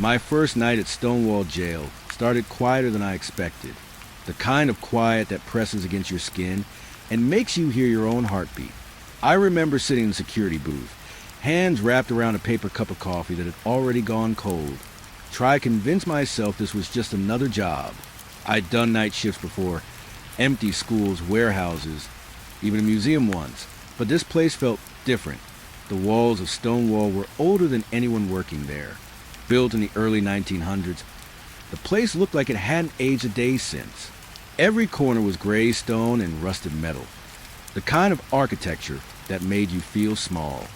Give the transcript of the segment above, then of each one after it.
My first night at Stonewall Jail started quieter than I expected. The kind of quiet that presses against your skin and makes you hear your own heartbeat. I remember sitting in the security booth, hands wrapped around a paper cup of coffee that had already gone cold. Try to convince myself this was just another job. I'd done night shifts before, empty schools, warehouses, even a museum once. But this place felt different. The walls of Stonewall were older than anyone working there. Built in the early 1900s, the place looked like it hadn't aged a day since. Every corner was gray stone and rusted metal. The kind of architecture that made you feel small.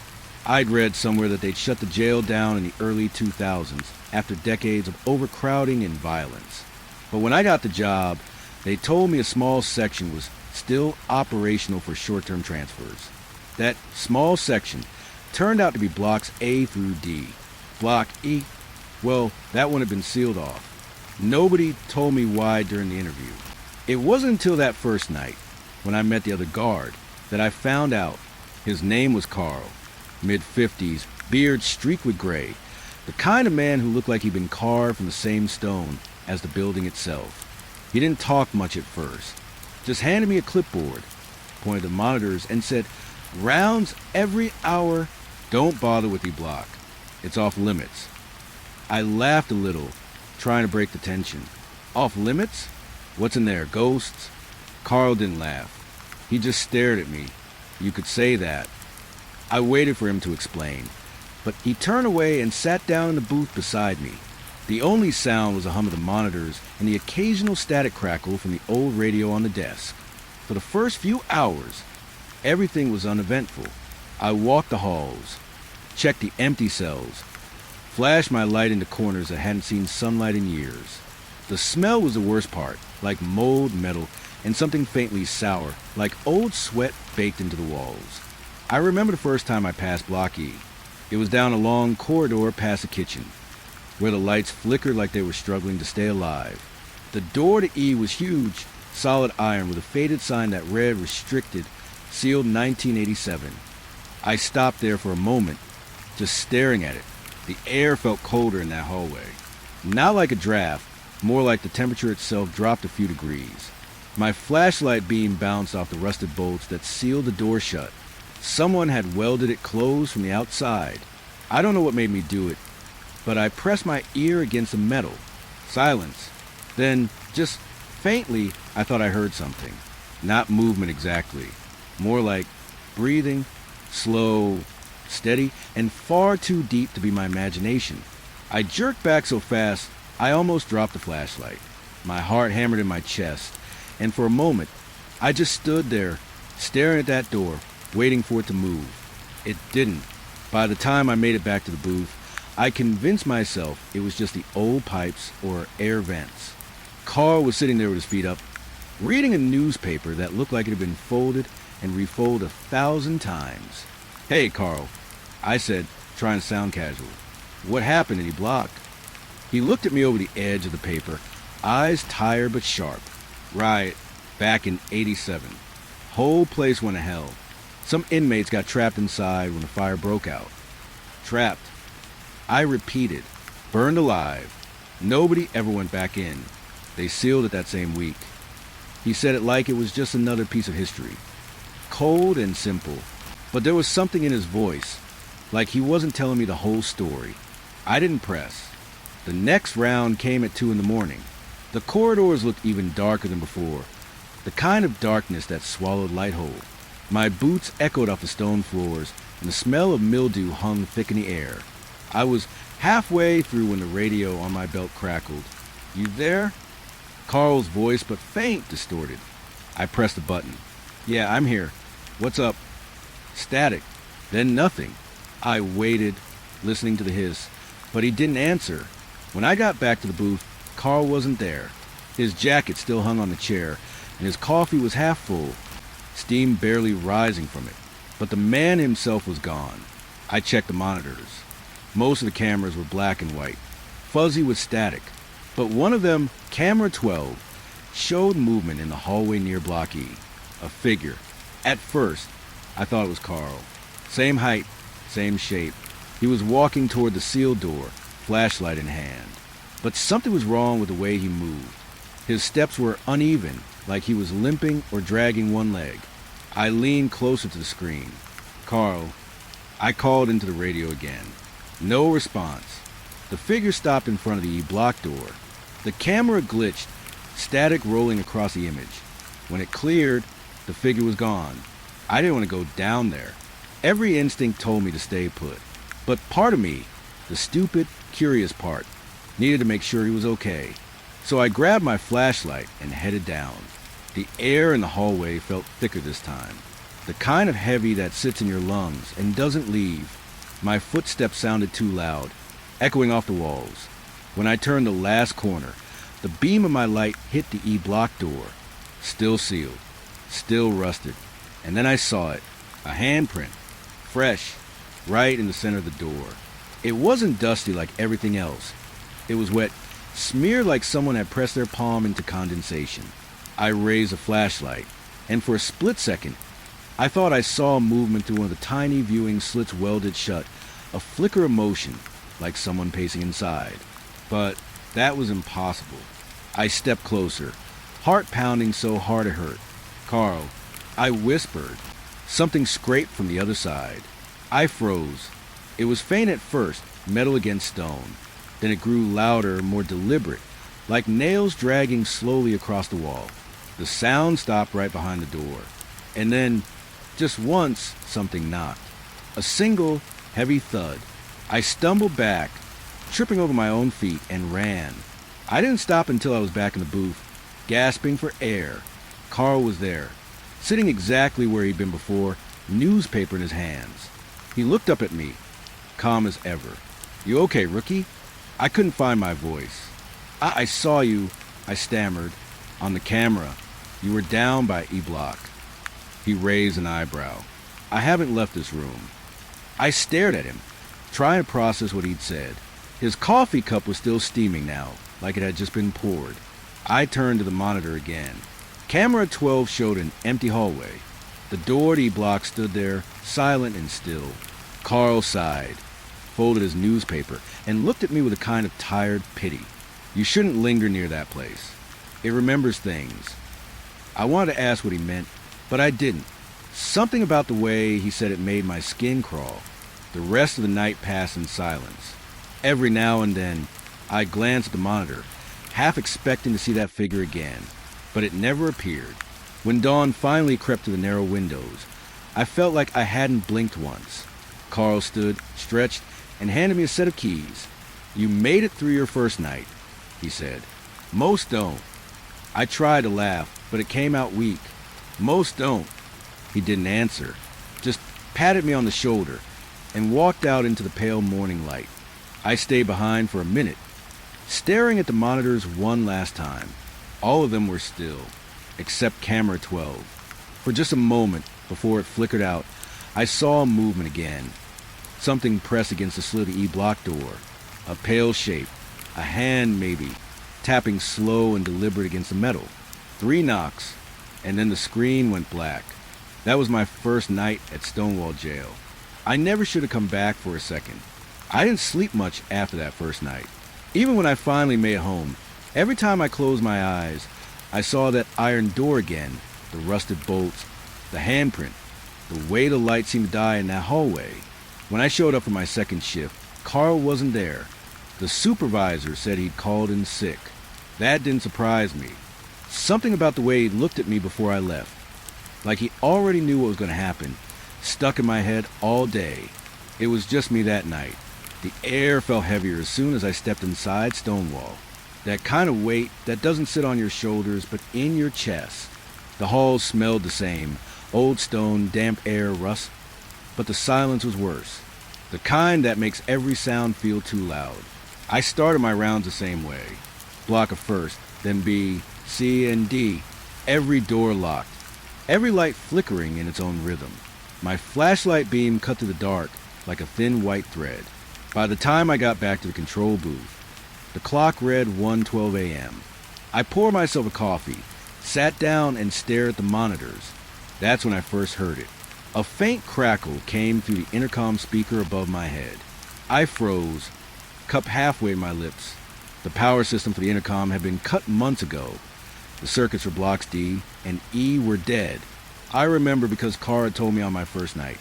I'd read somewhere that they'd shut the jail down in the early 2000s after decades of overcrowding and violence. But when I got the job, they told me a small section was still operational for short-term transfers. That small section turned out to be blocks A through D. Block E, well, that one had been sealed off. Nobody told me why during the interview. It wasn't until that first night, when I met the other guard, that I found out. His name was Carl. Mid-50s, beard streaked with gray. The kind of man who looked like he'd been carved from the same stone as the building itself. He didn't talk much at first. Just handed me a clipboard, pointed to monitors, and said, "Rounds every hour. Don't bother with the block. It's off limits." I laughed a little, trying to break the tension. Off limits? What's in there, ghosts? Carl didn't laugh. He just stared at me. You could say that. I waited for him to explain, but he turned away and sat down in the booth beside me. The only sound was the hum of the monitors and the occasional static crackle from the old radio on the desk. For the first few hours, everything was uneventful. I walked the halls, checked the empty cells, flashed my light into corners that hadn't seen sunlight in years. The smell was the worst part, like mold, metal, and something faintly sour, like old sweat baked into the walls. I remember the first time I passed Block E. It was down a long corridor past the kitchen, where the lights flickered like they were struggling to stay alive. The door to E was huge, solid iron with a faded sign that read "Restricted, sealed 1987. I stopped there for a moment, just staring at it. The air felt colder in that hallway. Not like a draft, more like the temperature itself dropped a few degrees. My flashlight beam bounced off the rusted bolts that sealed the door shut. Someone had welded it closed from the outside. I don't know what made me do it, but I pressed my ear against the metal. Silence. Then, just faintly, I thought I heard something. Not movement exactly. More like breathing, slow, steady, and far too deep to be my imagination. I jerked back so fast, I almost dropped the flashlight. My heart hammered in my chest, and for a moment, I just stood there, staring at that door, waiting for it to move. It didn't. By the time I made it back to the booth, I convinced myself it was just the old pipes or air vents. Carl was sitting there with his feet up, reading a newspaper that looked like it had been folded and refolded 1,000 times. "Hey, Carl," I said, trying to sound casual. "What happened?" And he blocked. He looked at me over the edge of the paper, eyes tired but sharp. "Riot, back in '87. Whole place went to hell. Some inmates got trapped inside when the fire broke out." Trapped. I repeated. Burned alive. Nobody ever went back in. They sealed it that same week. He said it like it was just another piece of history. Cold and simple. But there was something in his voice, like he wasn't telling me the whole story. I didn't press. The next round came at 2 a.m. The corridors looked even darker than before, the kind of darkness that swallowed light whole. My boots echoed off the stone floors, and the smell of mildew hung thick in the air. I was halfway through when the radio on my belt crackled. "You there?" Carl's voice, but faint, distorted. I pressed the button. "Yeah, I'm here. What's up?" Static. Then nothing. I waited, listening to the hiss, but he didn't answer. When I got back to the booth, Carl wasn't there. His jacket still hung on the chair, and his coffee was half full, steam barely rising from it. But the man himself was gone. I checked the monitors. Most of the cameras were black and white, fuzzy with static. But one of them, camera 12, showed movement in the hallway near Block E. A figure. At first, I thought it was Carl. Same height, same shape. He was walking toward the sealed door, flashlight in hand. But something was wrong with the way he moved. His steps were uneven, like he was limping or dragging one leg. I leaned closer to the screen. "Carl," I called into the radio again. No response. The figure stopped in front of the E-block door. The camera glitched, static rolling across the image. When it cleared, the figure was gone. I didn't want to go down there. Every instinct told me to stay put. But part of me, the stupid, curious part, needed to make sure he was okay. So I grabbed my flashlight and headed down. The air in the hallway felt thicker this time. The kind of heavy that sits in your lungs and doesn't leave. My footsteps sounded too loud, echoing off the walls. When I turned the last corner, the beam of my light hit the E-block door. Still sealed, still rusted. And then I saw it, a handprint, fresh, right in the center of the door. It wasn't dusty like everything else. It was wet, smeared like someone had pressed their palm into condensation. I raised a flashlight, and for a split second, I thought I saw movement through one of the tiny viewing slits welded shut, a flicker of motion, like someone pacing inside. But that was impossible. I stepped closer, heart pounding so hard it hurt. "Carl," I whispered. Something scraped from the other side. I froze. It was faint at first, metal against stone. Then it grew louder, more deliberate, like nails dragging slowly across the wall. The sound stopped right behind the door. And then, just once, something knocked. A single, heavy thud. I stumbled back, tripping over my own feet, and ran. I didn't stop until I was back in the booth, gasping for air. Carl was there, sitting exactly where he'd been before, newspaper in his hands. He looked up at me, calm as ever. "You okay, rookie?" I couldn't find my voice. I saw you," I stammered. "On the camera. You were down by E-block." He raised an eyebrow. "I haven't left this room." I stared at him, trying to process what he'd said. His coffee cup was still steaming now, like it had just been poured. I turned to the monitor again. Camera 12 showed an empty hallway. The door to E-block stood there, silent and still. Carl sighed, folded his newspaper, and looked at me with a kind of tired pity. "You shouldn't linger near that place. It remembers things." I wanted to ask what he meant, but I didn't. Something about the way he said it made my skin crawl. The rest of the night passed in silence. Every now and then, I glanced at the monitor, half expecting to see that figure again, but it never appeared. When dawn finally crept to the narrow windows, I felt like I hadn't blinked once. Carl stood, stretched, and handed me a set of keys. "You made it through your first night," he said. "Most don't." I tried to laugh, but it came out weak. "Most don't." He didn't answer, just patted me on the shoulder and walked out into the pale morning light. I stayed behind for a minute, staring at the monitors one last time. All of them were still, except camera 12. For just a moment before it flickered out, I saw movement again. Something pressed against the slit of the E-block door. A pale shape, a hand maybe, tapping slow and deliberate against the metal. 3 knocks, and then the screen went black. That was my first night at Stonewall Jail. I never should have come back for a second. I didn't sleep much after that first night. Even when I finally made it home, every time I closed my eyes, I saw that iron door again, the rusted bolts, the handprint, the way the light seemed to die in that hallway. When I showed up for my second shift, Carl wasn't there. The supervisor said he'd called in sick. That didn't surprise me. Something about the way he looked at me before I left, like he already knew what was going to happen, stuck in my head all day. It was just me that night. The air felt heavier as soon as I stepped inside Stonewall. That kind of weight that doesn't sit on your shoulders but in your chest. The halls smelled the same, old stone, damp air, rust. But the silence was worse. The kind that makes every sound feel too loud. I started my rounds the same way. Block of first, then B, C, and D. Every door locked. Every light flickering in its own rhythm. My flashlight beam cut through the dark like a thin white thread. By the time I got back to the control booth, the clock read 1:12 a.m. I poured myself a coffee, sat down and stared at the monitors. That's when I first heard it. A faint crackle came through the intercom speaker above my head. I froze, cup halfway to my lips. The power system for the intercom had been cut months ago. The circuits for blocks D and E were dead. I remember because Carr had told me on my first night,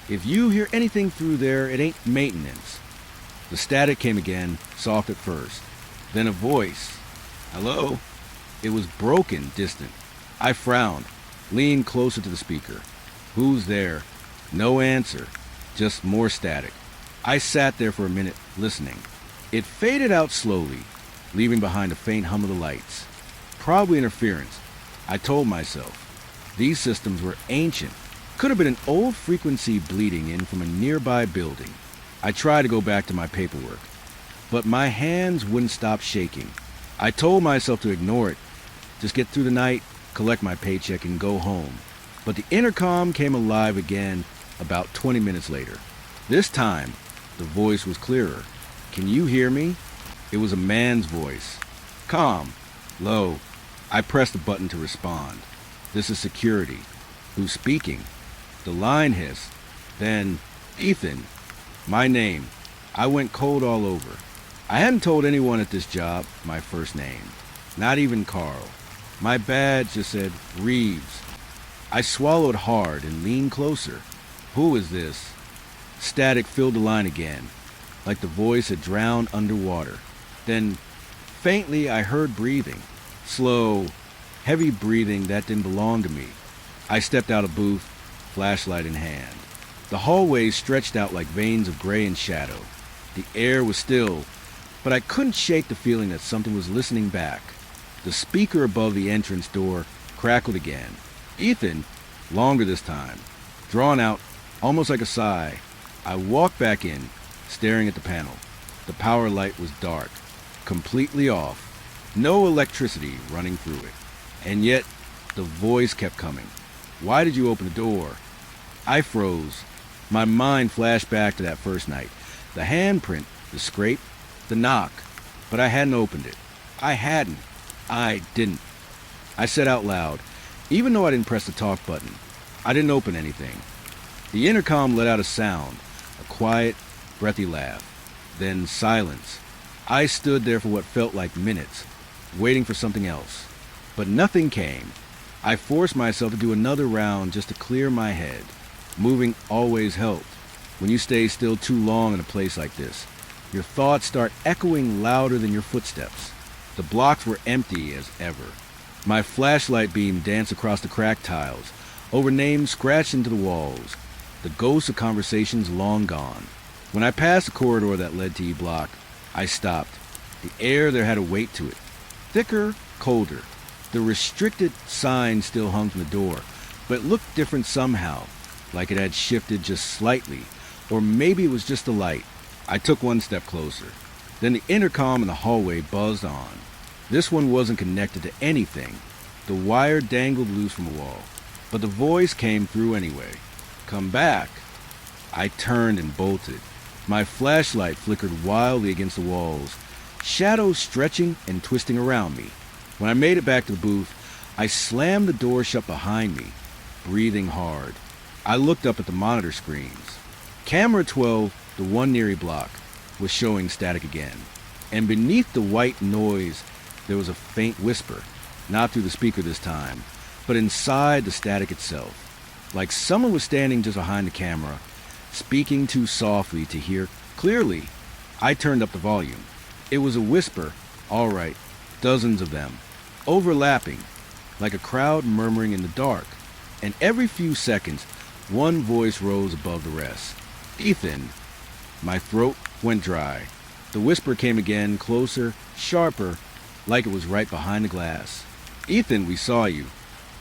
if you hear anything through there, it ain't maintenance. The static came again, soft at first. Then a voice. Hello? It was broken, distant. I frowned, leaned closer to the speaker. Who's there? No answer, just more static. I sat there for a minute, listening. It faded out slowly, leaving behind a faint hum of the lights. Probably interference. I told myself. These systems were ancient. Could have been an old frequency bleeding in from a nearby building. I tried to go back to my paperwork, but my hands wouldn't stop shaking. I told myself to ignore it, just get through the night, collect my paycheck, and go home. But the intercom came alive again about 20 minutes later. This time, the voice was clearer. Can you hear me? It was a man's voice. Calm, low. I pressed the button to respond. This is security. Who's speaking? The line hissed. Then, Ethan. My name. I went cold all over. I hadn't told anyone at this job my first name. Not even Carl. My badge just said Reeves. I swallowed hard and leaned closer. Who is this? Static filled the line again, like the voice had drowned underwater. Then, faintly, I heard breathing. Slow, heavy breathing that didn't belong to me. I stepped out of booth, flashlight in hand. The hallways stretched out like veins of gray and shadow. The air was still, but I couldn't shake the feeling that something was listening back. The speaker above the entrance door crackled again. Ethan, longer this time, drawn out, almost like a sigh. I walked back in, staring at the panel. The power light was dark, completely off. No electricity running through it. And yet, the voice kept coming. Why did you open the door? I froze. My mind flashed back to that first night. The handprint, the scrape, the knock. But I hadn't opened it. I didn't. I said out loud, even though I didn't press the talk button, I didn't open anything. The intercom let out a sound, a quiet, breathy laugh. Then silence. I stood there for what felt like minutes, waiting for something else. But nothing came. I forced myself to do another round just to clear my head. Moving always helped. When you stay still too long in a place like this, your thoughts start echoing louder than your footsteps. The blocks were empty as ever. My flashlight beam danced across the cracked tiles, over names scratched into the walls, the ghosts of conversations long gone. When I passed the corridor that led to E Block, I stopped. The air there had a weight to it. Thicker, colder. The restricted sign still hung from the door, but it looked different somehow, like it had shifted just slightly, or maybe it was just the light. I took one step closer. Then the intercom in the hallway buzzed on. This one wasn't connected to anything. The wire dangled loose from the wall, but the voice came through anyway. Come back. I turned and bolted. My flashlight flickered wildly against the walls, shadows stretching and twisting around me. When I made it back to the booth, I slammed the door shut behind me, breathing hard. I looked up at the monitor screens. Camera 12, the one near E Block, was showing static again. And beneath the white noise, there was a faint whisper, not through the speaker this time, but inside the static itself. Like someone was standing just behind the camera, speaking too softly to hear clearly. I turned up the volume. It was a whisper, all right, dozens of them, overlapping, like a crowd murmuring in the dark. And every few seconds, one voice rose above the rest. Ethan. My throat went dry. The whisper came again, closer, sharper, like it was right behind the glass. Ethan, we saw you.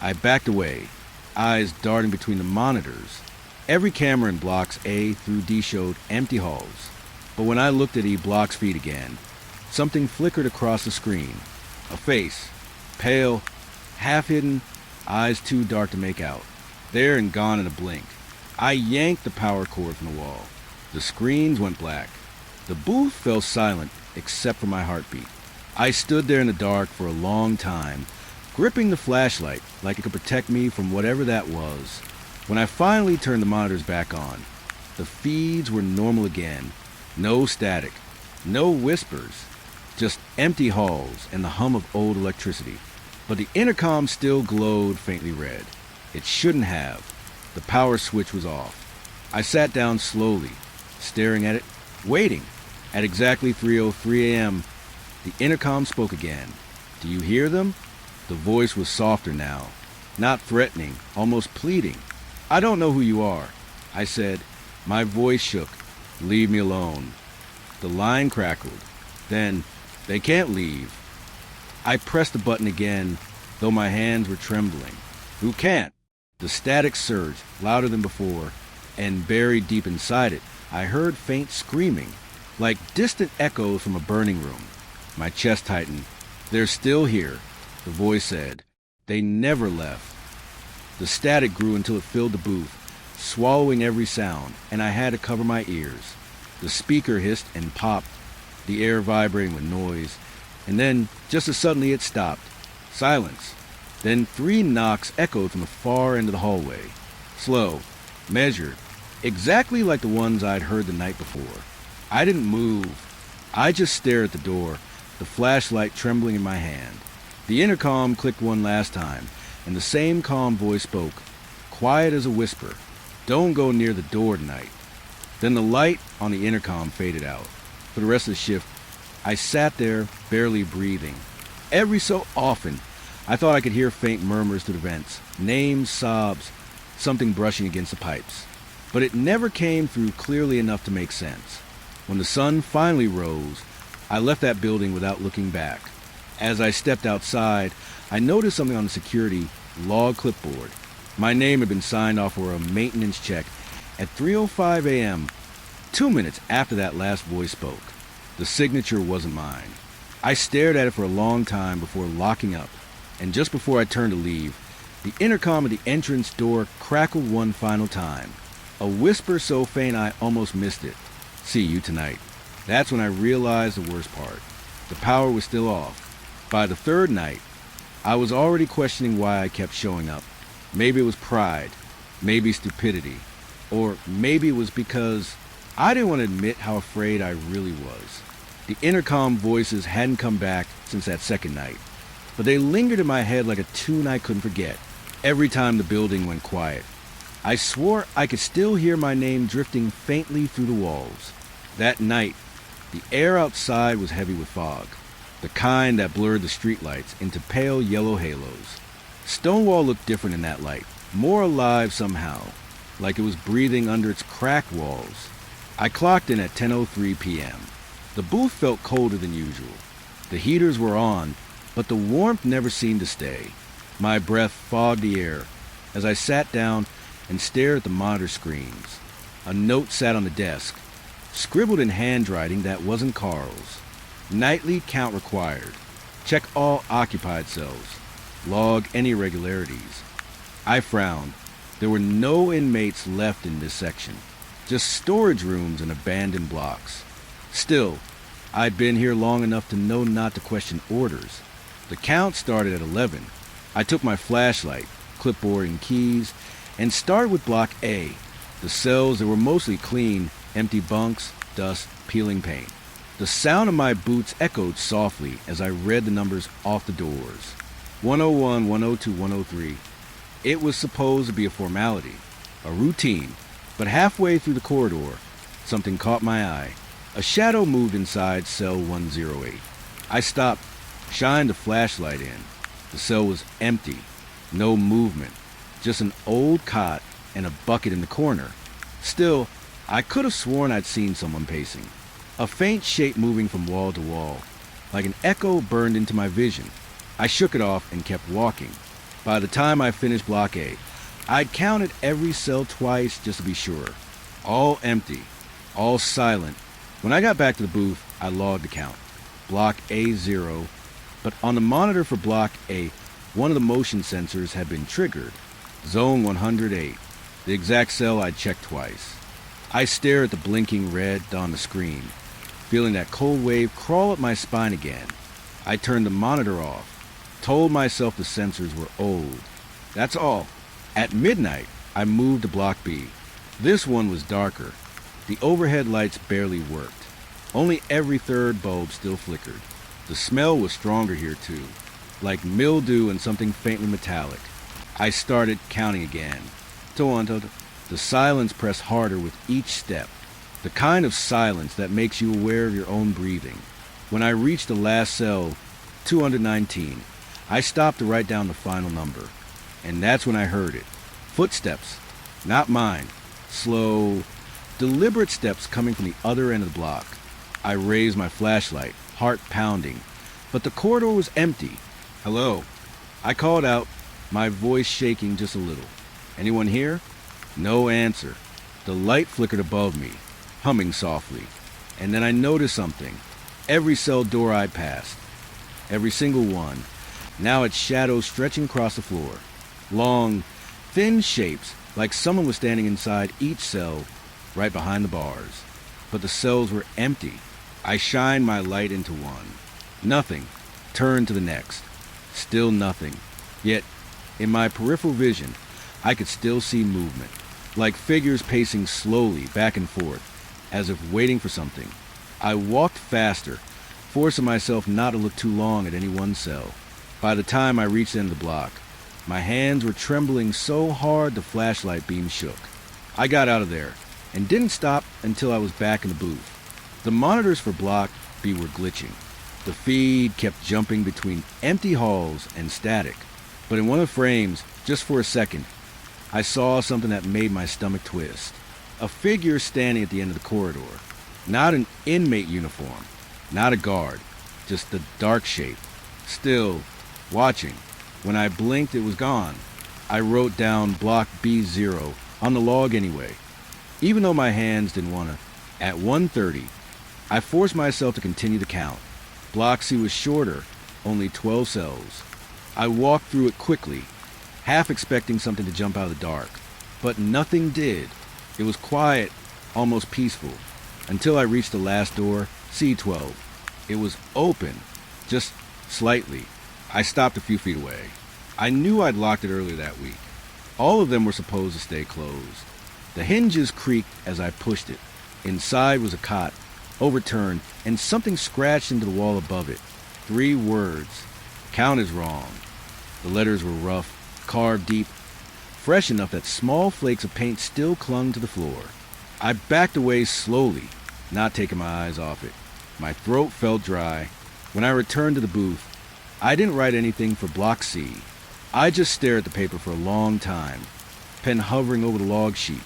I backed away, eyes darting between the monitors. Every camera in blocks A through D showed empty halls. But when I looked at E Block's feed again, something flickered across the screen. A face, pale, half-hidden, eyes too dark to make out. There and gone in a blink. I yanked the power cord from the wall. The screens went black. The booth fell silent except for my heartbeat. I stood there in the dark for a long time, gripping the flashlight like it could protect me from whatever that was. When I finally turned the monitors back on, the feeds were normal again. No static, No whispers, just empty halls and the hum of old electricity. But the intercom still glowed faintly red. It shouldn't have. The power switch was off. I sat down slowly, staring at it, waiting. At exactly 3:03 a.m., the intercom spoke again. "Do you hear them?" The voice was softer now, not threatening, almost pleading. "I don't know who you are," I said. My voice shook. "Leave me alone." The line crackled. Then, "They can't leave." I pressed the button again, though my hands were trembling. "Who can't?" The static surged, louder than before, and buried deep inside it, I heard faint screaming, like distant echoes from a burning room. My chest tightened. "They're still here," the voice said. "They never left." The static grew until it filled the booth, swallowing every sound, and I had to cover my ears. The speaker hissed and popped, the air vibrating with noise, and then, just as suddenly, it stopped. Silence. Then 3 knocks echoed from the far end of the hallway. Slow, measured, exactly like the ones I'd heard the night before. I didn't move. I just stared at the door, the flashlight trembling in my hand. The intercom clicked one last time, and the same calm voice spoke, quiet as a whisper. "Don't go near the door tonight." Then the light on the intercom faded out. For the rest of the shift, I sat there, barely breathing. Every so often, I thought I could hear faint murmurs through the vents, names, sobs, something brushing against the pipes. But it never came through clearly enough to make sense. When the sun finally rose, I left that building without looking back. As I stepped outside, I noticed something on the security log clipboard. My name had been signed off for a maintenance check at 3:05 a.m., 2 minutes after that last voice spoke. The signature wasn't mine. I stared at it for a long time before locking up, and just before I turned to leave, the intercom at the entrance door crackled one final time. A whisper so faint I almost missed it. "See you tonight." That's when I realized the worst part. The power was still off. By the 3rd night, I was already questioning why I kept showing up. Maybe it was pride, maybe stupidity, or maybe it was because I didn't want to admit how afraid I really was. The intercom voices hadn't come back since that 2nd night, but they lingered in my head like a tune I couldn't forget. Every time the building went quiet, I swore I could still hear my name drifting faintly through the walls. That night, the air outside was heavy with fog, the kind that blurred the streetlights into pale yellow halos. Stonewall looked different in that light, more alive somehow, like it was breathing under its cracked walls. I clocked in at 10:03 p.m. The booth felt colder than usual. The heaters were on, but the warmth never seemed to stay. My breath fogged the air as I sat down and stared at the monitor screens. A note sat on the desk, scribbled in handwriting that wasn't Carl's. "Nightly count required. Check all occupied cells. Log any irregularities." I frowned. There were no inmates left in this section, just storage rooms and abandoned blocks. Still, I'd been here long enough to know not to question orders. The count started at 11. I took my flashlight, clipboard, and keys, and started with Block A, the cells that were mostly clean, empty bunks, dust, peeling paint. The sound of my boots echoed softly as I read the numbers off the doors. 101, 102, 103. It was supposed to be a formality, a routine, but halfway through the corridor, something caught my eye. A shadow moved inside cell 108. I stopped, shined the flashlight in. The cell was empty, no movement, just an old cot and a bucket in the corner. Still, I could have sworn I'd seen someone pacing. A faint shape moving from wall to wall, like an echo burned into my vision. I shook it off and kept walking. By the time I finished Block A, I'd counted every cell twice just to be sure. All empty, all silent. When I got back to the booth, I logged the count. Block A0, but on the monitor for Block A, one of the motion sensors had been triggered. Zone 108, the exact cell I'd checked twice. I stared at the blinking red on the screen, feeling that cold wave crawl up my spine again. I turned the monitor off, told myself the sensors were old. That's all. At midnight, I moved to Block B. This one was darker. The overhead lights barely worked. Only every third bulb still flickered. The smell was stronger here, too, like mildew and something faintly metallic. I started counting again. The silence pressed harder with each step, the kind of silence that makes you aware of your own breathing. When I reached the last cell, 219, I stopped to write down the final number. And that's when I heard it. Footsteps. Not mine. Slow, deliberate steps coming from the other end of the block. I raised my flashlight, heart pounding. But the corridor was empty. Hello. I called out, my voice shaking just a little. Anyone here? No answer. The light flickered above me, humming softly. And then I noticed something. Every cell door I passed, every single one, now its shadows stretching across the floor. Long, thin shapes, like someone was standing inside each cell, right behind the bars. But the cells were empty. I shined my light into one. Nothing. Turned to the next. Still nothing. Yet, in my peripheral vision, I could still see movement, like figures pacing slowly back and forth, as if waiting for something. I walked faster, forcing myself not to look too long at any one cell. By the time I reached the end of the block, my hands were trembling so hard the flashlight beam shook. I got out of there, and didn't stop until I was back in the booth. The monitors for Block B were glitching. The feed kept jumping between empty halls and static. But in one of the frames, just for a second, I saw something that made my stomach twist. A figure standing at the end of the corridor. Not an inmate uniform, not a guard, just the dark shape. Still, watching. When I blinked, it was gone. I wrote down Block B0 on the log anyway, even though my hands didn't want to. At 1:30, I forced myself to continue the count. Block C was shorter, only 12 cells. I walked through it quickly, half expecting something to jump out of the dark. But nothing did. It was quiet, almost peaceful, until I reached the last door, C12. It was open, just slightly. I stopped a few feet away. I knew I'd locked it earlier that week. All of them were supposed to stay closed. The hinges creaked as I pushed it. Inside was a cot, overturned, and something scratched into the wall above it. 3 words. Count is wrong. The letters were rough, carved deep, fresh enough that small flakes of paint still clung to the floor. I backed away slowly, not taking my eyes off it. My throat felt dry. When I returned to the booth, I didn't write anything for Block C. I just stared at the paper for a long time, pen hovering over the log sheet,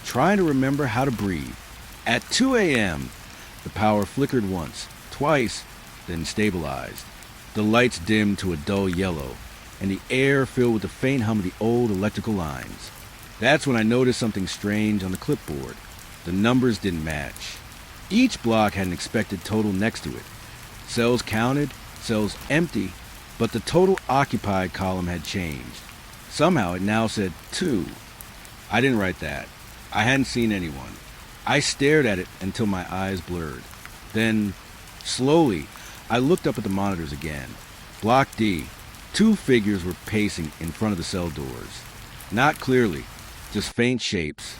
trying to remember how to breathe. At 2 a.m., the power flickered once, twice, then stabilized. The lights dimmed to a dull yellow, and the air filled with the faint hum of the old electrical lines. That's when I noticed something strange on the clipboard. The numbers didn't match. Each block had an expected total next to it. Cells counted, cells empty, but the total occupied column had changed. Somehow it now said 2. I didn't write that. I hadn't seen anyone. I stared at it until my eyes blurred. Then, slowly, I looked up at the monitors again. Block D. 2 figures were pacing in front of the cell doors. Not clearly, just faint shapes,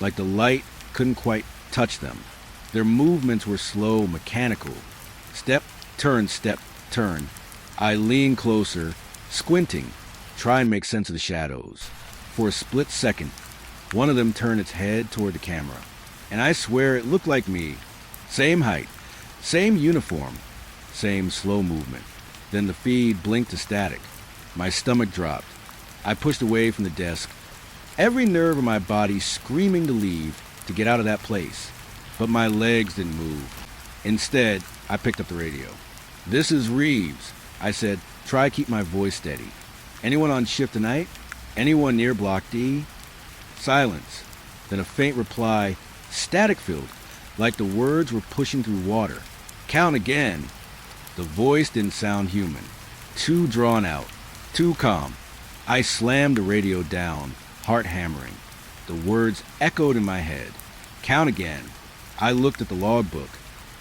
like the light couldn't quite touch them. Their movements were slow, mechanical. Step, turn, step, turn. I leaned closer, squinting, trying to make sense of the shadows. For a split second, one of them turned its head toward the camera. And I swear it looked like me. Same height, same uniform, same slow movement. Then the feed blinked to static. My stomach dropped. I pushed away from the desk, every nerve in my body screaming to leave, to get out of that place. But my legs didn't move. Instead, I picked up the radio. "This is Reeves," I said, try to keep my voice steady. "Anyone on shift tonight? Anyone near Block D?" Silence. Then a faint reply, static-filled, like the words were pushing through water. "Count again." The voice didn't sound human. Too drawn out. Too calm. I slammed the radio down, heart hammering. The words echoed in my head. "Count again." I looked at the logbook.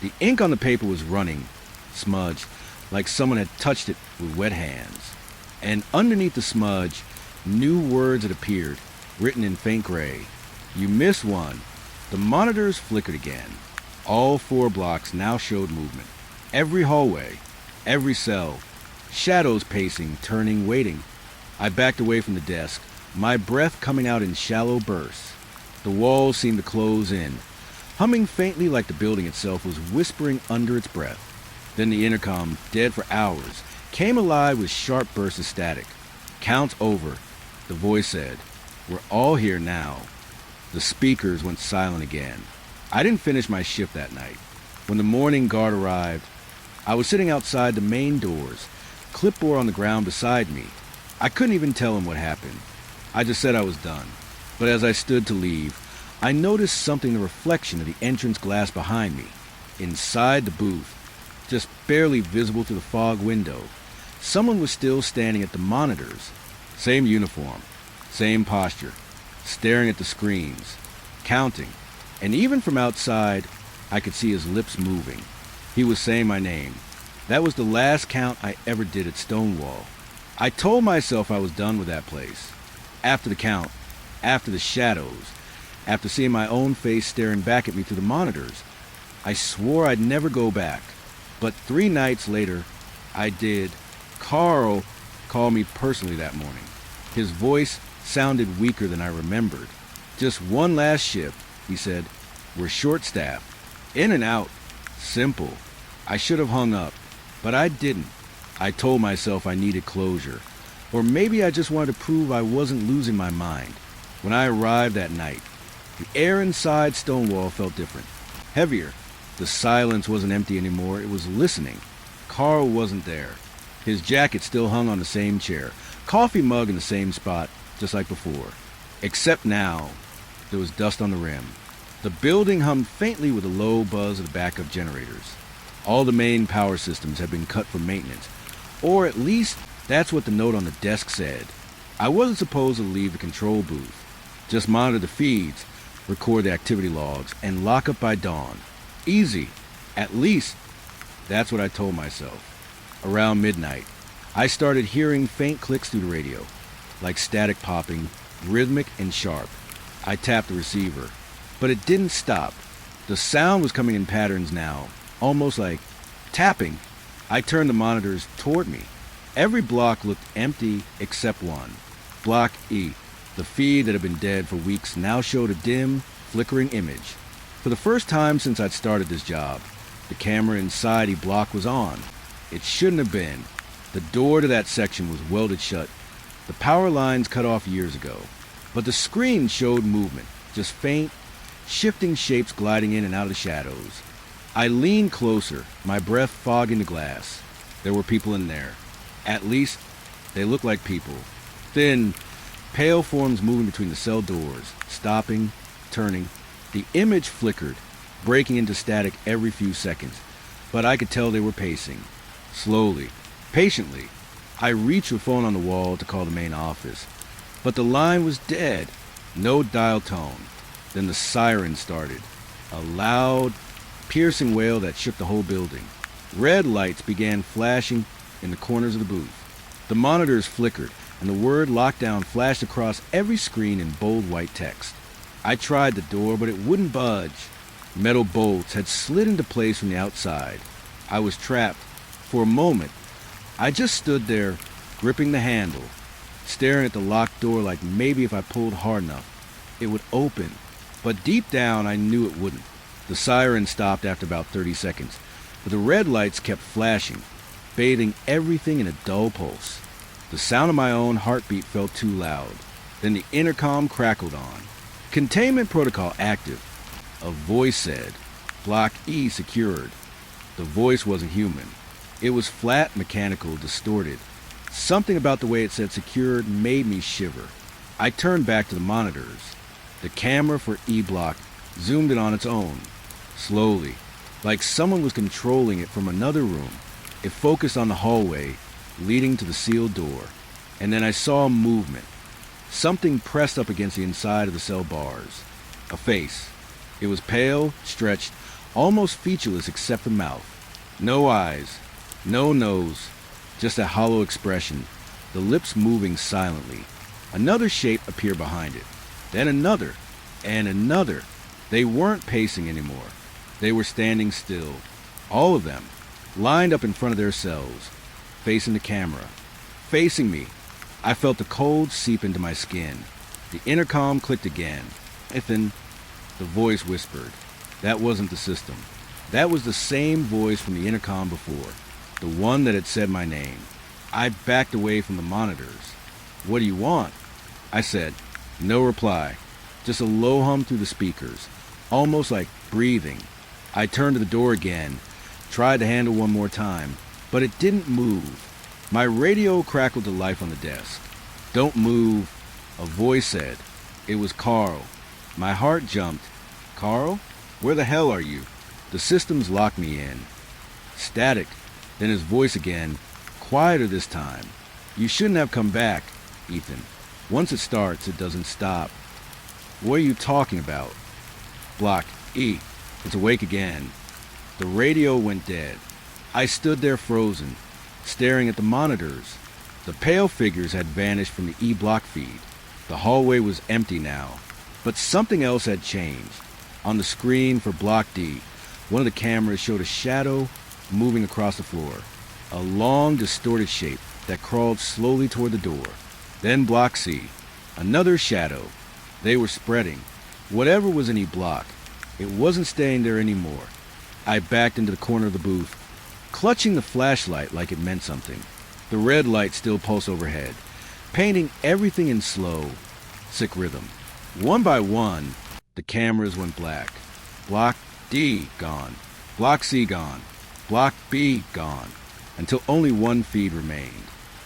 The ink on the paper was running, smudged, like someone had touched it with wet hands. And underneath the smudge, new words had appeared, written in faint gray. "You missed one." The monitors flickered again. All 4 blocks now showed movement. Every hallway, every cell, shadows pacing, turning, waiting. I backed away from the desk, my breath coming out in shallow bursts. The walls seemed to close in, humming faintly like the building itself was whispering under its breath. Then the intercom, dead for hours, came alive with sharp bursts of static. "Count over," the voice said. "We're all here now." The speakers went silent again. I didn't finish my shift that night. When the morning guard arrived, I was sitting outside the main doors, clipboard on the ground beside me. I couldn't even tell him what happened. I just said I was done. But as I stood to leave, I noticed something in the reflection of the entrance glass behind me. Inside the booth, just barely visible through the fog window, someone was still standing at the monitors. Same uniform, same posture, staring at the screens, counting. And even from outside, I could see his lips moving. He was saying my name. That was the last count I ever did at Stonewall. I told myself I was done with that place. After the count, after the shadows, after seeing my own face staring back at me through the monitors, I swore I'd never go back. But 3 nights later, I did. Carl called me personally that morning. His voice sounded weaker than I remembered. "Just one last shift," he said. "We're short-staffed. In and out. Simple." I should have hung up, but I didn't. I told myself I needed closure. Or maybe I just wanted to prove I wasn't losing my mind. When I arrived that night, the air inside Stonewall felt different. Heavier. The silence wasn't empty anymore, it was listening. Carl wasn't there. His jacket still hung on the same chair, coffee mug in the same spot, just like before. Except now, there was dust on the rim. The building hummed faintly with a low buzz of the backup generators. All the main power systems had been cut for maintenance, or at least that's what the note on the desk said. I wasn't supposed to leave the control booth, just monitor the feeds, record the activity logs, and lock up by dawn. Easy. At least, that's what I told myself. Around midnight, I started hearing faint clicks through the radio, like static popping, rhythmic and sharp. I tapped the receiver, but it didn't stop. The sound was coming in patterns now, almost like tapping. I turned the monitors toward me. Every block looked empty except one. Block E. The feed that had been dead for weeks now showed a dim, flickering image. For the first time since I'd started this job, the camera inside E block was on. It shouldn't have been. The door to that section was welded shut. The power lines cut off years ago. But the screen showed movement, just faint, shifting shapes gliding in and out of the shadows. I leaned closer, my breath fogging the glass. There were people in there. At least, they looked like people. Thin, pale forms moving between the cell doors, stopping, turning. The image flickered, breaking into static every few seconds, but I could tell they were pacing. Slowly, patiently. I reached the phone on the wall to call the main office, but the line was dead. No dial tone. Then the siren started. A loud, piercing wail that shook the whole building. Red lights began flashing in the corners of the booth. The monitors flickered, and the word lockdown flashed across every screen in bold white text. I tried the door, but it wouldn't budge. Metal bolts had slid into place from the outside. I was trapped. For a moment, I just stood there, gripping the handle, staring at the locked door like maybe if I pulled hard enough, it would open. But deep down, I knew it wouldn't. The siren stopped after about 30 seconds, but the red lights kept flashing, bathing everything in a dull pulse. The sound of my own heartbeat felt too loud. Then the intercom crackled on. "Containment protocol active." A voice said, "Block E secured." The voice wasn't human. It was flat, mechanical, distorted. Something about the way it said secured made me shiver. I turned back to the monitors. The camera for E block zoomed in on its own. Slowly, like someone was controlling it from another room. It focused on the hallway leading to the sealed door. And then I saw movement. Something pressed up against the inside of the cell bars. A face. It was pale, stretched, almost featureless except the mouth. No eyes, no nose, just a hollow expression, the lips moving silently. Another shape appeared behind it. Then another, and another. They weren't pacing anymore. They were standing still, all of them, lined up in front of their cells, facing the camera, facing me. I felt the cold seep into my skin. The intercom clicked again. Ethan, the voice whispered. That wasn't the system. That was the same voice from the intercom before, the one that had said my name. I backed away from the monitors. What do you want? I said. No reply. Just a low hum through the speakers, almost like breathing. I turned to the door again, tried to handle one more time, but it didn't move. My radio crackled to life on the desk. Don't move, a voice said. It was Carl. My heart jumped. Carl? Where the hell are you? The systems locked me in. Static. Then his voice again, quieter this time. You shouldn't have come back, Ethan. Once it starts, it doesn't stop. What are you talking about? Block E. It's awake again. The radio went dead. I stood there frozen, staring at the monitors. The pale figures had vanished from the E block feed. The hallway was empty now. But something else had changed. On the screen for Block D, one of the cameras showed a shadow moving across the floor. A long, distorted shape that crawled slowly toward the door. Then Block C, another shadow. They were spreading. Whatever was in E block, it wasn't staying there anymore. I backed into the corner of the booth, clutching the flashlight like it meant something. The red light still pulsed overhead, painting everything in slow, sick rhythm. One by one, the cameras went black. Block D gone. Block C gone. Block B gone. Until only one feed remained.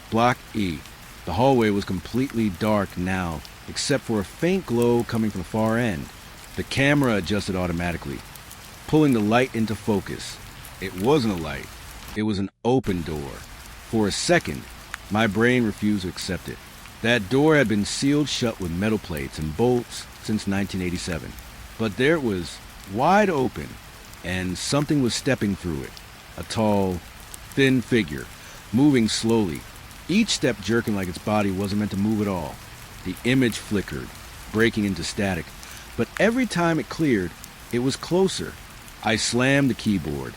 Block E. The hallway was completely dark now, except for a faint glow coming from the far end. The camera adjusted automatically, pulling the light into focus. It wasn't a light. It was an open door. For a second, my brain refused to accept it. That door had been sealed shut with metal plates and bolts since 1987. But there it was, wide open, and something was stepping through it. A tall, thin figure, moving slowly, each step jerking like its body wasn't meant to move at all. The image flickered, breaking into static, but every time it cleared, it was closer. I slammed the keyboard,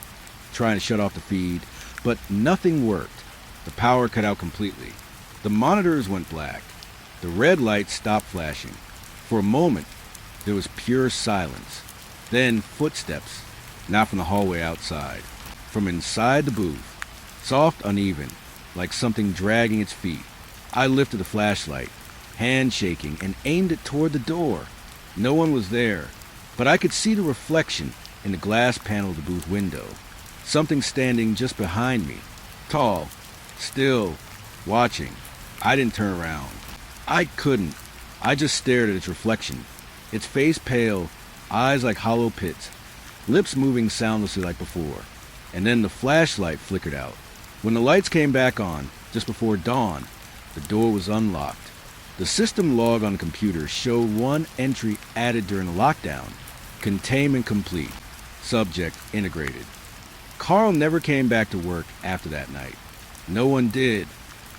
trying to shut off the feed, but nothing worked. The power cut out completely. The monitors went black. The red light stopped flashing. For a moment, there was pure silence. Then footsteps, not from the hallway outside, from inside the booth, soft, uneven, like something dragging its feet. I lifted the flashlight, hand shaking, and aimed it toward the door. No one was there, but I could see the reflection in the glass panel of the booth window. Something standing just behind me, tall, still, watching. I didn't turn around. I couldn't. I just stared at its reflection, its face pale, eyes like hollow pits, lips moving soundlessly like before. And then the flashlight flickered out. When the lights came back on, just before dawn, the door was unlocked. The system log on the computer showed one entry added during the lockdown. Containment complete. Subject integrated. Carl never came back to work after that night. No one did.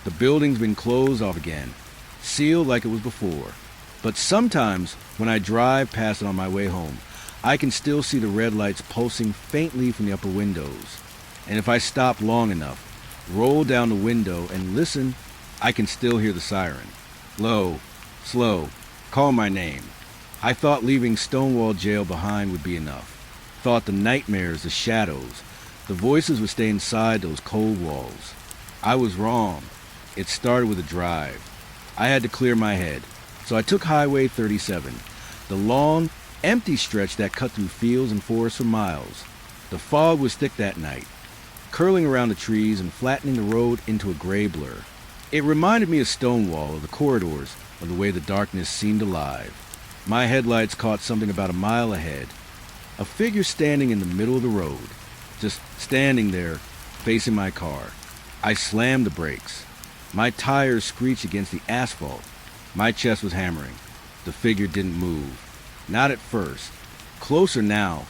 The building's been closed off again, sealed like it was before. But sometimes, when I drive past it on my way home, I can still see the red lights pulsing faintly from the upper windows. And if I stop long enough, roll down the window and listen, I can still hear the siren. Low, slow, call my name. I thought leaving Stonewall Jail behind would be enough. Thought the nightmares, the shadows, the voices would stay inside those cold walls. I was wrong. It started with a drive. I had to clear my head, so I took Highway 37, the long, empty stretch that cut through fields and forests for miles. The fog was thick that night, curling around the trees and flattening the road into a gray blur. It reminded me of Stonewall, of the corridors, of the way the darkness seemed alive. My headlights caught something about a mile ahead. A figure standing in the middle of the road, just standing there, facing my car. I slammed the brakes. My tires screeched against the asphalt. My chest was hammering. The figure didn't move. Not at first. Closer now.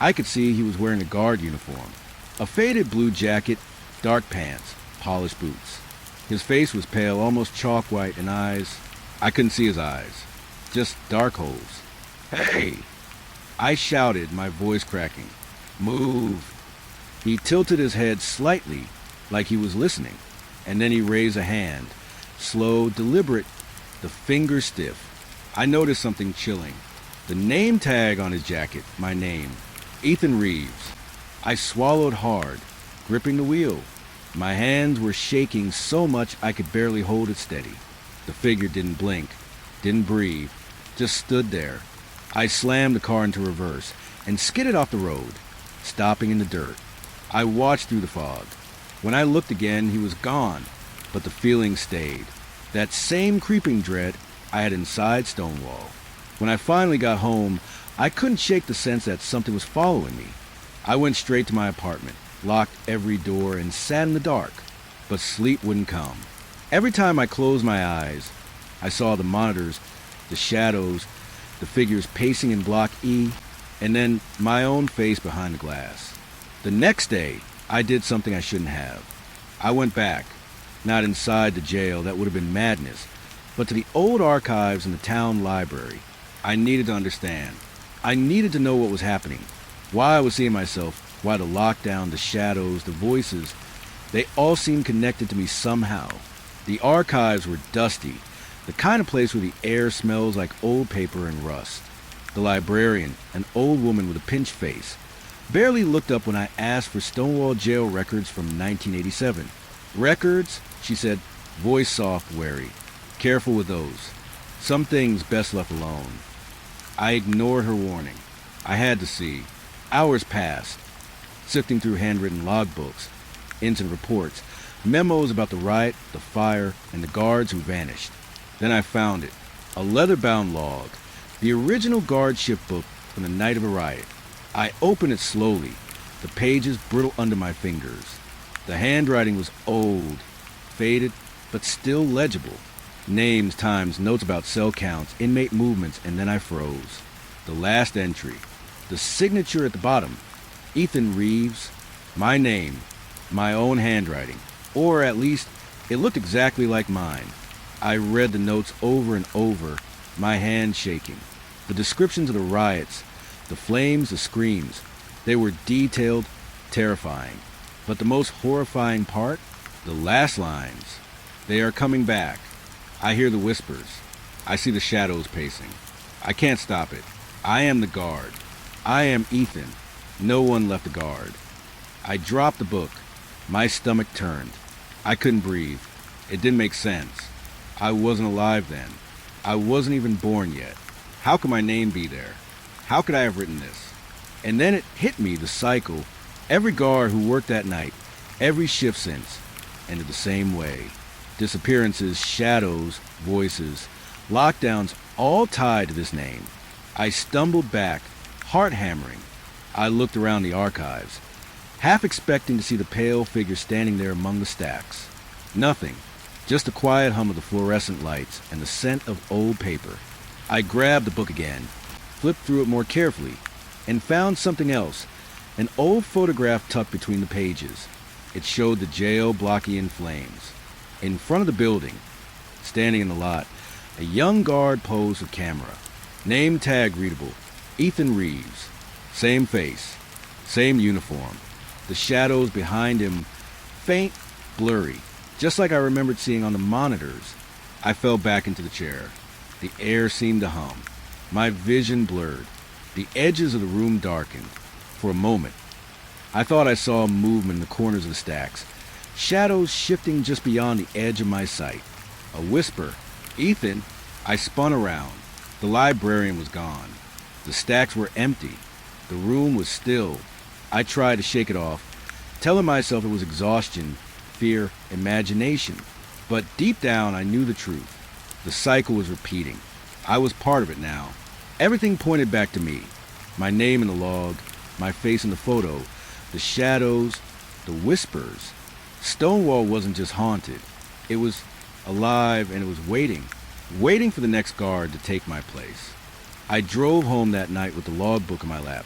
I could see he was wearing a guard uniform. A faded blue jacket, dark pants, polished boots. His face was pale, almost chalk white, and eyes. I couldn't see his eyes. Just dark holes. Hey! I shouted, my voice cracking. Move. He tilted his head slightly, like he was listening, and then he raised a hand. Slow, deliberate, the finger stiff. I noticed something chilling. The name tag on his jacket, my name, Ethan Reeves. I swallowed hard, gripping the wheel. My hands were shaking so much I could barely hold it steady. The figure didn't blink, didn't breathe, just stood there. I slammed the car into reverse and skidded off the road, stopping in the dirt. I watched through the fog. When I looked again, he was gone, but the feeling stayed. That same creeping dread I had inside Stonewall. When I finally got home, I couldn't shake the sense that something was following me. I went straight to my apartment, locked every door, and sat in the dark, but sleep wouldn't come. Every time I closed my eyes, I saw the monitors, the shadows, the figures pacing in Block E, and then my own face behind the glass. The next day, I did something I shouldn't have. I went back, not inside the jail, that would have been madness, but to the old archives in the town library. I needed to understand. I needed to know what was happening, why I was seeing myself, why the lockdown, the shadows, the voices, they all seemed connected to me somehow. The archives were dusty, the kind of place where the air smells like old paper and rust. The librarian, an old woman with a pinched face, barely looked up when I asked for Stonewall Jail records from 1987. Records, she said, voice soft, wary. Careful with those. Some things best left alone. I ignored her warning. I had to see. Hours passed, sifting through handwritten logbooks, incident reports, memos about the riot, the fire, and the guards who vanished. Then I found it, a leather-bound log, the original guard shift book from the night of a riot. I opened it slowly, the pages brittle under my fingers. The handwriting was old, faded, but still legible. Names, times, notes about cell counts, inmate movements, and then I froze. The last entry, the signature at the bottom, Ethan Reeves, my name, my own handwriting, or at least it looked exactly like mine. I read the notes over and over, my hand shaking. The descriptions of the riots, the flames, the screams, they were detailed, terrifying. But the most horrifying part, the last lines. They are coming back. I hear the whispers. I see the shadows pacing. I can't stop it. I am the guard. I am Ethan. No one left the guard. I dropped the book. My stomach turned. I couldn't breathe. It didn't make sense. I wasn't alive then. I wasn't even born yet. How could my name be there? How could I have written this? And then it hit me, the cycle. Every guard who worked that night, every shift since, ended the same way. Disappearances, shadows, voices, lockdowns, all tied to this name. I stumbled back, heart hammering. I looked around the archives, half expecting to see the pale figure standing there among the stacks. Nothing, just the quiet hum of the fluorescent lights and the scent of old paper. I grabbed the book again, flipped through it more carefully, and found something else, an old photograph tucked between the pages. It showed the jail blocky in flames. In front of the building, standing in the lot, a young guard posed with camera. Name tag readable, Ethan Reeves. Same face, same uniform. The shadows behind him, faint, blurry, just like I remembered seeing on the monitors. I fell back into the chair. The air seemed to hum. My vision blurred. The edges of the room darkened. For a moment, I thought I saw movement in the corners of the stacks, shadows shifting just beyond the edge of my sight. A whisper, Ethan. I spun around. The librarian was gone. The stacks were empty. The room was still. I tried to shake it off, telling myself it was exhaustion, fear, imagination. But deep down, I knew the truth. The cycle was repeating. I was part of it now. Everything pointed back to me. My name in the log, my face in the photo, the shadows, the whispers. Stonewall wasn't just haunted. It was alive, and it was waiting for the next guard to take my place. I drove home that night with the logbook in my lap,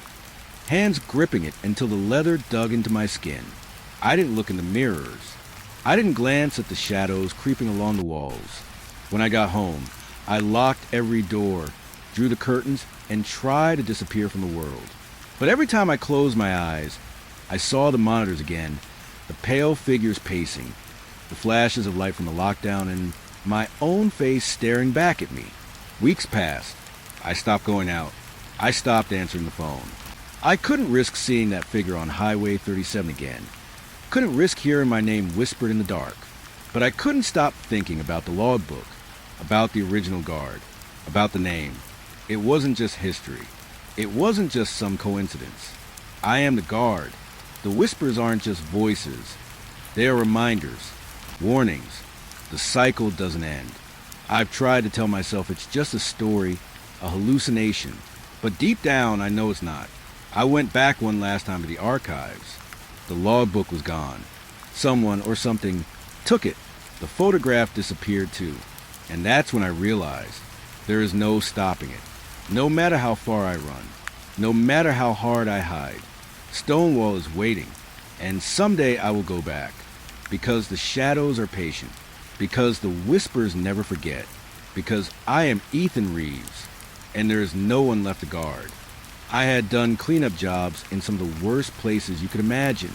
hands gripping it until the leather dug into my skin. I didn't look in the mirrors. I didn't glance at the shadows creeping along the walls. When I got home, I locked every door, drew the curtains, and tried to disappear from the world. But every time I closed my eyes, I saw the monitors again, the pale figures pacing, the flashes of light from the lockdown, and my own face staring back at me. Weeks passed. I stopped going out. I stopped answering the phone. I couldn't risk seeing that figure on Highway 37 again. Couldn't risk hearing my name whispered in the dark. But I couldn't stop thinking about the logbook, about the original guard, about the name. It wasn't just history. It wasn't just some coincidence. I am the guard. The whispers aren't just voices. They are reminders, warnings. The cycle doesn't end. I've tried to tell myself it's just a story, a hallucination. But deep down, I know it's not. I went back one last time to the archives. The logbook was gone. Someone or something took it. The photograph disappeared too. And that's when I realized there is no stopping it. No matter how far I run, no matter how hard I hide, Stonewall is waiting. And someday I will go back. Because the shadows are patient. Because the whispers never forget. Because I am Ethan Reeves. And there is no one left to guard. I had done cleanup jobs in some of the worst places you could imagine.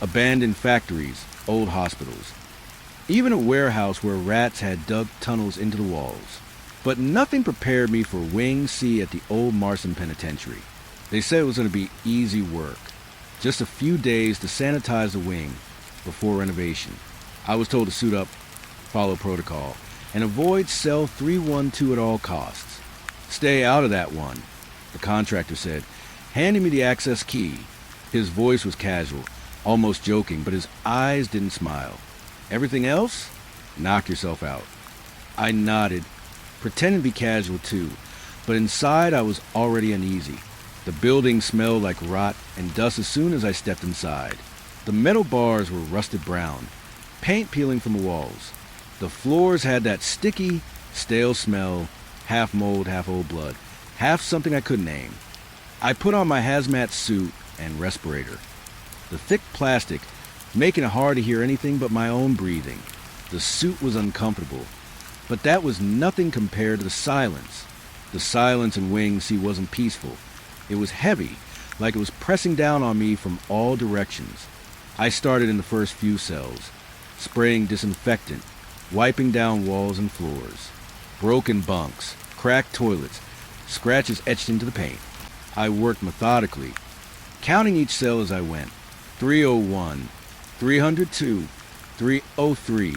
Abandoned factories, old hospitals. Even a warehouse where rats had dug tunnels into the walls. But nothing prepared me for Wing C at the old Marston Penitentiary. They said it was going to be easy work. Just a few days to sanitize the wing before renovation. I was told to suit up, follow protocol, and avoid cell 312 at all costs. Stay out of that one, the contractor said, handing me the access key. His voice was casual, almost joking, but his eyes didn't smile. Everything else? Knock yourself out. I nodded, pretending to be casual too, but inside I was already uneasy. The building smelled like rot and dust as soon as I stepped inside. The metal bars were rusted brown, paint peeling from the walls. The floors had that sticky, stale smell, half mold, half old blood, half something I couldn't name. I put on my hazmat suit and respirator. The thick plastic, making it hard to hear anything but my own breathing. The suit was uncomfortable, but that was nothing compared to the silence. The silence in Wing C wasn't peaceful. It was heavy, like it was pressing down on me from all directions. I started in the first few cells, spraying disinfectant, wiping down walls and floors. Broken bunks, cracked toilets, scratches etched into the paint. I worked methodically, counting each cell as I went. 301, 302, 303.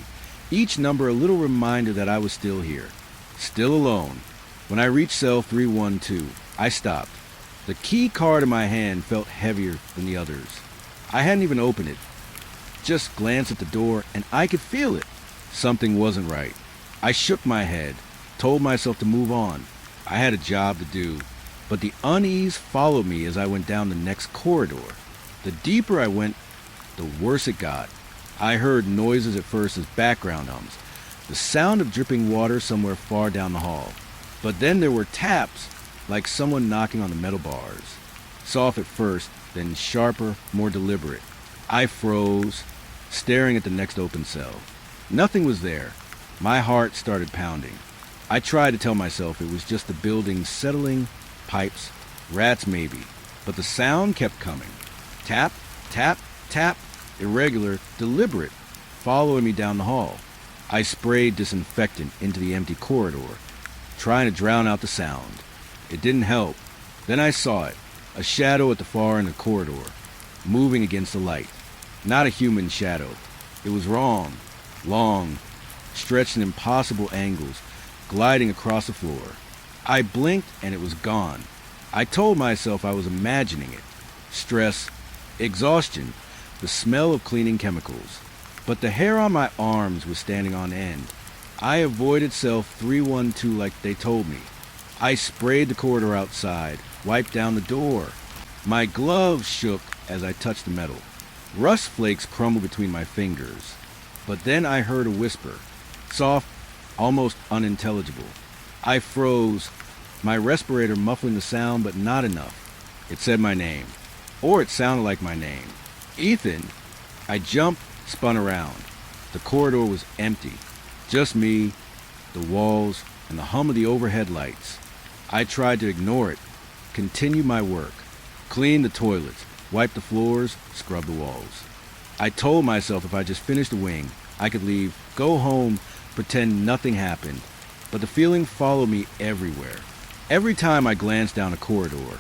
Each number a little reminder that I was still here, still alone. When I reached cell 312, I stopped. The key card in my hand felt heavier than the others. I hadn't even opened it. Just glanced at the door and I could feel it. Something wasn't right. I shook my head, told myself to move on. I had a job to do, but the unease followed me as I went down the next corridor. The deeper I went, the worse it got. I heard noises at first as background hums, the sound of dripping water somewhere far down the hall. But then there were taps, like someone knocking on the metal bars. Soft at first, then sharper, more deliberate. I froze, staring at the next open cell. Nothing was there. My heart started pounding. I tried to tell myself it was just the building settling, pipes, rats maybe, but the sound kept coming. Tap, tap, tap, irregular, deliberate, following me down the hall. I sprayed disinfectant into the empty corridor, trying to drown out the sound. It didn't help. Then I saw it, a shadow at the far end of the corridor, moving against the light. Not a human shadow. It was wrong, long, stretched in impossible angles, gliding across the floor. I blinked and it was gone. I told myself I was imagining it. Stress, exhaustion, the smell of cleaning chemicals. But the hair on my arms was standing on end. I avoided cell 312 like they told me. I sprayed the corridor outside, wiped down the door. My gloves shook as I touched the metal. Rust flakes crumbled between my fingers. But then I heard a whisper, soft, almost unintelligible. I froze, my respirator muffling the sound, but not enough. It said my name, or it sounded like my name. Ethan. I jumped, spun around. The corridor was empty. Just me, the walls, and the hum of the overhead lights. I tried to ignore it, continue my work. Cleaned the toilets, wiped the floors, scrubbed the walls. I told myself if I just finished the wing, I could leave, go home, pretend nothing happened. But the feeling followed me everywhere. Every time I glanced down a corridor,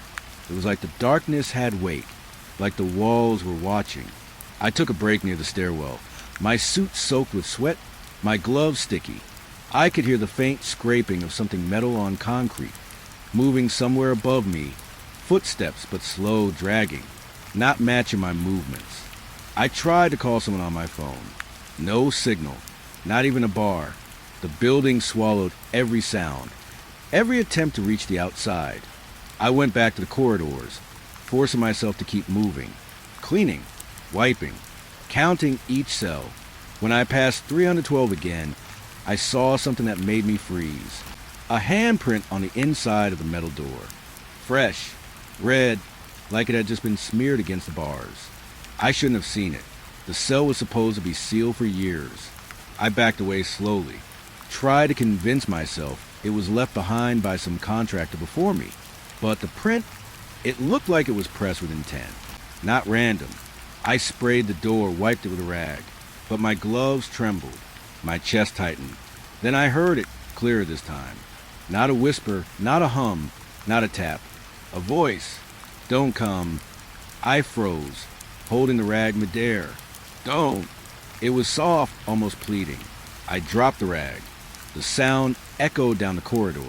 it was like the darkness had weight, like the walls were watching. I took a break near the stairwell, my suit soaked with sweat, my gloves sticky. I could hear the faint scraping of something metal on concrete, moving somewhere above me, footsteps but slow, dragging, not matching my movements. I tried to call someone on my phone. No signal, not even a bar. The building swallowed every sound, every attempt to reach the outside. I went back to the corridors, forcing myself to keep moving, cleaning, wiping, counting each cell. When I passed 312 again, I saw something that made me freeze. A handprint on the inside of the metal door. Fresh, red, like it had just been smeared against the bars. I shouldn't have seen it. The cell was supposed to be sealed for years. I backed away slowly, tried to convince myself it was left behind by some contractor before me. But the print, it looked like it was pressed with intent, not random. I sprayed the door, wiped it with a rag, but my gloves trembled, my chest tightened. Then I heard it clearer this time. Not a whisper, not a hum, not a tap. A voice. Don't come. I froze, holding the rag midair. Don't. It was soft, almost pleading. I dropped the rag. The sound echoed down the corridor.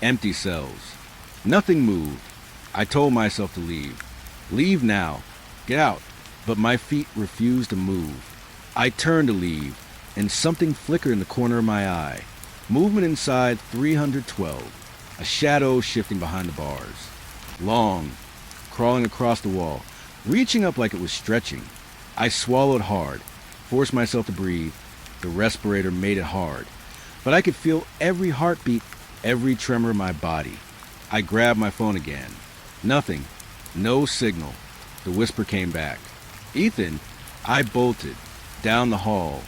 Empty cells. Nothing moved. I told myself to leave. Leave now. Get out. But my feet refused to move. I turned to leave, and something flickered in the corner of my eye. Movement inside 312. A shadow shifting behind the bars. Long, crawling across the wall, reaching up like it was stretching. I swallowed hard, forced myself to breathe. The respirator made it hard, but I could feel every heartbeat, every tremor in my body. I grabbed my phone again. Nothing. No signal. The whisper came back. Ethan. I bolted. Down the hall.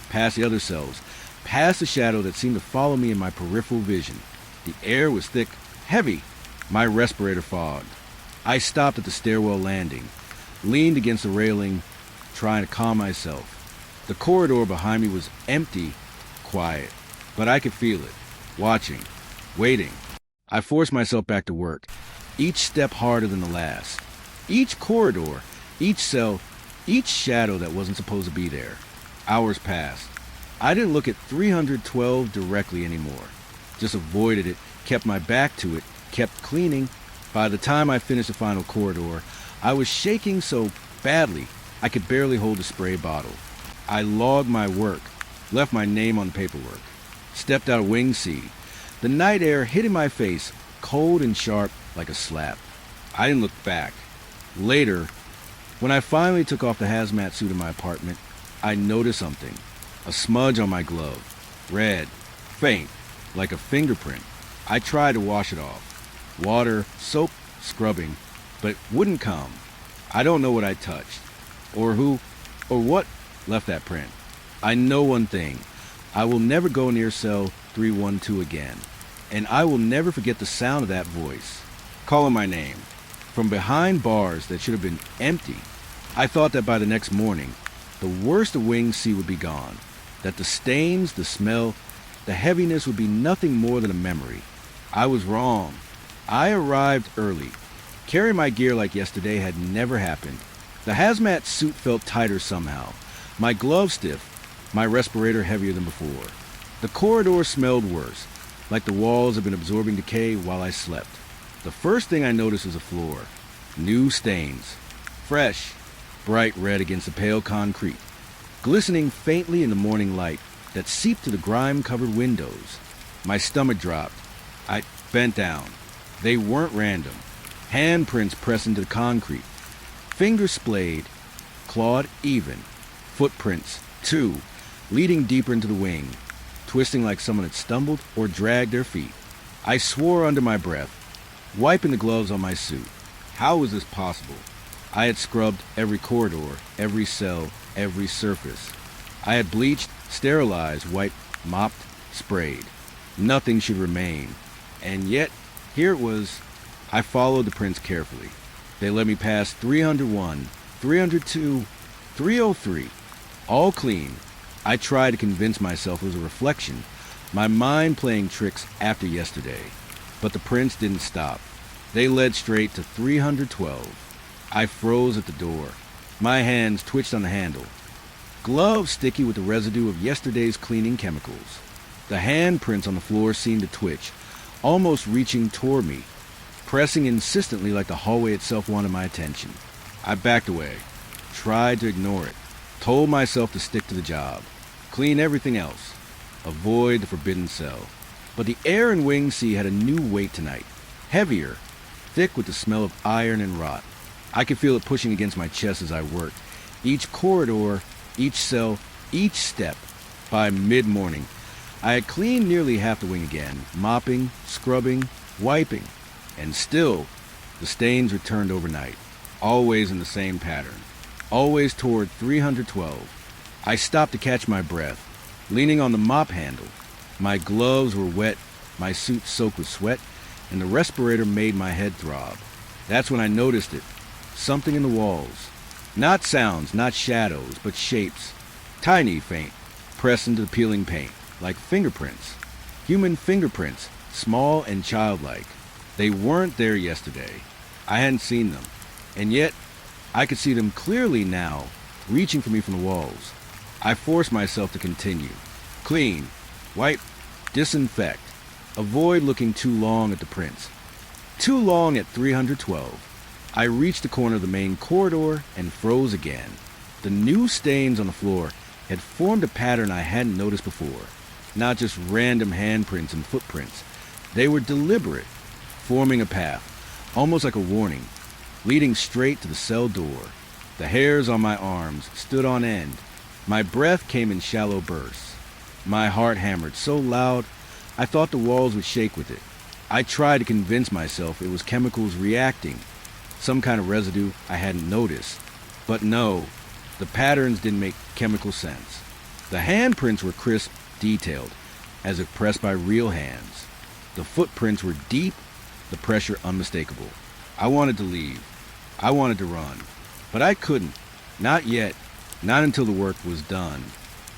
Past the other cells. Past the shadow that seemed to follow me in my peripheral vision. The air was thick, heavy. My respirator fogged. I stopped at the stairwell landing. Leaned against the railing, trying to calm myself. The corridor behind me was empty, quiet. But I could feel it. Watching. Waiting. I forced myself back to work, each step harder than the last. Each corridor, each cell, each shadow that wasn't supposed to be there. Hours passed. I didn't look at 312 directly anymore. Just avoided it, kept my back to it, kept cleaning. By the time I finished the final corridor, I was shaking so badly I could barely hold the spray bottle. I logged my work, left my name on the paperwork, stepped out of wing C. The night air hit in my face, cold and sharp like a slap. I didn't look back. Later, when I finally took off the hazmat suit in my apartment, I noticed something. A smudge on my glove. Red. Faint. Like a fingerprint. I tried to wash it off. Water, soap, scrubbing, but it wouldn't come. I don't know what I touched, or who, or what left that print. I know one thing. I will never go near cell 312 again, and I will never forget the sound of that voice, calling my name, from behind bars that should have been empty. I thought that by the next morning, the worst of Wing C would be gone, that the stains, the smell, the heaviness would be nothing more than a memory. I was wrong. I arrived early. Carrying my gear like yesterday had never happened. The hazmat suit felt tighter somehow, my gloves stiff, my respirator heavier than before. The corridor smelled worse, like the walls had been absorbing decay while I slept. The first thing I noticed was the floor. New stains. Fresh, bright red against the pale concrete, glistening faintly in the morning light that seeped through the grime-covered windows. My stomach dropped. I bent down. They weren't random. Handprints pressed into the concrete. Fingers splayed, clawed even. Footprints, too, leading deeper into the wing, twisting like someone had stumbled or dragged their feet. I swore under my breath, wiping the gloves on my suit. How was this possible? I had scrubbed every corridor, every cell, every surface. I had bleached, sterilized, wiped, mopped, sprayed. Nothing should remain. And yet, here it was. I followed the prints carefully. They let me pass 301, 302, 303, all clean. I tried to convince myself it was a reflection, my mind playing tricks after yesterday. But the prints didn't stop. They led straight to 312. I froze at the door. My hands twitched on the handle. Gloves sticky with the residue of yesterday's cleaning chemicals. The handprints on the floor seemed to twitch, almost reaching toward me, pressing insistently like the hallway itself wanted my attention. I backed away, tried to ignore it, told myself to stick to the job, clean everything else, avoid the forbidden cell. But the air in Wing C had a new weight tonight, heavier, thick with the smell of iron and rot. I could feel it pushing against my chest as I worked. Each corridor, each cell, each step. By mid-morning, I had cleaned nearly half the wing again, mopping, scrubbing, wiping. And still, the stains returned overnight, always in the same pattern, always toward 312. I stopped to catch my breath, leaning on the mop handle. My gloves were wet, my suit soaked with sweat, and the respirator made my head throb. That's when I noticed it. Something in the walls. Not sounds, not shadows, but shapes. Tiny, faint, pressed into the peeling paint, like fingerprints. Human fingerprints, small and childlike. They weren't there yesterday. I hadn't seen them. And yet, I could see them clearly now, reaching for me from the walls. I forced myself to continue. Clean, wipe, disinfect. Avoid looking too long at the prints. Too long at 312. I reached the corner of the main corridor and froze again. The new stains on the floor had formed a pattern I hadn't noticed before. Not just random handprints and footprints. They were deliberate, forming a path, almost like a warning, leading straight to the cell door. The hairs on my arms stood on end. My breath came in shallow bursts. My heart hammered so loud, I thought the walls would shake with it. I tried to convince myself it was chemicals reacting, some kind of residue I hadn't noticed. But no, the patterns didn't make chemical sense. The handprints were crisp, detailed, as if pressed by real hands. The footprints were deep, the pressure unmistakable. I wanted to leave. I wanted to run. But I couldn't. Not yet. Not until the work was done.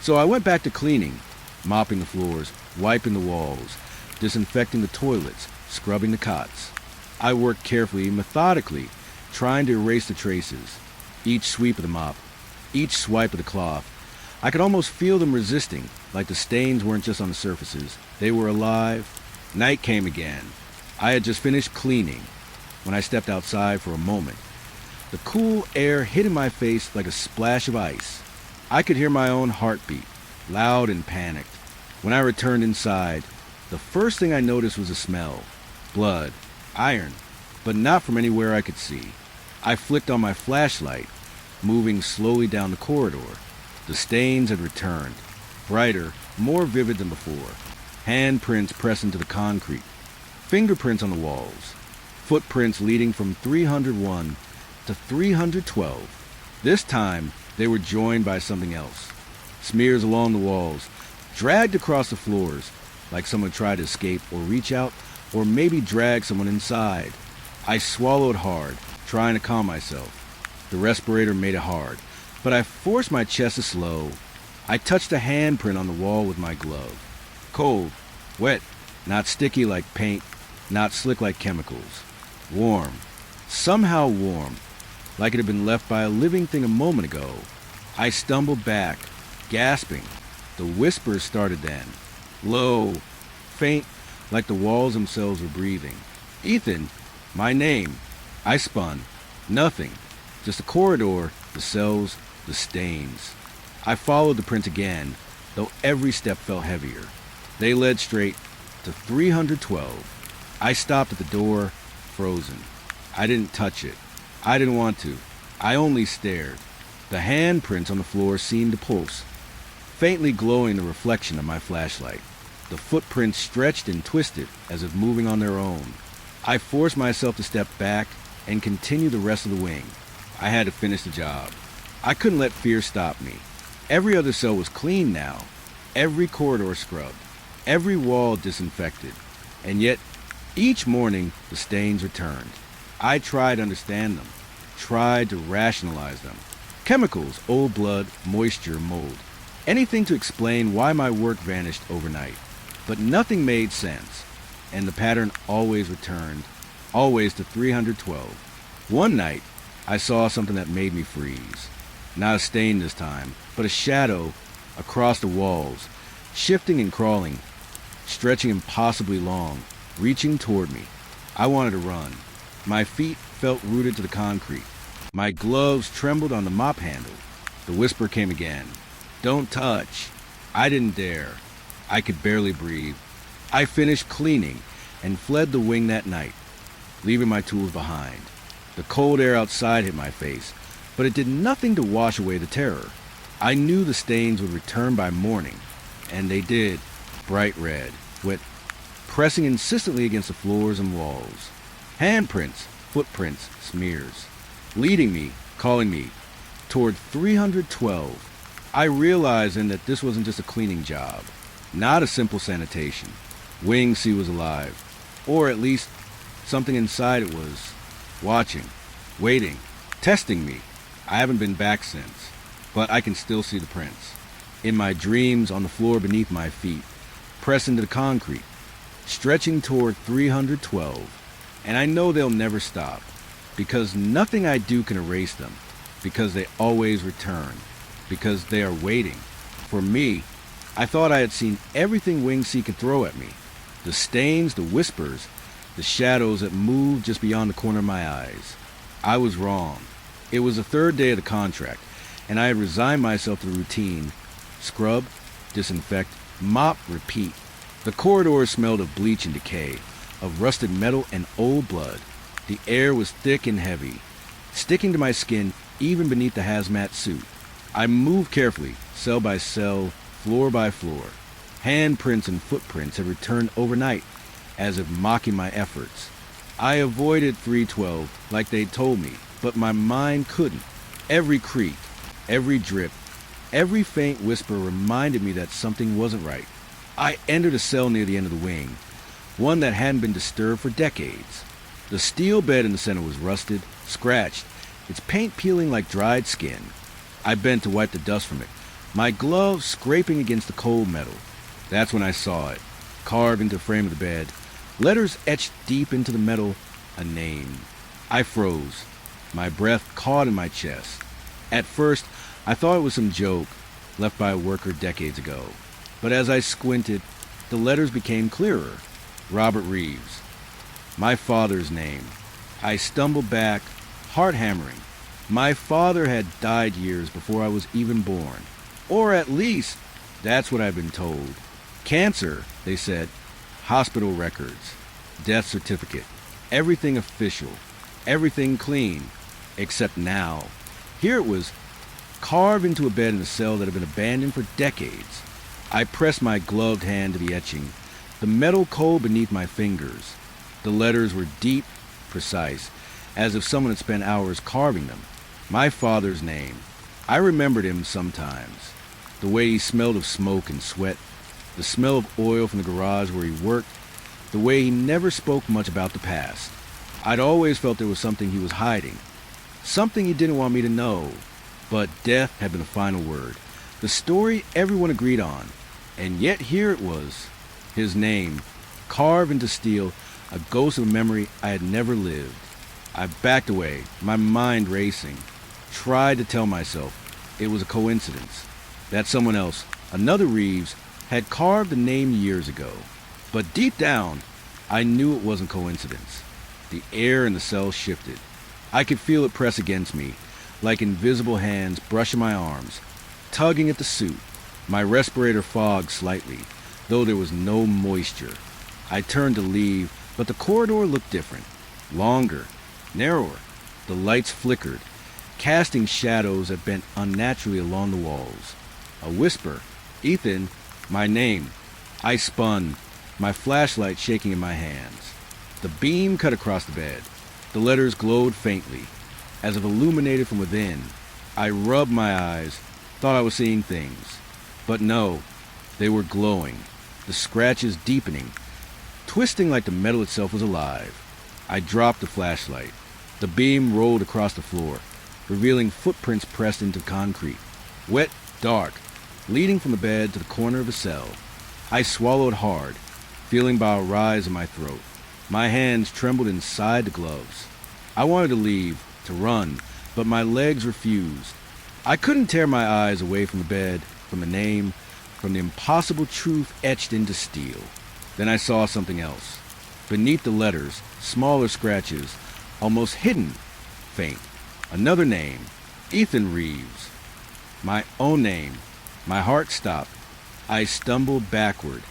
So I went back to cleaning, mopping the floors, wiping the walls, disinfecting the toilets, scrubbing the cots. I worked carefully, methodically, trying to erase the traces. Each sweep of the mop, each swipe of the cloth. I could almost feel them resisting, like the stains weren't just on the surfaces. They were alive. Night came again. I had just finished cleaning when I stepped outside for a moment. The cool air hit in my face like a splash of ice. I could hear my own heartbeat, loud and panicked. When I returned inside, the first thing I noticed was a smell. Blood, iron, but not from anywhere I could see. I flicked on my flashlight, moving slowly down the corridor. The stains had returned, brighter, more vivid than before. Handprints pressed into the concrete, fingerprints on the walls, footprints leading from 301 to 312. This time, they were joined by something else. Smears along the walls, dragged across the floors, like someone tried to escape or reach out, or maybe drag someone inside. I swallowed hard, trying to calm myself. The respirator made it hard, but I forced my chest to slow. I touched a handprint on the wall with my glove. Cold, wet, not sticky like paint, not slick like chemicals. Warm, somehow warm, like it had been left by a living thing a moment ago. I stumbled back, gasping. The whispers started then. Low, faint, like the walls themselves were breathing. Ethan, my name. I spun. Nothing. Just the corridor, the cells, the stains. I followed the print again, though every step felt heavier. They led straight to 312. I stopped at the door, frozen. I didn't touch it. I didn't want to. I only stared. The handprints on the floor seemed to pulse, faintly glowing the reflection of my flashlight. The footprints stretched and twisted as if moving on their own. I forced myself to step back and continue the rest of the wing. I had to finish the job. I couldn't let fear stop me. Every other cell was clean now, every corridor scrubbed, every wall disinfected. And yet, each morning, the stains returned. I tried to understand them, tried to rationalize them. Chemicals, old blood, moisture, mold. Anything to explain why my work vanished overnight. But nothing made sense, and the pattern always returned, always to 312. One night, I saw something that made me freeze. Not a stain this time, but a shadow across the walls, shifting and crawling, stretching impossibly long, reaching toward me. I wanted to run. My feet felt rooted to the concrete. My gloves trembled on the mop handle. The whisper came again. Don't touch. I didn't dare. I could barely breathe. I finished cleaning and fled the wing that night, leaving my tools behind. The cold air outside hit my face, but it did nothing to wash away the terror. I knew the stains would return by morning, and they did. Bright red, wet, pressing insistently against the floors and walls. Handprints, footprints, smears, leading me, calling me, toward 312. I realized then that this wasn't just a cleaning job, not a simple sanitation. Wing C was alive, or at least something inside it was, watching, waiting, testing me. I haven't been back since, but I can still see the prints. In my dreams, on the floor beneath my feet, pressed into the concrete, stretching toward 312. And I know they'll never stop, because nothing I do can erase them, because they always return, because they are waiting. For me, I thought I had seen everything Wing C could throw at me. The stains, the whispers, the shadows that moved just beyond the corner of my eyes. I was wrong. It was the third day of the contract, and I had resigned myself to the routine. Scrub, disinfect, mop, repeat. The corridors smelled of bleach and decay, of rusted metal and old blood. The air was thick and heavy, sticking to my skin even beneath the hazmat suit. I moved carefully, cell by cell, floor by floor. Handprints and footprints had returned overnight, as if mocking my efforts. I avoided 312 like they'd told me, but my mind couldn't. Every creak, every drip, every faint whisper reminded me that something wasn't right. I entered a cell near the end of the wing, one that hadn't been disturbed for decades. The steel bed in the center was rusted, scratched, its paint peeling like dried skin. I bent to wipe the dust from it, my gloves scraping against the cold metal. That's when I saw it, carved into the frame of the bed, letters etched deep into the metal, a name. I froze, my breath caught in my chest. At first, I thought it was some joke left by a worker decades ago. But as I squinted, the letters became clearer. Robert Reeves. My father's name. I stumbled back, heart hammering. My father had died years before I was even born. Or at least, that's what I've been told. Cancer, they said. Hospital records. Death certificate. Everything official. Everything clean. Except now. Here it was, carved into a bed in a cell that had been abandoned for decades. I pressed my gloved hand to the etching, the metal cold beneath my fingers. The letters were deep, precise, as if someone had spent hours carving them. My father's name. I remembered him sometimes. The way he smelled of smoke and sweat, the smell of oil from the garage where he worked, the way he never spoke much about the past. I'd always felt there was something he was hiding, something he didn't want me to know. But death had been the final word, the story everyone agreed on. And yet here it was, his name, carved into steel, a ghost of a memory I had never lived. I backed away, my mind racing, tried to tell myself it was a coincidence, that someone else, another Reeves, had carved the name years ago. But deep down, I knew it wasn't coincidence. The air in the cell shifted. I could feel it press against me, like invisible hands brushing my arms, tugging at the suit. My respirator fogged slightly, though there was no moisture. I turned to leave, but the corridor looked different. Longer, narrower. The lights flickered, casting shadows that bent unnaturally along the walls. A whisper. Ethan, my name. I spun, my flashlight shaking in my hands. The beam cut across the bed. The letters glowed faintly, as if illuminated from within. I rubbed my eyes, thought I was seeing things. But no, they were glowing, the scratches deepening, twisting like the metal itself was alive. I dropped the flashlight. The beam rolled across the floor, revealing footprints pressed into concrete. Wet, dark, leading from the bed to the corner of a cell. I swallowed hard, feeling bile rise in my throat. My hands trembled inside the gloves. I wanted to leave, to run, but my legs refused. I couldn't tear my eyes away from the bed, from the name, from the impossible truth etched into steel. Then I saw something else. Beneath the letters, smaller scratches, almost hidden, faint. Another name, Ethan Reeves. My own name. My heart stopped. I stumbled backward,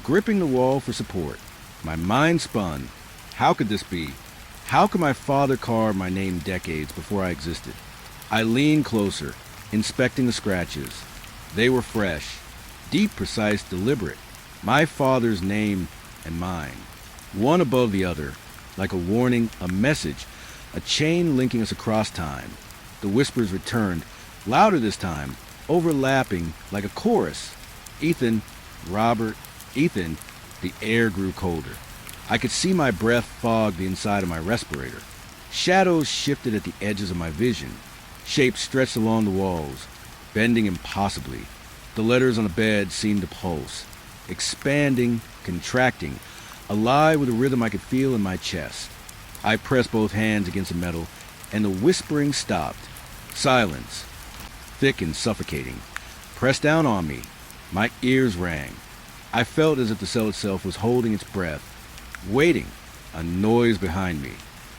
gripping the wall for support. My mind spun. How could this be? How could my father carve my name decades before I existed? I leaned closer, inspecting the scratches. They were fresh, deep, precise, deliberate. My father's name and mine, one above the other, like a warning, a message, a chain linking us across time. The whispers returned, louder this time, overlapping like a chorus. Ethan, Robert, Ethan. The air grew colder. I could see my breath fog the inside of my respirator. Shadows shifted at the edges of my vision. Shapes stretched along the walls, bending impossibly. The letters on the bed seemed to pulse, expanding, contracting, alive with a rhythm I could feel in my chest. I pressed both hands against the metal, and the whispering stopped. Silence, thick and suffocating, pressed down on me. My ears rang. I felt as if the cell itself was holding its breath, waiting. A noise behind me,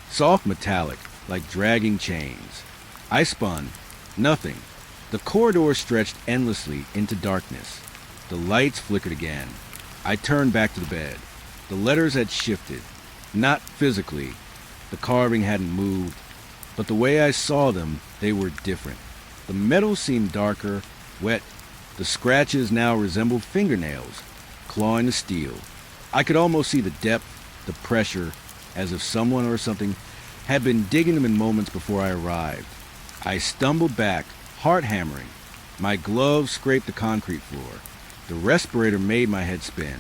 soft metallic, like dragging chains. I spun. Nothing. The corridor stretched endlessly into darkness. The lights flickered again. I turned back to the bed. The letters had shifted. Not physically. The carving hadn't moved. But the way I saw them, they were different. The metal seemed darker, wet. The scratches now resembled fingernails, clawing the steel. I could almost see the depth, the pressure, as if someone or something had been digging them in moments before I arrived. I stumbled back, heart hammering. My gloves scraped the concrete floor. The respirator made my head spin.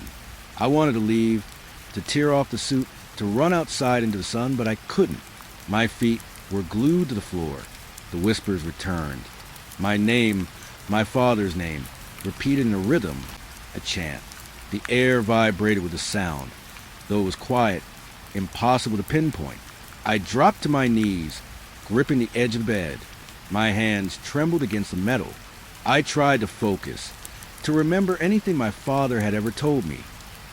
I wanted to leave, to tear off the suit, to run outside into the sun, but I couldn't. My feet were glued to the floor. The whispers returned. My name, my father's name, repeated in a rhythm, a chant. The air vibrated with the sound, though it was quiet, impossible to pinpoint. I dropped to my knees, gripping the edge of the bed. My hands trembled against the metal. I tried to focus, to remember anything my father had ever told me,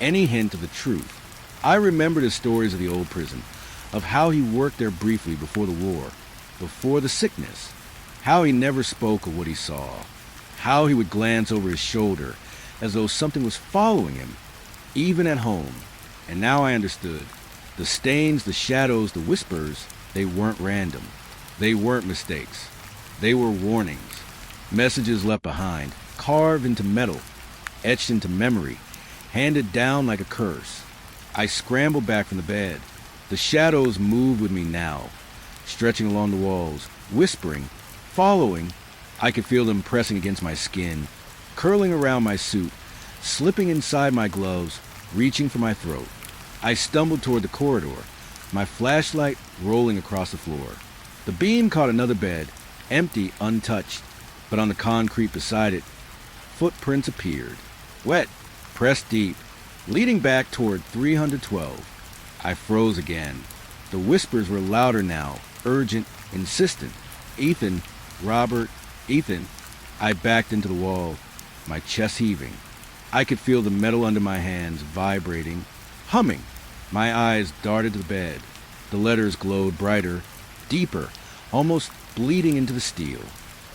any hint of the truth. I remembered his stories of the old prison, of how he worked there briefly before the war, before the sickness, how he never spoke of what he saw, how he would glance over his shoulder as though something was following him, even at home. And now I understood. The stains, the shadows, the whispers, they weren't random. They weren't mistakes. They were warnings. Messages left behind, carved into metal, etched into memory, handed down like a curse. I scrambled back from the bed. The shadows moved with me now, stretching along the walls, whispering, following. I could feel them pressing against my skin, curling around my suit, slipping inside my gloves, reaching for my throat. I stumbled toward the corridor, my flashlight rolling across the floor. The beam caught another bed, empty, untouched, but on the concrete beside it, footprints appeared, wet, pressed deep, leading back toward 312. I froze again. The whispers were louder now, urgent, insistent. Ethan, Robert, Ethan. I backed into the wall, my chest heaving. I could feel the metal under my hands vibrating, humming. My eyes darted to the bed. The letters glowed brighter, deeper, almost bleeding into the steel.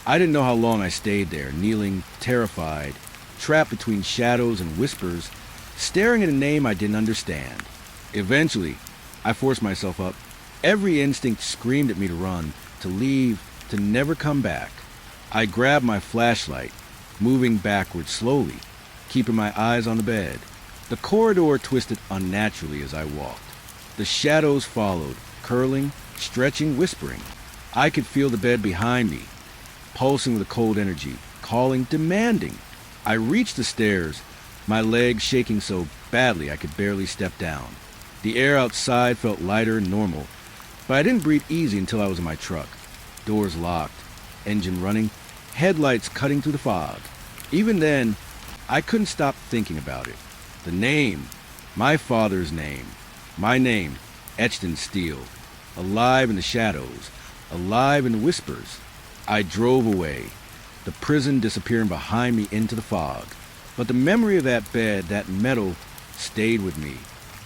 I didn't know how long I stayed there, kneeling, terrified, trapped between shadows and whispers, staring at a name I didn't understand. Eventually, I forced myself up. Every instinct screamed at me to run, to leave, to never come back. I grabbed my flashlight, moving backward slowly, keeping my eyes on the bed. The corridor twisted unnaturally as I walked. The shadows followed, curling, stretching, whispering. I could feel the bed behind me, pulsing with a cold energy, calling, demanding. I reached the stairs, my legs shaking so badly I could barely step down. The air outside felt lighter and normal, But I didn't breathe easy until I was in my truck. Doors locked, engine running, headlights cutting through the fog. Even then, I couldn't stop thinking about it. The name, my father's name, my name, etched in steel, alive in the shadows, alive in the whispers. I drove away, the prison disappearing behind me into the fog. But the memory of that bed, that metal, stayed with me.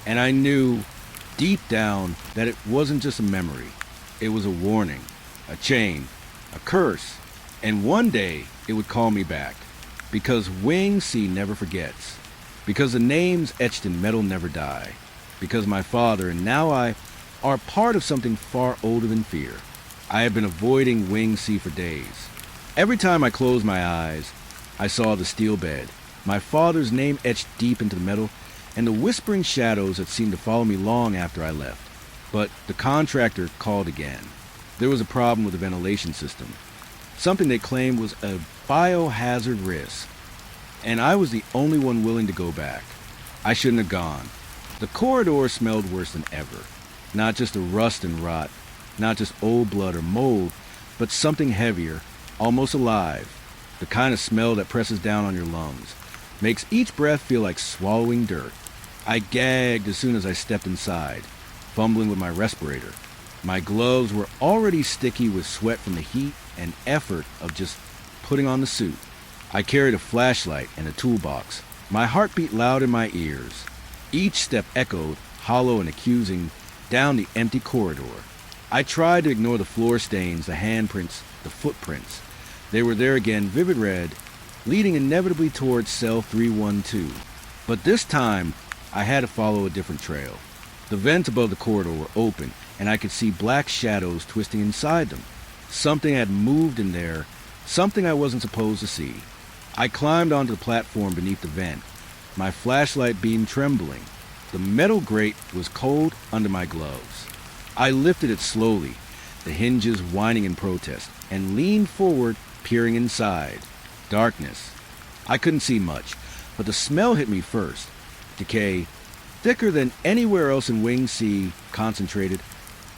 And I knew, deep down, that it wasn't just a memory. It was a warning, a chain, a curse. And one day, it would call me back. Because Wing C never forgets. Because the names etched in metal never die. Because my father and now I are part of something far older than fear. I have been avoiding Wing C for days. Every time I closed my eyes, I saw the steel bed, my father's name etched deep into the metal, and the whispering shadows that seemed to follow me long after I left. But the contractor called again. There was a problem with the ventilation system. Something they claimed was a biohazard risk. And I was the only one willing to go back. I shouldn't have gone. The corridor smelled worse than ever. Not just the rust and rot, not just old blood or mold, but something heavier, almost alive. The kind of smell that presses down on your lungs, makes each breath feel like swallowing dirt. I gagged as soon as I stepped inside, fumbling with my respirator. My gloves were already sticky with sweat from the heat and effort of just putting on the suit. I carried a flashlight and a toolbox, my heartbeat loud in my ears. Each step echoed, hollow and accusing, down the empty corridor. I tried to ignore the floor stains, the handprints, the footprints. They were there again, vivid red, leading inevitably towards cell 312. But this time, I had to follow a different trail. The vents above the corridor were open, and I could see black shadows twisting inside them. Something had moved in there, something I wasn't supposed to see. I climbed onto the platform beneath the vent, my flashlight beam trembling. The metal grate was cold under my gloves. I lifted it slowly, the hinges whining in protest, and leaned forward, peering inside. Darkness. I couldn't see much, but the smell hit me first. Decay, thicker than anywhere else in Wing C, concentrated,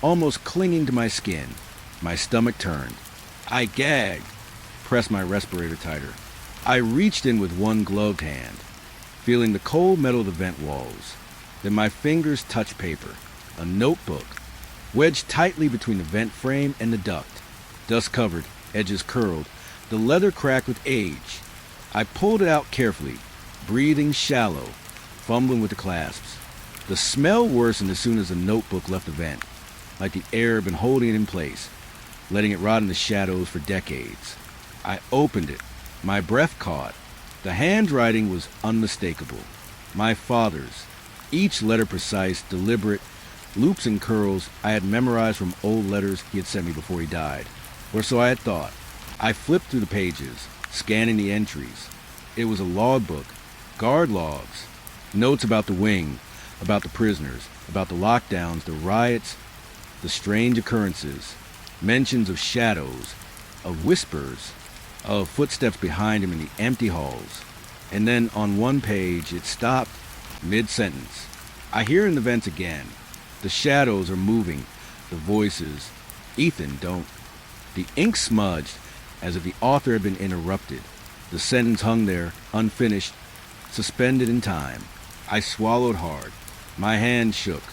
almost clinging to my skin. My stomach turned. I gagged, pressed my respirator tighter. I reached in with one gloved hand, feeling the cold metal of the vent walls. Then my fingers touched paper, a notebook, wedged tightly between the vent frame and the duct. Dust covered, edges curled, the leather cracked with age. I pulled it out carefully, breathing shallow, fumbling with the clasps. The smell worsened as soon as the notebook left the vent, like the air had been holding it in place, letting it rot in the shadows for decades. I opened it. My breath caught. The handwriting was unmistakable. My father's, each letter precise, deliberate, loops and curls I had memorized from old letters he had sent me before he died, or so I had thought. I flipped through the pages, scanning the entries. It was a logbook, guard logs, notes about the wing, about the prisoners, about the lockdowns, the riots, the strange occurrences, mentions of shadows, of whispers, of footsteps behind him in the empty halls. And then on one page it stopped mid-sentence. I hear in the vents again. The shadows are moving, the voices. Ethan, don't. The ink smudged as if the author had been interrupted. The sentence hung there, unfinished, suspended in time. I swallowed hard. My hand shook.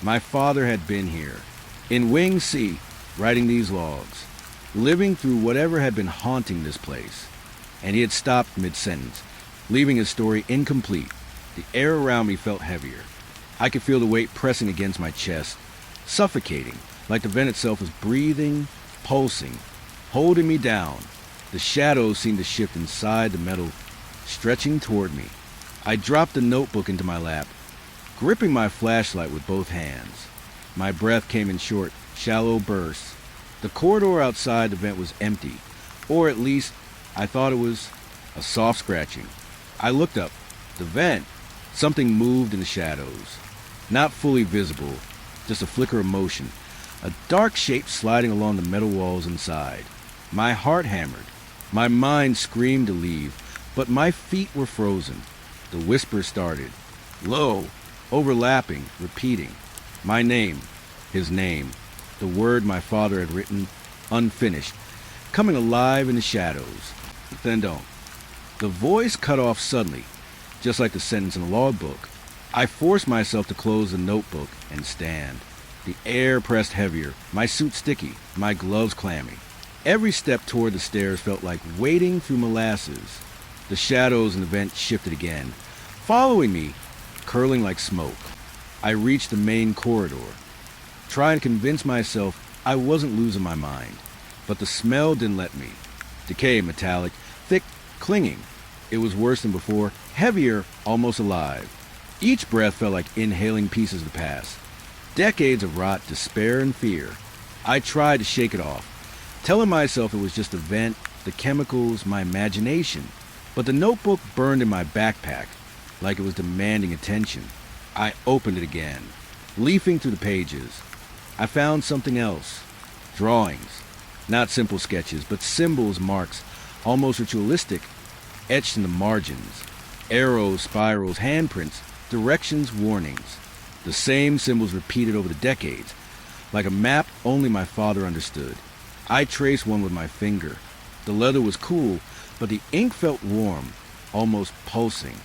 My father had been here, in Wing C, writing these logs, living through whatever had been haunting this place. And he had stopped mid-sentence, leaving his story incomplete. The air around me felt heavier. I could feel the weight pressing against my chest, suffocating, like the vent itself was breathing, pulsing, holding me down. The shadows seemed to shift inside the metal, stretching toward me. I dropped the notebook into my lap, gripping my flashlight with both hands. My breath came in short, shallow bursts. The corridor outside the vent was empty, or at least I thought it was. A soft scratching. I looked up. The vent. Something moved in the shadows. Not fully visible, just a flicker of motion. A dark shape sliding along the metal walls inside. My heart hammered. My mind screamed to leave, but my feet were frozen. The whisper started. Low, overlapping, repeating. My name. His name. The word my father had written, unfinished, coming alive in the shadows. Then don't. The voice cut off suddenly, just like the sentence in the logbook. I forced myself to close the notebook and stand. The air pressed heavier, my suit sticky, my gloves clammy. Every step toward the stairs felt like wading through molasses. The shadows in the vent shifted again, following me, curling like smoke. I reached the main corridor, trying to convince myself I wasn't losing my mind. But the smell didn't let me. Decay, metallic, thick, clinging. It was worse than before, heavier, almost alive. Each breath felt like inhaling pieces of the past. Decades of rot, despair, and fear. I tried to shake it off, telling myself it was just the vent, the chemicals, my imagination. But the notebook burned in my backpack, like it was demanding attention. I opened it again, leafing through the pages. I found something else. Drawings. Not simple sketches, but symbols, marks, almost ritualistic, etched in the margins. Arrows, spirals, handprints, directions, warnings. The same symbols repeated over the decades, like a map only my father understood. I traced one with my finger. The leather was cool, but the ink felt warm, almost pulsing.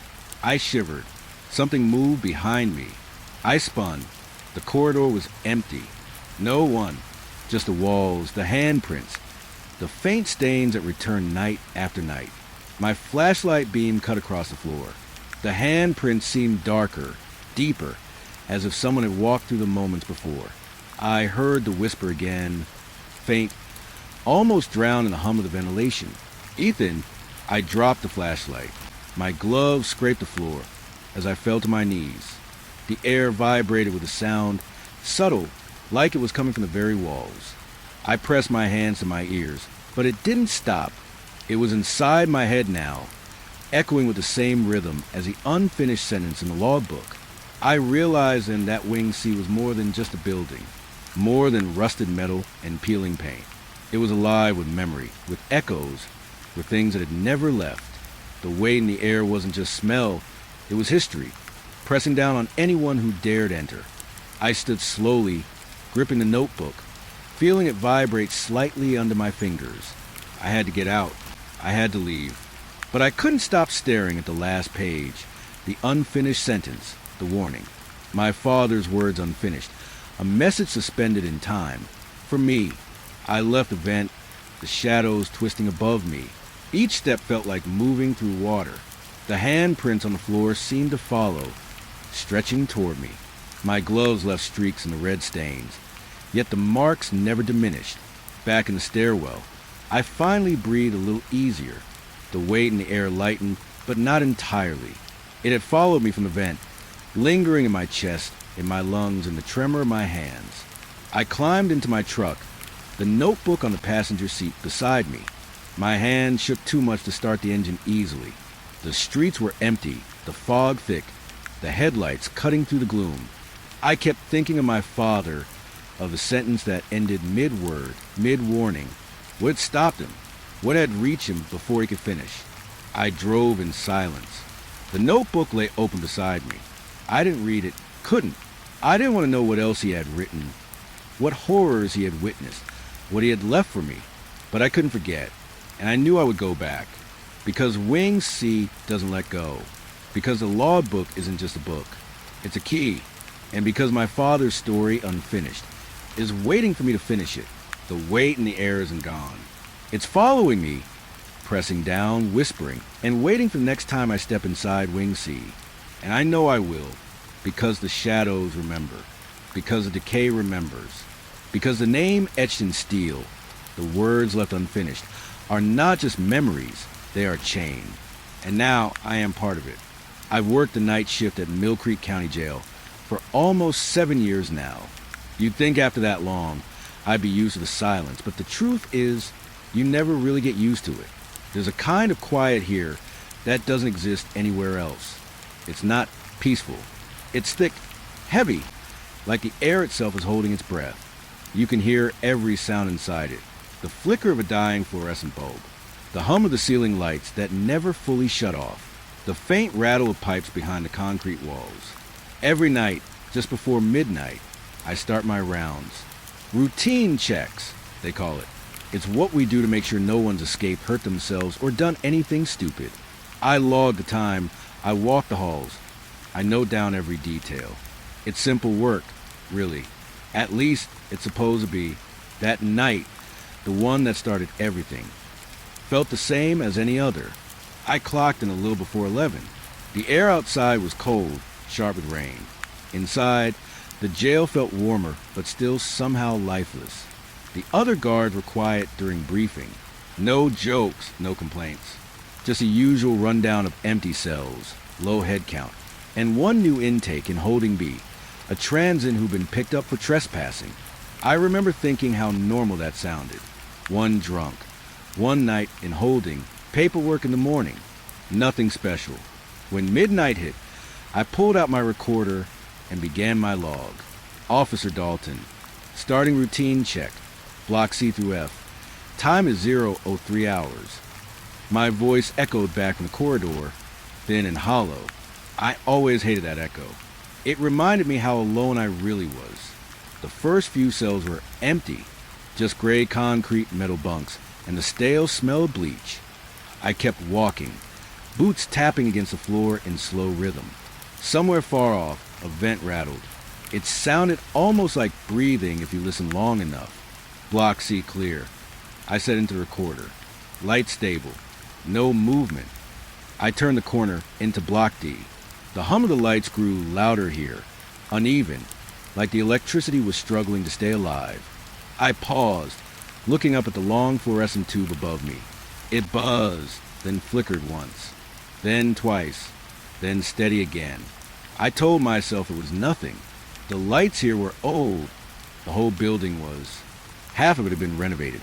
I shivered. Something moved behind me. I spun. The corridor was empty. No one. Just the walls, the handprints, the faint stains that returned night after night. My flashlight beam cut across the floor. The handprints seemed darker, deeper, as if someone had walked through the moments before. I heard the whisper again, faint, almost drowned in the hum of the ventilation. Ethan, I dropped the flashlight. My gloves scraped the floor as I fell to my knees. The air vibrated with a sound, subtle, like it was coming from the very walls. I pressed my hands to my ears, but it didn't stop. It was inside my head now, echoing with the same rhythm as the unfinished sentence in the logbook. I realized then that Wing C was more than just a building, more than rusted metal and peeling paint. It was alive with memory, with echoes, with things that had never left. The weight in the air wasn't just smell, it was history, pressing down on anyone who dared enter. I stood slowly, gripping the notebook, feeling it vibrate slightly under my fingers. I had to get out. I had to leave. But I couldn't stop staring at the last page, the unfinished sentence, the warning. My father's words unfinished, a message suspended in time. For me, I left the vent, the shadows twisting above me. Each step felt like moving through water. The handprints on the floor seemed to follow, stretching toward me. My gloves left streaks in the red stains, yet the marks never diminished. Back in the stairwell, I finally breathed a little easier. The weight in the air lightened, but not entirely. It had followed me from the vent, lingering in my chest, in my lungs, in the tremor of my hands. I climbed into my truck, the notebook on the passenger seat beside me. My hand shook too much to start the engine easily. The streets were empty, the fog thick, the headlights cutting through the gloom. I kept thinking of my father, of the sentence that ended mid-word, mid-warning. What had stopped him? What had reached him before he could finish? I drove in silence. The notebook lay open beside me. I didn't read it, couldn't. I didn't want to know what else he had written, what horrors he had witnessed, what he had left for me. But I couldn't forget, and I knew I would go back. Because Wing C doesn't let go. Because the logbook isn't just a book. It's a key. And because my father's story, unfinished, is waiting for me to finish it. The weight in the air isn't gone. It's following me, pressing down, whispering, and waiting for the next time I step inside Wing C. And I know I will, because the shadows remember, because the decay remembers, because the name etched in steel, the words left unfinished, are not just memories, they are chained. And now I am part of it. I've worked the night shift at Mill Creek County Jail for almost 7 years now. You'd think after that long, I'd be used to the silence, but the truth is, you never really get used to it. There's a kind of quiet here that doesn't exist anywhere else. It's not peaceful. It's thick, heavy, like the air itself is holding its breath. You can hear every sound inside it. The flicker of a dying fluorescent bulb. The hum of the ceiling lights that never fully shut off. The faint rattle of pipes behind the concrete walls. Every night, just before midnight, I start my rounds. Routine checks, they call it. It's what we do to make sure no one's escaped, hurt themselves, or done anything stupid. I log the time, I walk the halls. I note down every detail. It's simple work, really. At least it's supposed to be. That night, the one that started everything, felt the same as any other. I clocked in a little before 11. The air outside was cold, sharp with rain. Inside, the jail felt warmer, but still somehow lifeless. The other guards were quiet during briefing. No jokes, no complaints. Just a usual rundown of empty cells, low head count, and one new intake in Holding B, a transit who'd been picked up for trespassing. I remember thinking how normal that sounded. One drunk, one night in holding, paperwork in the morning, nothing special. When midnight hit, I pulled out my recorder and began my log. Officer Dalton, starting routine check, block C through F. Time is 0:03 hours. My voice echoed back from the corridor, thin and hollow. I always hated that echo. It reminded me how alone I really was. The first few cells were empty, just gray concrete and metal bunks, and the stale smell of bleach. I kept walking, boots tapping against the floor in slow rhythm. Somewhere far off, a vent rattled. It sounded almost like breathing if you listened long enough. Block C clear. I set into the recorder. Light stable. No movement. I turned the corner into Block D. The hum of the lights grew louder here, uneven, like the electricity was struggling to stay alive. I paused, looking up at the long fluorescent tube above me. It buzzed, then flickered once, then twice, then steady again. I told myself it was nothing. The lights here were old. The whole building was. Half of it had been renovated.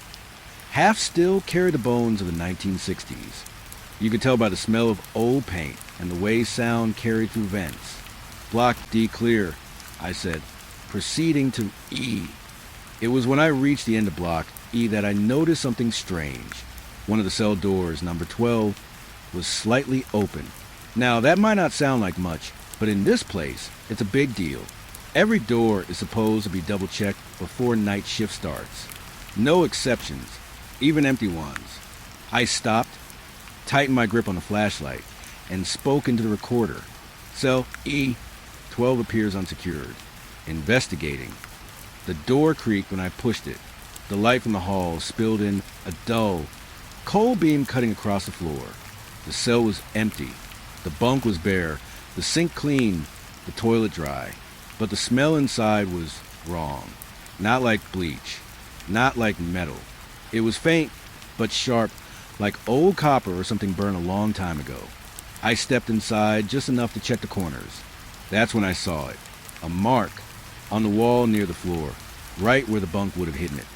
Half still carried the bones of the 1960s. You could tell by the smell of old paint and the way sound carried through vents. Block D clear, I said, proceeding to E. It was when I reached the end of Block E that I noticed something strange. One of the cell doors, number 12, was slightly open. Now, that might not sound like much, but in this place, it's a big deal. Every door is supposed to be double-checked before night shift starts. No exceptions, even empty ones. I stopped, tightened my grip on the flashlight, and spoke into the recorder. Cell E12 appears unsecured. Investigating. The door creaked when I pushed it. The light from the hall spilled in a dull, cold beam cutting across the floor. The cell was empty. The bunk was bare, the sink clean, the toilet dry. But the smell inside was wrong. Not like bleach. Not like metal. It was faint, but sharp, like old copper or something burned a long time ago. I stepped inside just enough to check the corners. That's when I saw it. A mark on the wall near the floor, right where the bunk would have hidden it.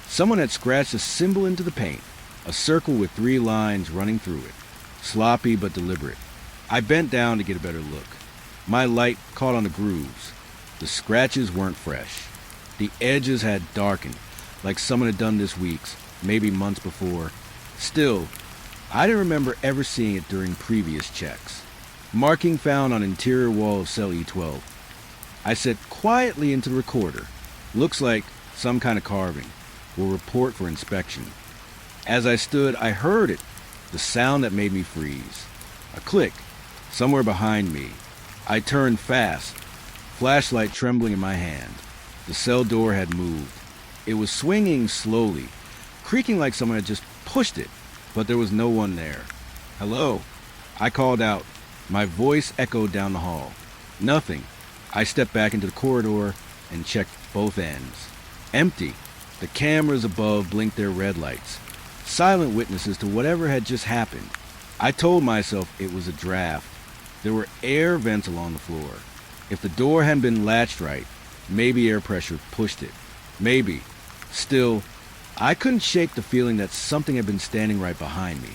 Someone had scratched a symbol into the paint, a circle with 3 lines running through it. Sloppy but deliberate. I bent down to get a better look. My light caught on the grooves. The scratches weren't fresh. The edges had darkened, like someone had done this weeks, maybe months before. Still, I didn't remember ever seeing it during previous checks. Marking found on interior wall of cell E12. I said quietly into the recorder. Looks like some kind of carving. Will report for inspection. As I stood, I heard it. The sound that made me freeze. A click, somewhere behind me. I turned fast, flashlight trembling in my hand. The cell door had moved. It was swinging slowly, creaking like someone had just pushed it, but there was no one there. Hello? I called out. My voice echoed down the hall. Nothing. I stepped back into the corridor and checked both ends. Empty. The cameras above blinked their red lights. Silent witnesses to whatever had just happened. I told myself it was a draft. There were air vents along the floor. If the door hadn't been latched right, maybe air pressure pushed it. Maybe. Still, I couldn't shake the feeling that something had been standing right behind me.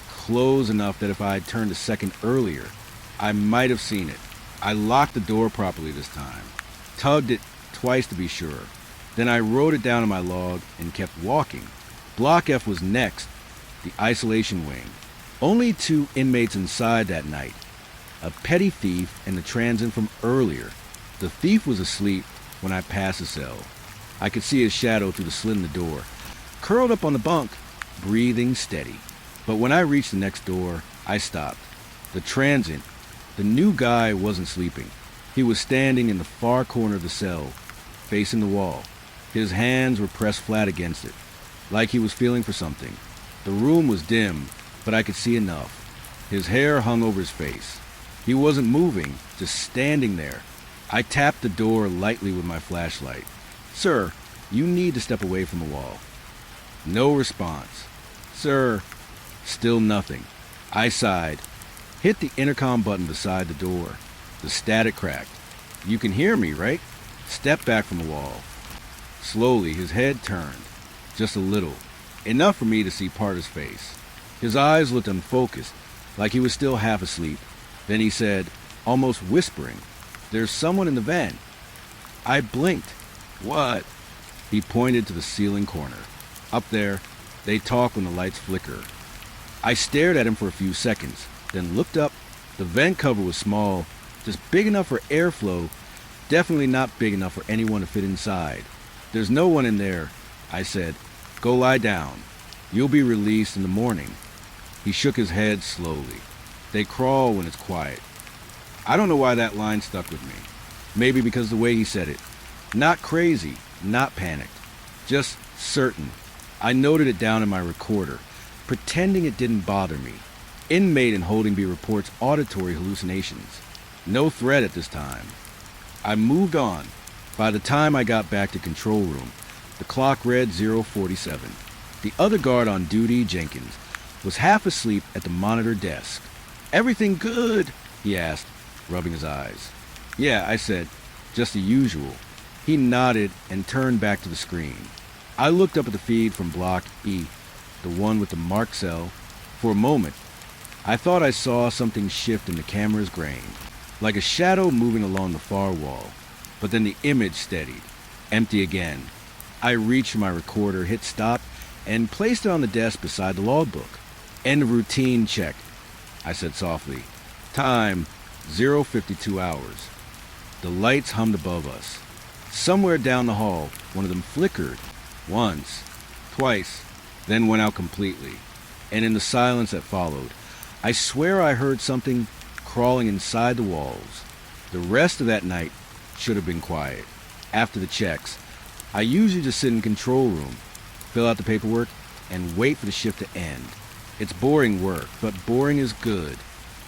Close enough that if I had turned a second earlier, I might have seen it. I locked the door properly this time. Tugged it twice to be sure. Then I wrote it down in my log and kept walking. Block F was next, the isolation wing. Only 2 inmates inside that night. A petty thief and the transit from earlier. The thief was asleep when I passed the cell. I could see his shadow through the slit in the door, curled up on the bunk, breathing steady. But when I reached the next door, I stopped. The transient, the new guy, wasn't sleeping. He was standing in the far corner of the cell, facing the wall. His hands were pressed flat against it, like he was feeling for something. The room was dim, but I could see enough. His hair hung over his face. He wasn't moving, just standing there. I tapped the door lightly with my flashlight. "Sir, you need to step away from the wall." No response. "Sir." Still nothing. I sighed, hit the intercom button beside the door. The static cracked. "You can hear me, right?" Stepped back from the wall. Slowly, his head turned. Just a little. Enough for me to see part of his face. His eyes looked unfocused, like he was still half asleep. Then he said, almost whispering, "There's someone in the van." I blinked. "What?" He pointed to the ceiling corner. "Up there. They talk when the lights flicker." I stared at him for a few seconds, then looked up. The vent cover was small, just big enough for airflow, definitely not big enough for anyone to fit inside. "There's no one in there," I said. "Go lie down. You'll be released in the morning." He shook his head slowly. "They crawl when it's quiet." I don't know why that line stuck with me. Maybe because of the way he said it. Not crazy, not panicked, just certain. I noted it down in my recorder, pretending it didn't bother me. Inmate in holding B reports auditory hallucinations. No threat at this time. I moved on. By the time I got back to control room, the clock read 0:47. The other guard on duty, Jenkins, was half asleep at the monitor desk. "Everything good?" he asked, rubbing his eyes. "Yeah," I said, "just the usual." He nodded and turned back to the screen. I looked up at the feed from Block E, the one with the marked cell. For a moment, I thought I saw something shift in the camera's grain, like a shadow moving along the far wall. But then the image steadied, empty again. I reached for my recorder, hit stop, and placed it on the desk beside the logbook. "End of routine check," I said softly. "Time, 0:52 hours." The lights hummed above us. Somewhere down the hall, one of them flickered. Once, twice, then went out completely. And in the silence that followed, I swear I heard something crawling inside the walls. The rest of that night should have been quiet. After the checks, I usually just sit in control room, fill out the paperwork, and wait for the shift to end. It's boring work, but boring is good.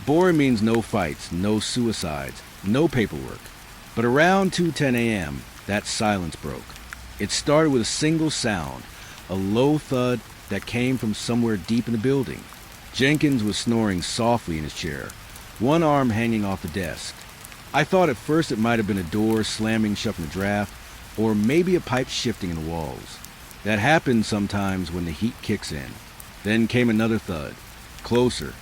Boring means no fights, no suicides, no paperwork. But around 2:10 a.m., that silence broke. It started with a single sound, a low thud that came from somewhere deep in the building. Jenkins was snoring softly in his chair, one arm hanging off the desk. I thought at first it might have been a door slamming shut from the draft, or maybe a pipe shifting in the walls. That happens sometimes when the heat kicks in. Then came another thud, closer.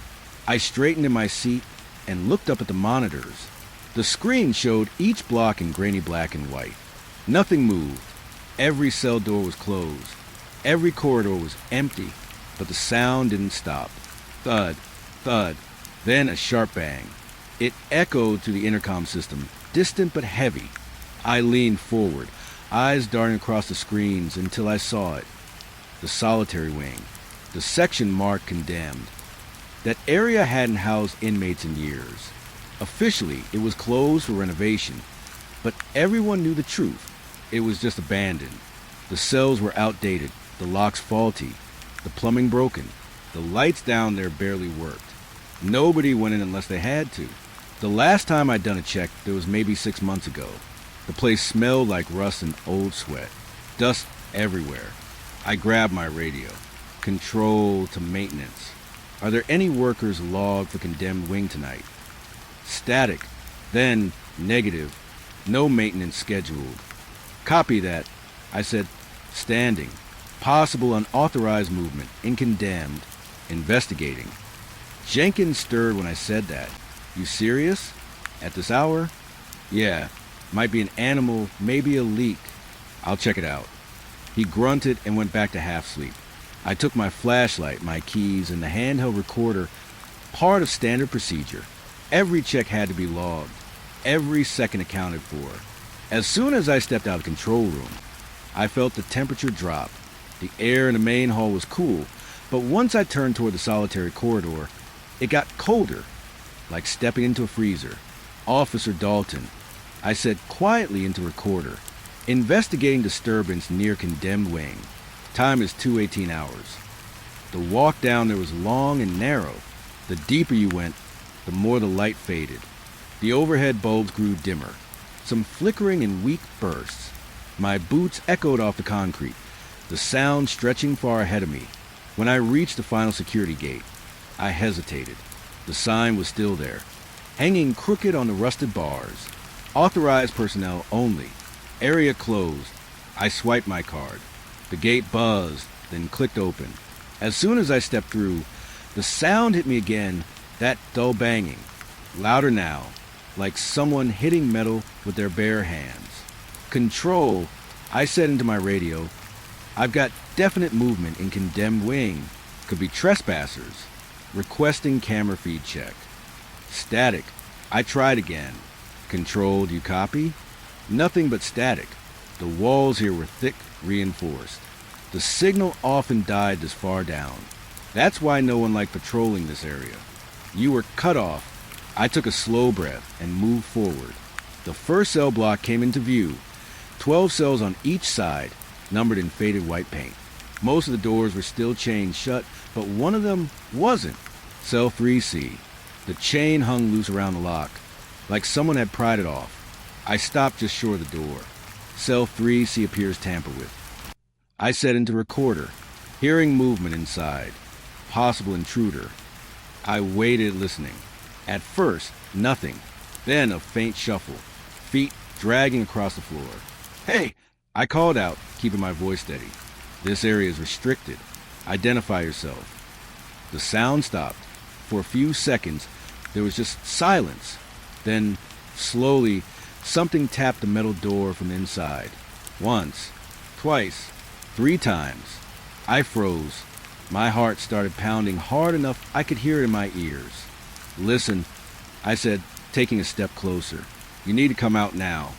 I straightened in my seat and looked up at the monitors. The screen showed each block in grainy black and white. Nothing moved. Every cell door was closed. Every corridor was empty, but the sound didn't stop. Thud, thud, then a sharp bang. It echoed through the intercom system, distant but heavy. I leaned forward, eyes darting across the screens until I saw it. The solitary wing, the section marked condemned. That area hadn't housed inmates in years. Officially, it was closed for renovation, but everyone knew the truth. It was just abandoned. The cells were outdated, the locks faulty, the plumbing broken. The lights down there barely worked. Nobody went in unless they had to. The last time I'd done a check, there was maybe 6 months ago. The place smelled like rust and old sweat. Dust everywhere. I grabbed my radio. Control to maintenance. Are there any workers logged for condemned wing tonight? Static. Then negative. No maintenance scheduled. Copy that. I said, standing. Possible unauthorized movement. In condemned. Investigating. Jenkins stirred when I said that. You serious? At this hour? Yeah. Might be an animal, maybe a leak. I'll check it out. He grunted and went back to half sleep. I took my flashlight, my keys, and the handheld recorder, part of standard procedure. Every check had to be logged. Every second accounted for. As soon as I stepped out of the control room, I felt the temperature drop. The air in the main hall was cool, but once I turned toward the solitary corridor, it got colder, like stepping into a freezer. "Officer Dalton," I said quietly into recorder. "Investigating disturbance near condemned wing. Time is 2:18 hours." The walk down there was long and narrow. The deeper you went, the more the light faded. The overhead bulbs grew dimmer, some flickering in weak bursts. My boots echoed off the concrete, the sound stretching far ahead of me. When I reached the final security gate, I hesitated. The sign was still there, hanging crooked on the rusted bars. "Authorized personnel only. Area closed." I swiped my card. The gate buzzed, then clicked open. As soon as I stepped through, the sound hit me again, that dull banging. Louder now, like someone hitting metal with their bare hands. "Control," I said into my radio. "I've got definite movement in condemned wing. Could be trespassers. Requesting camera feed check." "Static." I tried again. "Control, do you copy?" Nothing but static. The walls here were thick, reinforced. The signal often died this far down. That's why no one liked patrolling this area. You were cut off. I took a slow breath and moved forward. The first cell block came into view. 12 cells on each side, numbered in faded white paint. Most of the doors were still chained shut, but one of them wasn't. Cell 3C. The chain hung loose around the lock, like someone had pried it off. I stopped just short of the door. "Cell 3C appears tampered with." I said into recorder, hearing movement inside. Possible intruder. I waited, listening. At first, nothing. Then a faint shuffle, feet dragging across the floor. "Hey!" I called out, keeping my voice steady. "This area is restricted. Identify yourself." The sound stopped. For a few seconds, there was just silence. Then, slowly, something tapped the metal door from inside. Once, twice, 3 times. I froze. My heart started pounding hard enough I could hear it in my ears. "Listen," I said, taking a step closer. "You need to come out now."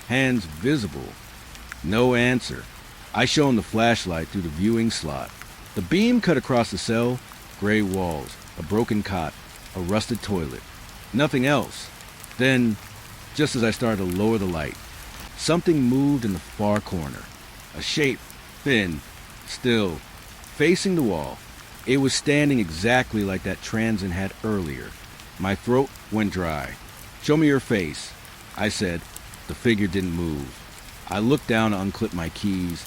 Hands visible. No answer. I shone the flashlight through the viewing slot. The beam cut across the cell, gray walls, a broken cot, a rusted toilet. Nothing else. Then, just as I started to lower the light, something moved in the far corner. A shape, thin, still, facing the wall. It was standing exactly like that transit had earlier. My throat went dry. "Show me your face," I said. The figure didn't move. I looked down to unclip my keys,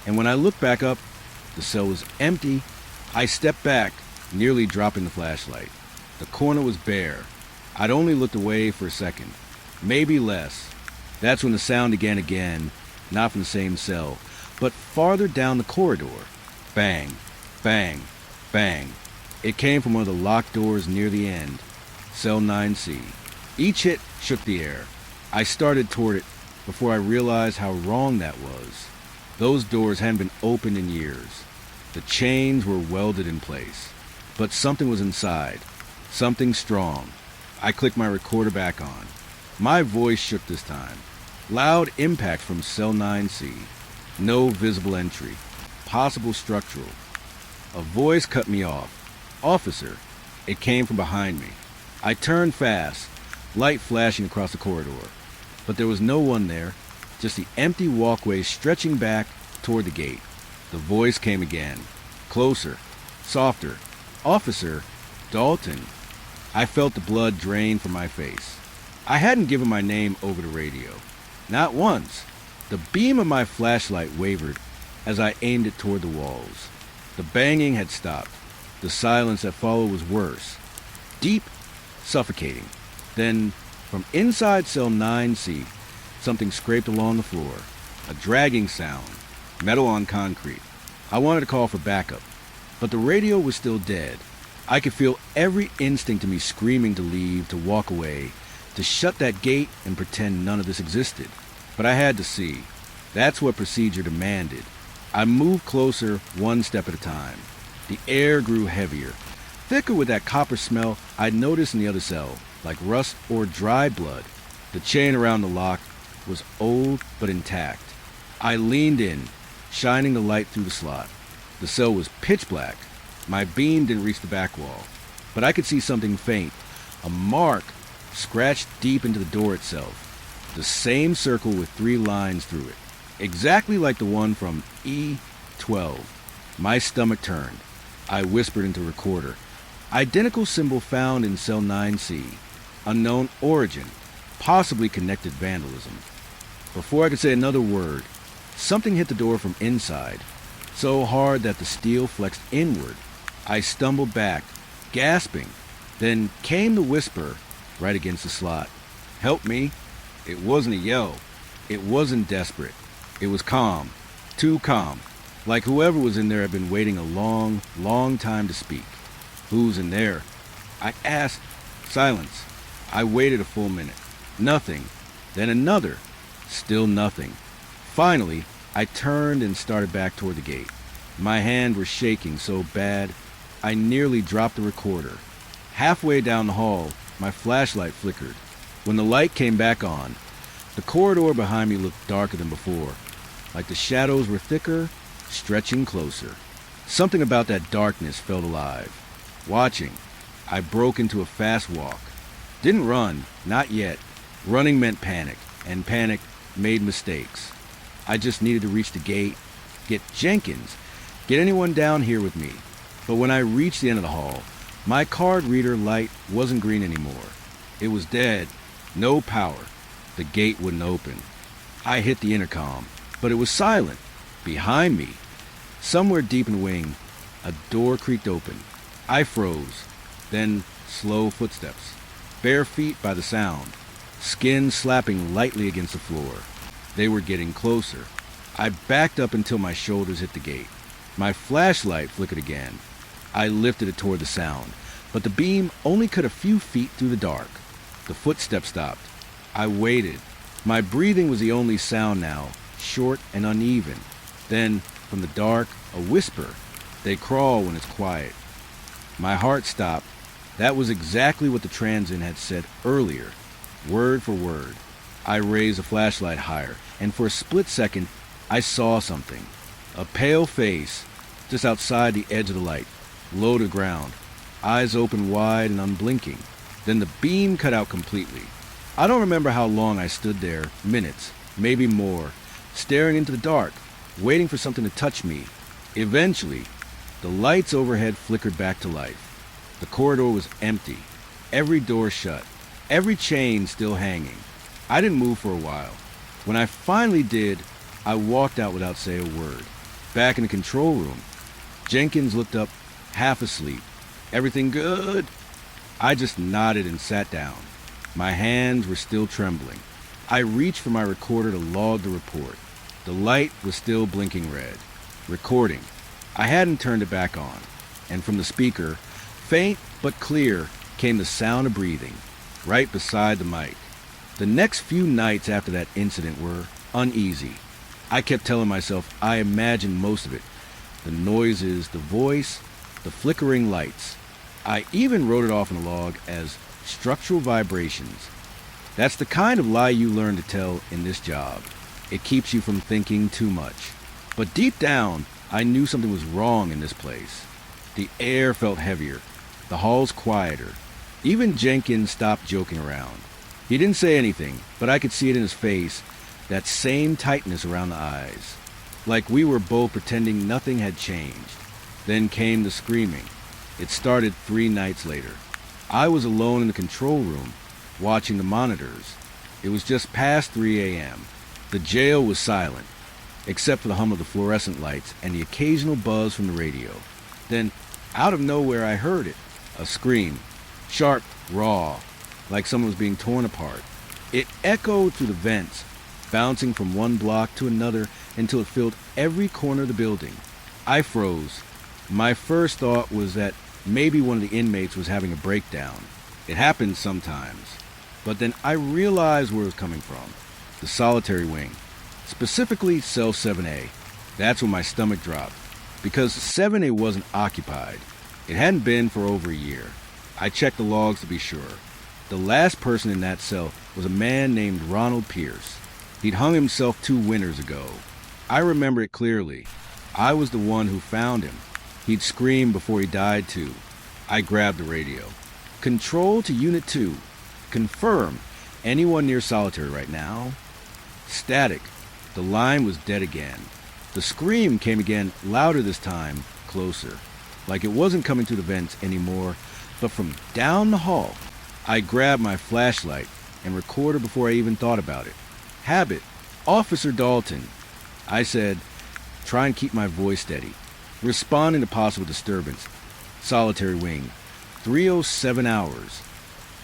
and when I looked back up, the cell was empty. I stepped back, nearly dropping the flashlight. The corner was bare. I'd only looked away for a second, maybe less. That's when the sound began again, not from the same cell, but farther down the corridor. Bang, bang, bang. It came from one of the locked doors near the end. Cell 9C. Each hit shook the air. I started toward it before I realized how wrong that was. Those doors hadn't been opened in years. The chains were welded in place. But something was inside. Something strong. I clicked my recorder back on. My voice shook this time. Loud impact from Cell 9C. No visible entry. Possible structural. A voice cut me off. "Officer." It came from behind me. I turned fast, light flashing across the corridor. But there was no one there, just the empty walkway stretching back toward the gate. The voice came again. Closer. Softer. "Officer Dalton." I felt the blood drain from my face. I hadn't given my name over the radio. Not once. The beam of my flashlight wavered as I aimed it toward the walls. The banging had stopped. The silence that followed was worse. Deep, suffocating. Then, from inside Cell 9C, something scraped along the floor. A dragging sound. Metal on concrete. I wanted to call for backup, but the radio was still dead. I could feel every instinct in me screaming to leave, to walk away, to shut that gate and pretend none of this existed. But I had to see. That's what procedure demanded. I moved closer, one step at a time. The air grew heavier, thicker with that copper smell I'd noticed in the other cell, like rust or dry blood. The chain around the lock was old but intact. I leaned in, shining the light through the slot. The cell was pitch black. My beam didn't reach the back wall, but I could see something faint, a mark scratched deep into the door itself. The same circle with 3 lines through it, exactly like the one from E12. My stomach turned. I whispered into recorder. Identical symbol found in cell 9C. Unknown origin, possibly connected vandalism. Before I could say another word, something hit the door from inside, so hard that the steel flexed inward. I stumbled back, gasping. Then came the whisper right against the slot. Help me. It wasn't a yell. It wasn't desperate. It was calm. Too calm. Like whoever was in there had been waiting a long, long time to speak. Who's in there? I asked. Silence. I waited a full minute. Nothing. Then another. Still nothing. Finally, I turned and started back toward the gate. My hand was shaking so bad, I nearly dropped the recorder. Halfway down the hall, my flashlight flickered. When the light came back on, the corridor behind me looked darker than before, like the shadows were thicker, stretching closer. Something about that darkness felt alive. Watching, I broke into a fast walk. Didn't run, not yet. Running meant panic, and panic made mistakes. I just needed to reach the gate, get Jenkins, get anyone down here with me. But when I reached the end of the hall, my card reader light wasn't green anymore. It was dead. No power. The gate wouldn't open. I hit the intercom, but it was silent. Behind me, somewhere deep in the wing, a door creaked open. I froze. Then slow footsteps. Bare feet by the sound. Skin slapping lightly against the floor. They were getting closer. I backed up until my shoulders hit the gate. My flashlight flickered again. I lifted it toward the sound, but the beam only cut a few feet through the dark. The footsteps stopped. I waited. My breathing was the only sound now, short and uneven. Then, from the dark, a whisper. They crawl when it's quiet. My heart stopped. That was exactly what the transient had said earlier, word for word. I raised the flashlight higher, and for a split second, I saw something. A pale face, just outside the edge of the light, low to the ground, eyes open wide and unblinking. Then the beam cut out completely. I don't remember how long I stood there, minutes, maybe more, staring into the dark, waiting for something to touch me. Eventually, the lights overhead flickered back to life. The corridor was empty, every door shut, every chain still hanging. I didn't move for a while. When I finally did, I walked out without saying a word. Back in the control room, Jenkins looked up, half asleep. Everything good? I just nodded and sat down. My hands were still trembling. I reached for my recorder to log the report. The light was still blinking red. Recording. I hadn't turned it back on. And from the speaker, faint but clear, came the sound of breathing, right beside the mic. The next few nights after that incident were uneasy. I kept telling myself I imagined most of it. The noises, the voice, the flickering lights. I even wrote it off in a log as structural vibrations. That's the kind of lie you learn to tell in this job. It keeps you from thinking too much. But deep down, I knew something was wrong in this place. The air felt heavier. The halls quieter. Even Jenkins stopped joking around. He didn't say anything, but I could see it in his face, that same tightness around the eyes. Like we were both pretending nothing had changed. Then came the screaming. It started 3 nights later. I was alone in the control room, watching the monitors. It was just past 3 a.m. The jail was silent, except for the hum of the fluorescent lights and the occasional buzz from the radio. Then, out of nowhere, I heard it. A scream. Sharp, raw, like someone was being torn apart. It echoed through the vents, bouncing from one block to another until it filled every corner of the building. I froze. My first thought was that maybe one of the inmates was having a breakdown. It happens sometimes. But then I realized where it was coming from. The solitary wing. Specifically cell 7A. That's when my stomach dropped. Because 7A wasn't occupied. It hadn't been for over a year. I checked the logs to be sure. The last person in that cell was a man named Ronald Pierce. He'd hung himself 2 winters ago. I remember it clearly. I was the one who found him. He'd screamed before he died too. I grabbed the radio. Control to Unit 2. Confirm. Anyone near Solitary right now? Static. The line was dead again. The scream came again, louder this time, closer. Like it wasn't coming through the vents anymore, but from down the hall. I grabbed my flashlight and recorded before I even thought about it. Habit. Officer Dalton. I said, try and keep my voice steady. Responding to possible disturbance. Solitary wing. 3:07 hours.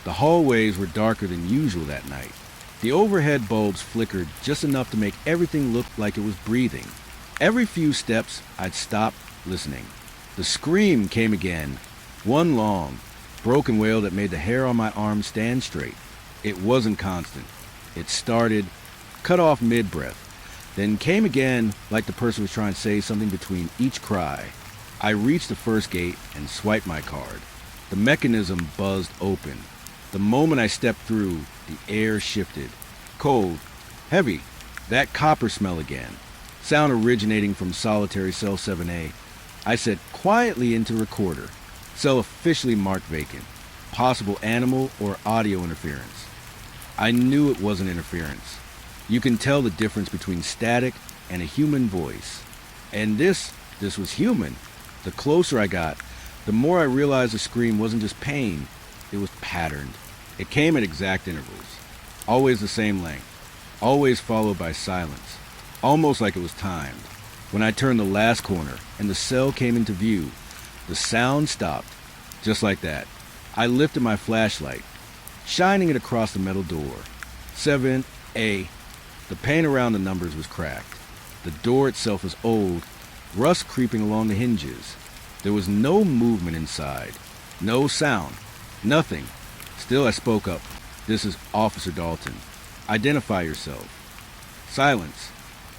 The hallways were darker than usual that night. The overhead bulbs flickered just enough to make everything look like it was breathing. Every few steps, I'd stop listening. The scream came again. One long, broken wail that made the hair on my arm stand straight. It wasn't constant. It started, cut off mid-breath, then came again like the person was trying to say something between each cry. I reached the first gate and swiped my card. The mechanism buzzed open. The moment I stepped through, the air shifted. Cold, heavy, that copper smell again. Sound originating from Solitary Cell 7A. I said quietly into recorder. Cell officially marked vacant. Possible animal or audio interference. I knew it wasn't interference. You can tell the difference between static and a human voice. And this was human. The closer I got, the more I realized the scream wasn't just pain. It was patterned. It came at exact intervals. Always the same length. Always followed by silence. Almost like it was timed. When I turned the last corner and the cell came into view, the sound stopped. Just like that. I lifted my flashlight, shining it across the metal door. 7A. The paint around the numbers was cracked. The door itself was old, rust creeping along the hinges. There was no movement inside. No sound. Nothing. Still, I spoke up. This is Officer Dalton. Identify yourself. Silence.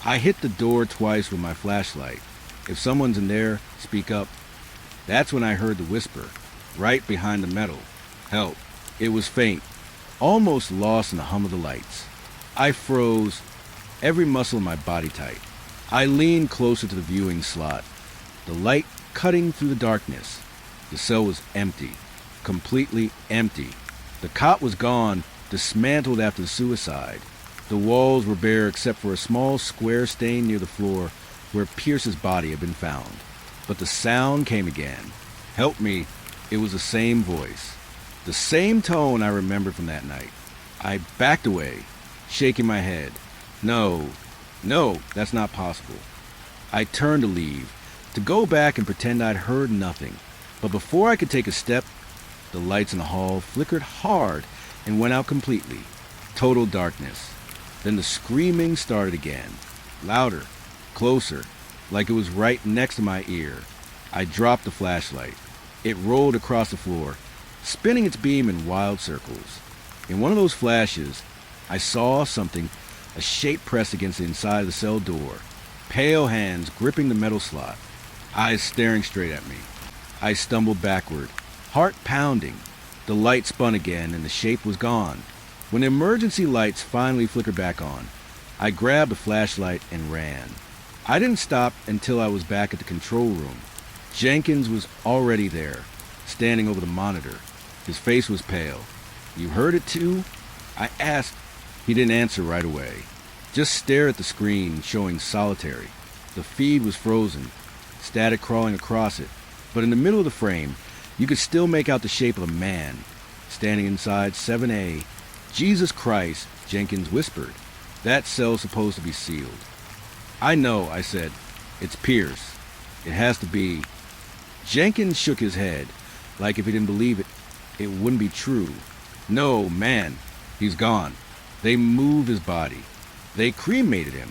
I hit the door twice with my flashlight. If someone's in there, speak up. That's when I heard the whisper, right behind the metal. Help. It was faint, almost lost in the hum of the lights. I froze, every muscle in my body tight. I leaned closer to the viewing slot, the light cutting through the darkness. The cell was empty, completely empty. The cot was gone, dismantled after the suicide. The walls were bare except for a small square stain near the floor where Pierce's body had been found. But the sound came again. Help me. It was the same voice. The same tone I remembered from that night. I backed away, shaking my head. No, that's not possible. I turned to leave, to go back and pretend I'd heard nothing. But before I could take a step, the lights in the hall flickered hard and went out completely. Total darkness. Then the screaming started again. Louder, closer, like it was right next to my ear. I dropped the flashlight. It rolled across the floor, spinning its beam in wild circles. In one of those flashes, I saw something, a shape pressed against the inside of the cell door. Pale hands gripping the metal slot, eyes staring straight at me. I stumbled backward, heart pounding. The light spun again and the shape was gone. When the emergency lights finally flickered back on, I grabbed a flashlight and ran. I didn't stop until I was back at the control room. Jenkins was already there, standing over the monitor. His face was pale. You heard it too? I asked. He didn't answer right away. Just stared at the screen showing Solitary. The feed was frozen, static crawling across it. But in the middle of the frame, you could still make out the shape of a man, standing inside 7A. Jesus Christ, Jenkins whispered. That cell's supposed to be sealed. I know, I said. It's Pierce. It has to be. Jenkins shook his head, like if he didn't believe it, it wouldn't be true. No, man, he's gone. They moved his body. They cremated him.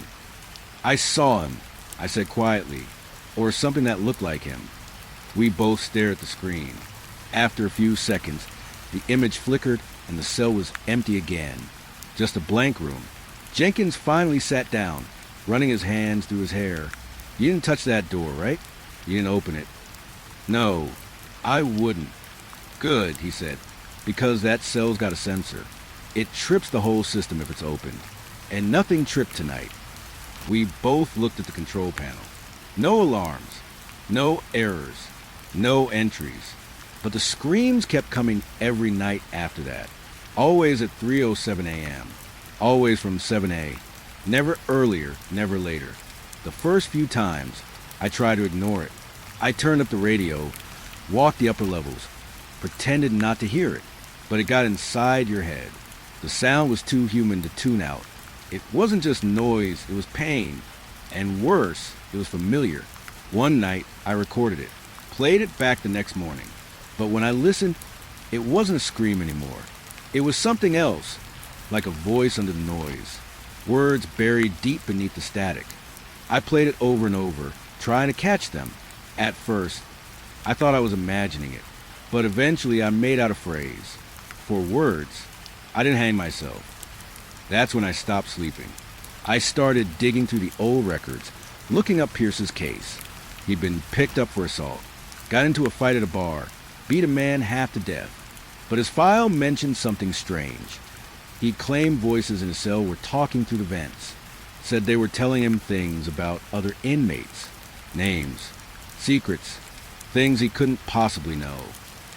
I saw him, I said quietly, or something that looked like him. We both stared at the screen. After a few seconds, the image flickered and the cell was empty again. Just a blank room. Jenkins finally sat down, running his hands through his hair. You didn't touch that door, right? You didn't open it. No, I wouldn't. Good, he said, because that cell's got a sensor. It trips the whole system if it's opened. And nothing tripped tonight. We both looked at the control panel. No alarms, no errors, no entries. But the screams kept coming every night after that. Always at 3:07 a.m. Always from 7A. Never earlier, never later. The first few times, I tried to ignore it. I turned up the radio, walked the upper levels, pretended not to hear it, but it got inside your head. The sound was too human to tune out. It wasn't just noise, it was pain. And worse, it was familiar. One night, I recorded it, played it back the next morning. But when I listened, it wasn't a scream anymore. It was something else, like a voice under the noise. Words buried deep beneath the static. I played it over and over, trying to catch them. At first, I thought I was imagining it, but eventually I made out a phrase. For words, I didn't hang myself. That's when I stopped sleeping. I started digging through the old records, looking up Pierce's case. He'd been picked up for assault, got into a fight at a bar, beat a man half to death. But his file mentioned something strange. He claimed voices in his cell were talking through the vents, said they were telling him things about other inmates, names, secrets, things he couldn't possibly know.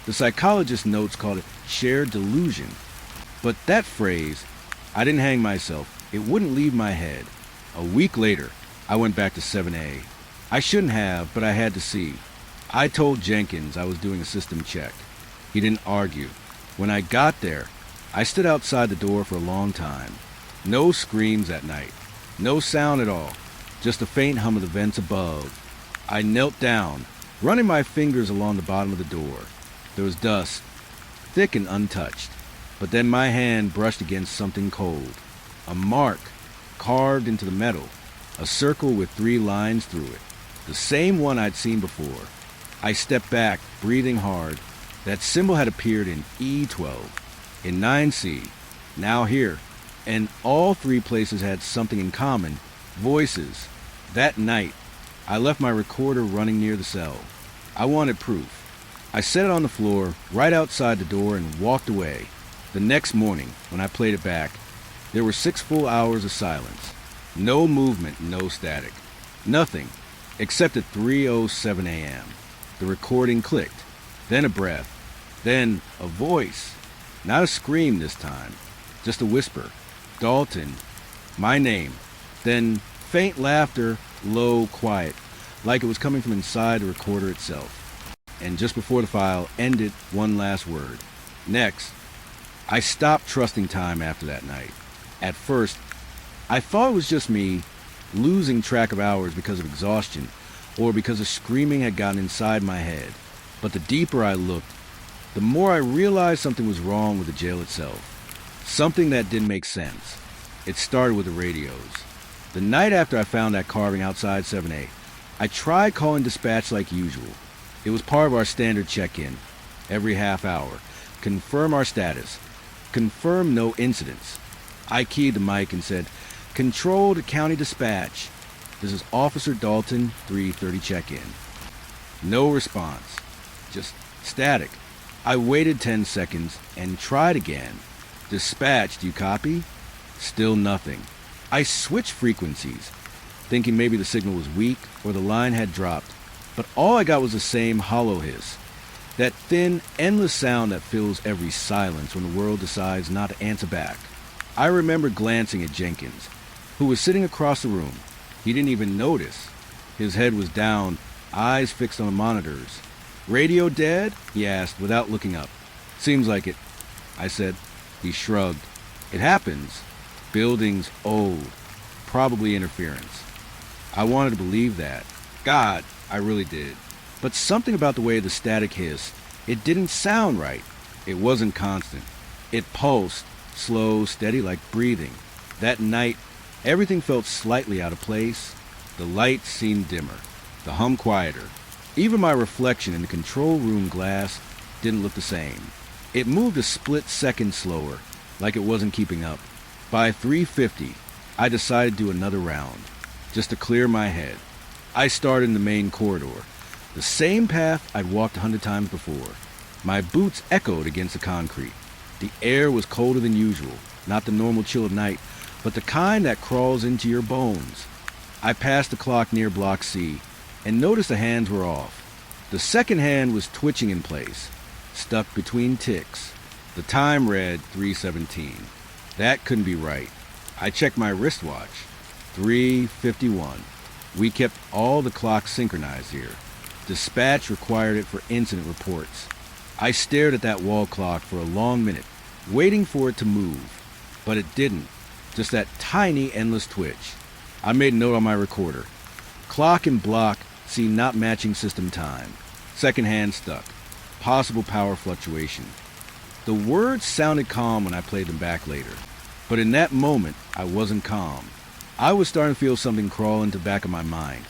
The psychologist's notes called it shared delusion. But that phrase, I didn't hang myself, it wouldn't leave my head. A week later, I went back to 7A. I shouldn't have, but I had to see. I told Jenkins I was doing a system check. He didn't argue. When I got there, I stood outside the door for a long time. No screams that night. No sound at all. Just a faint hum of the vents above. I knelt down, running my fingers along the bottom of the door. There was dust, thick and untouched. But then my hand brushed against something cold. A mark, carved into the metal. A circle with 3 lines through it. The same one I'd seen before. I stepped back, breathing hard. That symbol had appeared in E12, in 9C, now here. And all 3 places had something in common. Voices. That night, I left my recorder running near the cell. I wanted proof. I set it on the floor, right outside the door, and walked away. The next morning, when I played it back, there were 6 full hours of silence. No movement, no static. Nothing, except at 3:07 a.m. The recording clicked. Then a breath. Then a voice. Not a scream this time. Just a whisper. Dalton. My name. Then faint laughter, low, quiet, like it was coming from inside the recorder itself. And just before the file ended, one last word. Next. I stopped trusting time after that night. At first, I thought it was just me losing track of hours because of exhaustion or because the screaming had gotten inside my head. But the deeper I looked, the more I realized something was wrong with the jail itself. Something that didn't make sense. It started with the radios. The night after I found that carving outside 7A, I tried calling dispatch like usual. It was part of our standard check-in. Every half hour. Confirm our status. Confirm no incidents. I keyed the mic and said, "Control to County Dispatch. This is Officer Dalton, 3:30 check-in." No response. Just static. I waited 10 seconds and tried again. "Dispatch, do you copy?" Still nothing. I switched frequencies, thinking maybe the signal was weak or the line had dropped. But all I got was the same hollow hiss. That thin, endless sound that fills every silence when the world decides not to answer back. I remember glancing at Jenkins, who was sitting across the room. He didn't even notice. His head was down, eyes fixed on the monitors. "Radio dead?" he asked without looking up. "Seems like it," I said. He shrugged. "It happens. Buildings old. Probably interference." I wanted to believe that. God, I really did. But something about the way the static hissed, it didn't sound right. It wasn't constant. It pulsed, slow, steady like breathing. That night, everything felt slightly out of place. The light seemed dimmer, the hum quieter. Even my reflection in the control room glass didn't look the same. It moved a split second slower, like it wasn't keeping up. By 3:50, I decided to do another round, just to clear my head. I started in the main corridor, the same path I'd walked 100 times before. My boots echoed against the concrete. The air was colder than usual, not the normal chill of night, but the kind that crawls into your bones. I passed the clock near Block C and noticed the hands were off. The second hand was twitching in place, stuck between ticks. The time read 3:17. That couldn't be right. I checked my wristwatch. 3:51. We kept all the clocks synchronized here. Dispatch required it for incident reports. I stared at that wall clock for a long minute, waiting for it to move. But it didn't. Just that tiny, endless twitch. I made a note on my recorder. Clock and block see not matching system time. Second hand stuck. Possible power fluctuation. The words sounded calm when I played them back later. But in that moment, I wasn't calm. I was starting to feel something crawl into the back of my mind.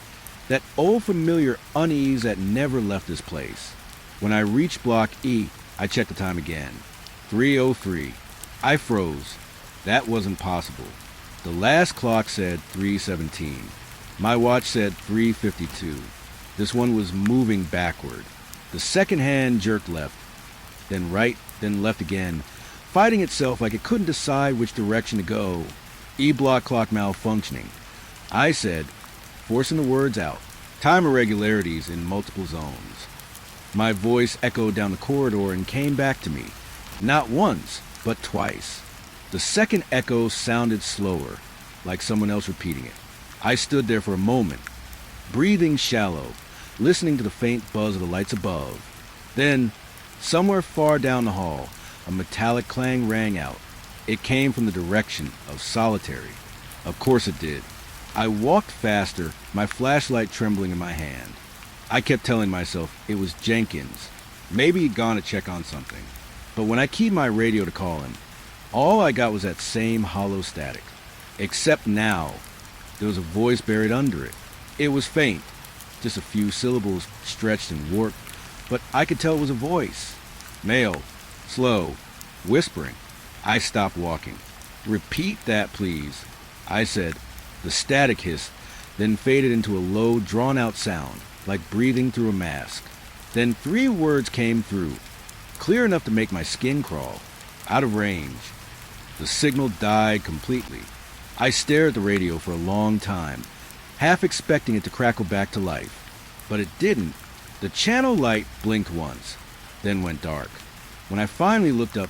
That old familiar unease that never left this place. When I reached Block E, I checked the time again. 3:03. I froze. That wasn't possible. The last clock said 3:17. My watch said 3:52. This one was moving backward. The second hand jerked left, then right, then left again, fighting itself like it couldn't decide which direction to go. E-block clock malfunctioning. I said, forcing the words out, time irregularities in multiple zones. My voice echoed down the corridor and came back to me, not once, but twice. The second echo sounded slower, like someone else repeating it. I stood there for a moment, breathing shallow, listening to the faint buzz of the lights above. Then, somewhere far down the hall, a metallic clang rang out. It came from the direction of Solitary. Of course it did. I walked faster, my flashlight trembling in my hand. I kept telling myself it was Jenkins. Maybe he'd gone to check on something. But when I keyed my radio to call him, all I got was that same hollow static. Except now, there was a voice buried under it. It was faint, just a few syllables stretched and warped, but I could tell it was a voice. Male, slow, whispering. I stopped walking. Repeat that, please, I said. The static hissed, then faded into a low, drawn-out sound, like breathing through a mask. Then 3 words came through, clear enough to make my skin crawl, out of range. The signal died completely. I stared at the radio for a long time, half expecting it to crackle back to life. But it didn't. The channel light blinked once, then went dark. When I finally looked up,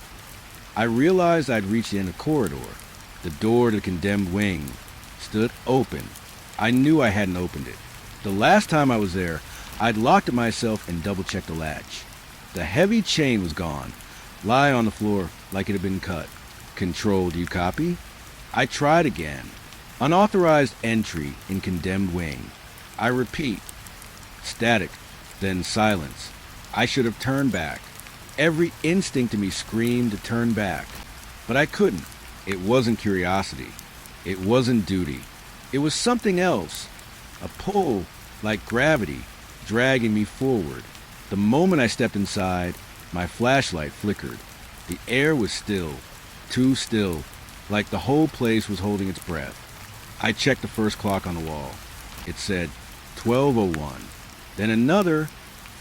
I realized I'd reached the end of the corridor. The door to the condemned wing stood open. I knew I hadn't opened it. The last time I was there, I'd locked it myself and double-checked the latch. The heavy chain was gone, lying on the floor like it had been cut. Control, do you copy? I tried again. Unauthorized entry in condemned wing. I repeat. Static, then silence. I should have turned back. Every instinct in me screamed to turn back. But I couldn't. It wasn't curiosity. It wasn't duty. It was something else. A pull, like gravity, dragging me forward. The moment I stepped inside, my flashlight flickered. The air was still, too still, like the whole place was holding its breath. I checked the first clock on the wall. It said 12:01, then another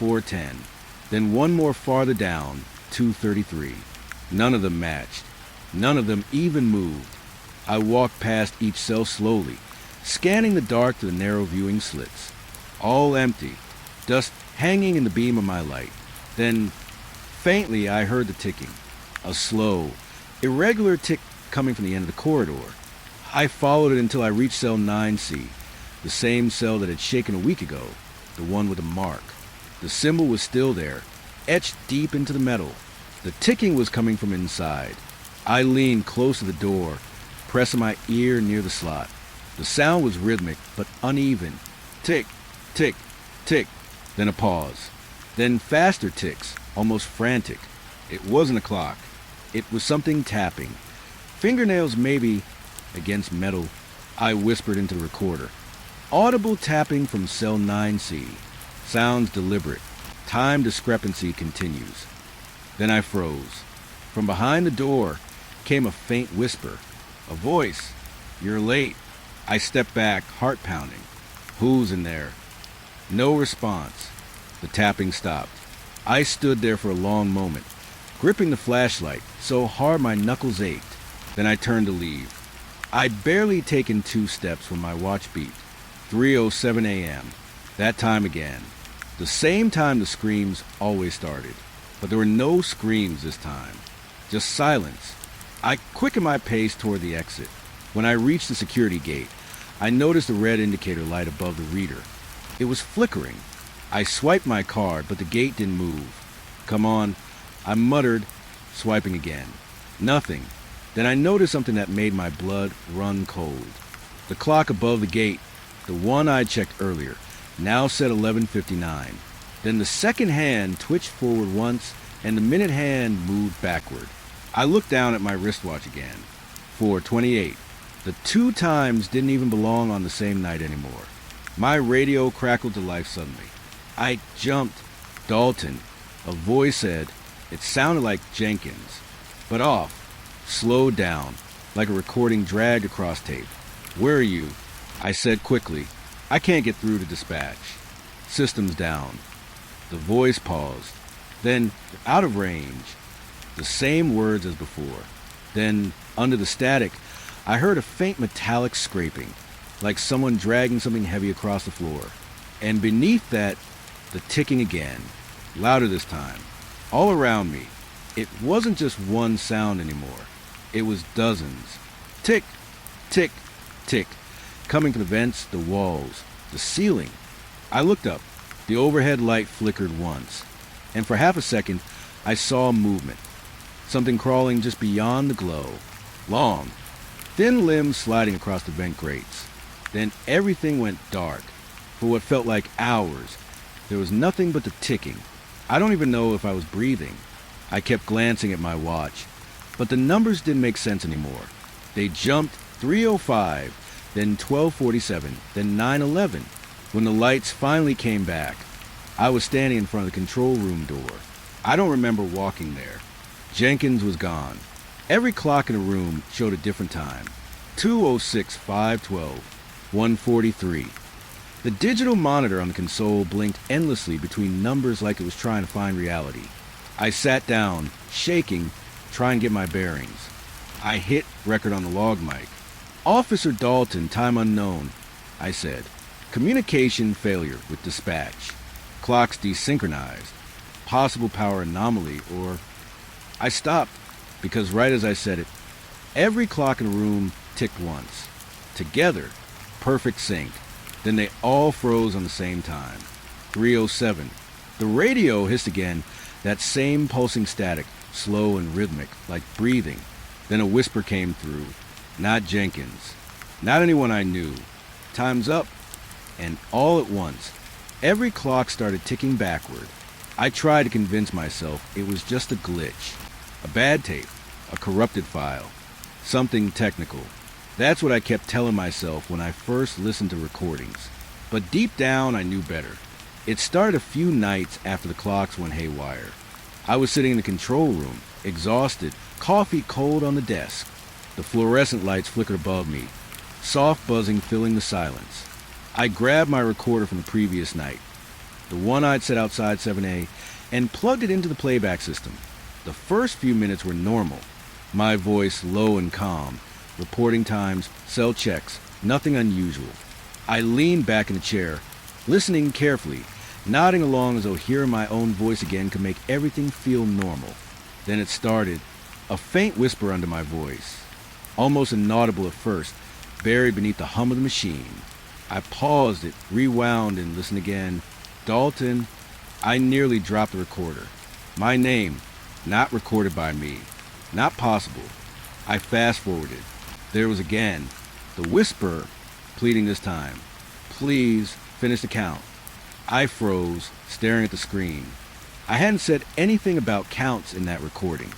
4:10, then one more farther down, 2:33. None of them matched. None of them even moved. I walked past each cell slowly, scanning the dark to the narrow viewing slits. All empty, dust hanging in the beam of my light. Then, faintly, I heard the ticking. A slow, irregular tick coming from the end of the corridor. I followed it until I reached cell 9C, the same cell that had shaken a week ago, the one with a mark. The symbol was still there, etched deep into the metal. The ticking was coming from inside. I leaned close to the door, pressing my ear near the slot. The sound was rhythmic, but uneven. Tick, tick, tick, then a pause. Then faster ticks, almost frantic. It wasn't a clock. It was something tapping. Fingernails maybe, against metal. I whispered into the recorder. Audible tapping from cell 9C. Sounds deliberate. Time discrepancy continues. Then I froze. From behind the door came a faint whisper. A voice. You're late. I stepped back, heart pounding. Who's in there? No response. The tapping stopped. I stood there for a long moment, gripping the flashlight so hard my knuckles ached. Then I turned to leave. I'd barely taken 2 steps when my watch beeped. 3:07 a.m. That time again. The same time the screams always started. But there were no screams this time. Just silence. I quickened my pace toward the exit. When I reached the security gate, I noticed the red indicator light above the reader. It was flickering. I swiped my card, but the gate didn't move. Come on, I muttered, swiping again. Nothing. Then I noticed something that made my blood run cold. The clock above the gate, the one I checked earlier, now said 11:59. Then the second hand twitched forward once, and the minute hand moved backward. I looked down at my wristwatch again. 4:28. The two times didn't even belong on the same night anymore. My radio crackled to life suddenly. I jumped. Dalton. A voice said, it sounded like Jenkins, but off, slowed down, like a recording dragged across tape. Where are you? I said quickly. I can't get through to dispatch. Systems down. The voice paused. Then, out of range. The same words as before. Then, under the static, I heard a faint metallic scraping, like someone dragging something heavy across the floor. And beneath that, the ticking again, louder this time, all around me. It wasn't just one sound anymore. It was dozens. Tick, tick, tick, coming from the vents, the walls, the ceiling. I looked up. The overhead light flickered once, and for half a second, I saw movement. Something crawling just beyond the glow. Long, thin limbs sliding across the vent grates. Then everything went dark. For what felt like hours, there was nothing but the ticking. I don't even know if I was breathing. I kept glancing at my watch, but the numbers didn't make sense anymore. They jumped 3:05, then 12:47, then 9:11. When the lights finally came back, I was standing in front of the control room door. I don't remember walking there. Jenkins was gone. Every clock in the room showed a different time. 2:06, 5:12, 1:43. The digital monitor on the console blinked endlessly between numbers like it was trying to find reality. I sat down, shaking, trying to get my bearings. I hit record on the log mic. Officer Dalton, time unknown, I said. Communication failure with dispatch. Clocks desynchronized. Possible power anomaly, or... I stopped, because right as I said it, every clock in the room ticked once. Together, perfect sync. Then they all froze on the same time. 3:07. The radio hissed again, that same pulsing static, slow and rhythmic, like breathing. Then a whisper came through. Not Jenkins. Not anyone I knew. Time's up. And all at once, every clock started ticking backward. I tried to convince myself it was just a glitch. A bad tape. A corrupted file. Something technical. That's what I kept telling myself when I first listened to recordings. But deep down, I knew better. It started a few nights after the clocks went haywire. I was sitting in the control room, exhausted, coffee cold on the desk. The fluorescent lights flickered above me, soft buzzing filling the silence. I grabbed my recorder from the previous night, the one I'd set outside 7A, and plugged it into the playback system. The first few minutes were normal, my voice low and calm, reporting times, cell checks, nothing unusual. I leaned back in the chair, listening carefully, nodding along as though hearing my own voice again could make everything feel normal. Then it started, a faint whisper under my voice, almost inaudible at first, buried beneath the hum of the machine. I paused it, rewound, and listened again. Dalton. I nearly dropped the recorder. My name, not recorded by me. Not possible. I fast-forwarded. There was again. The whisper, pleading this time. Please, finish the count. I froze, staring at the screen. I hadn't said anything about counts in that recording.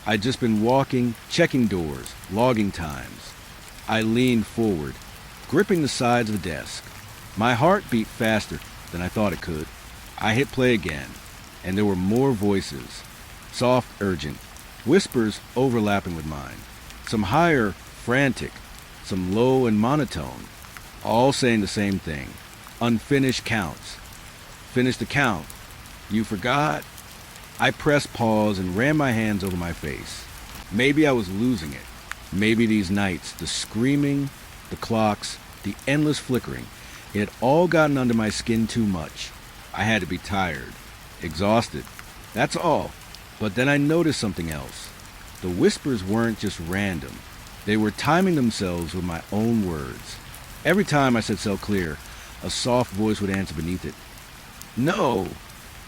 I'd just been walking, checking doors, logging times. I leaned forward, gripping the sides of the desk. My heart beat faster than I thought it could. I hit play again, and there were more voices. Soft, urgent. Whispers overlapping with mine. Some higher, frantic. Some low and monotone. All saying the same thing. Unfinished counts. Finish the count. You forgot? I pressed pause and ran my hands over my face. Maybe I was losing it. Maybe these nights, the screaming, the clocks, the endless flickering, It had all gotten under my skin too much. I had to be tired, exhausted. That's all. But then I noticed something else. The whispers weren't just random. They were timing themselves with my own words. Every time I said "cell clear," a soft voice would answer beneath it. No,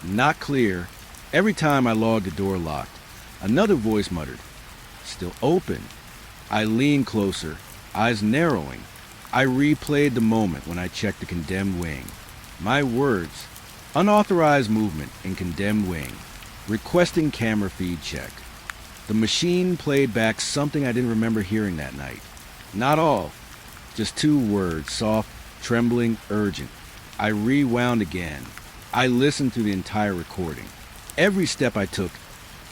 not clear. Every time I logged the door locked, another voice muttered, still open. I leaned closer, eyes narrowing. I replayed the moment when I checked the condemned wing. My words, unauthorized movement in condemned wing, requesting camera feed check. The machine played back something I didn't remember hearing that night. Not all, just 2 words, soft, trembling, urgent. I rewound again. I listened through the entire recording. Every step I took,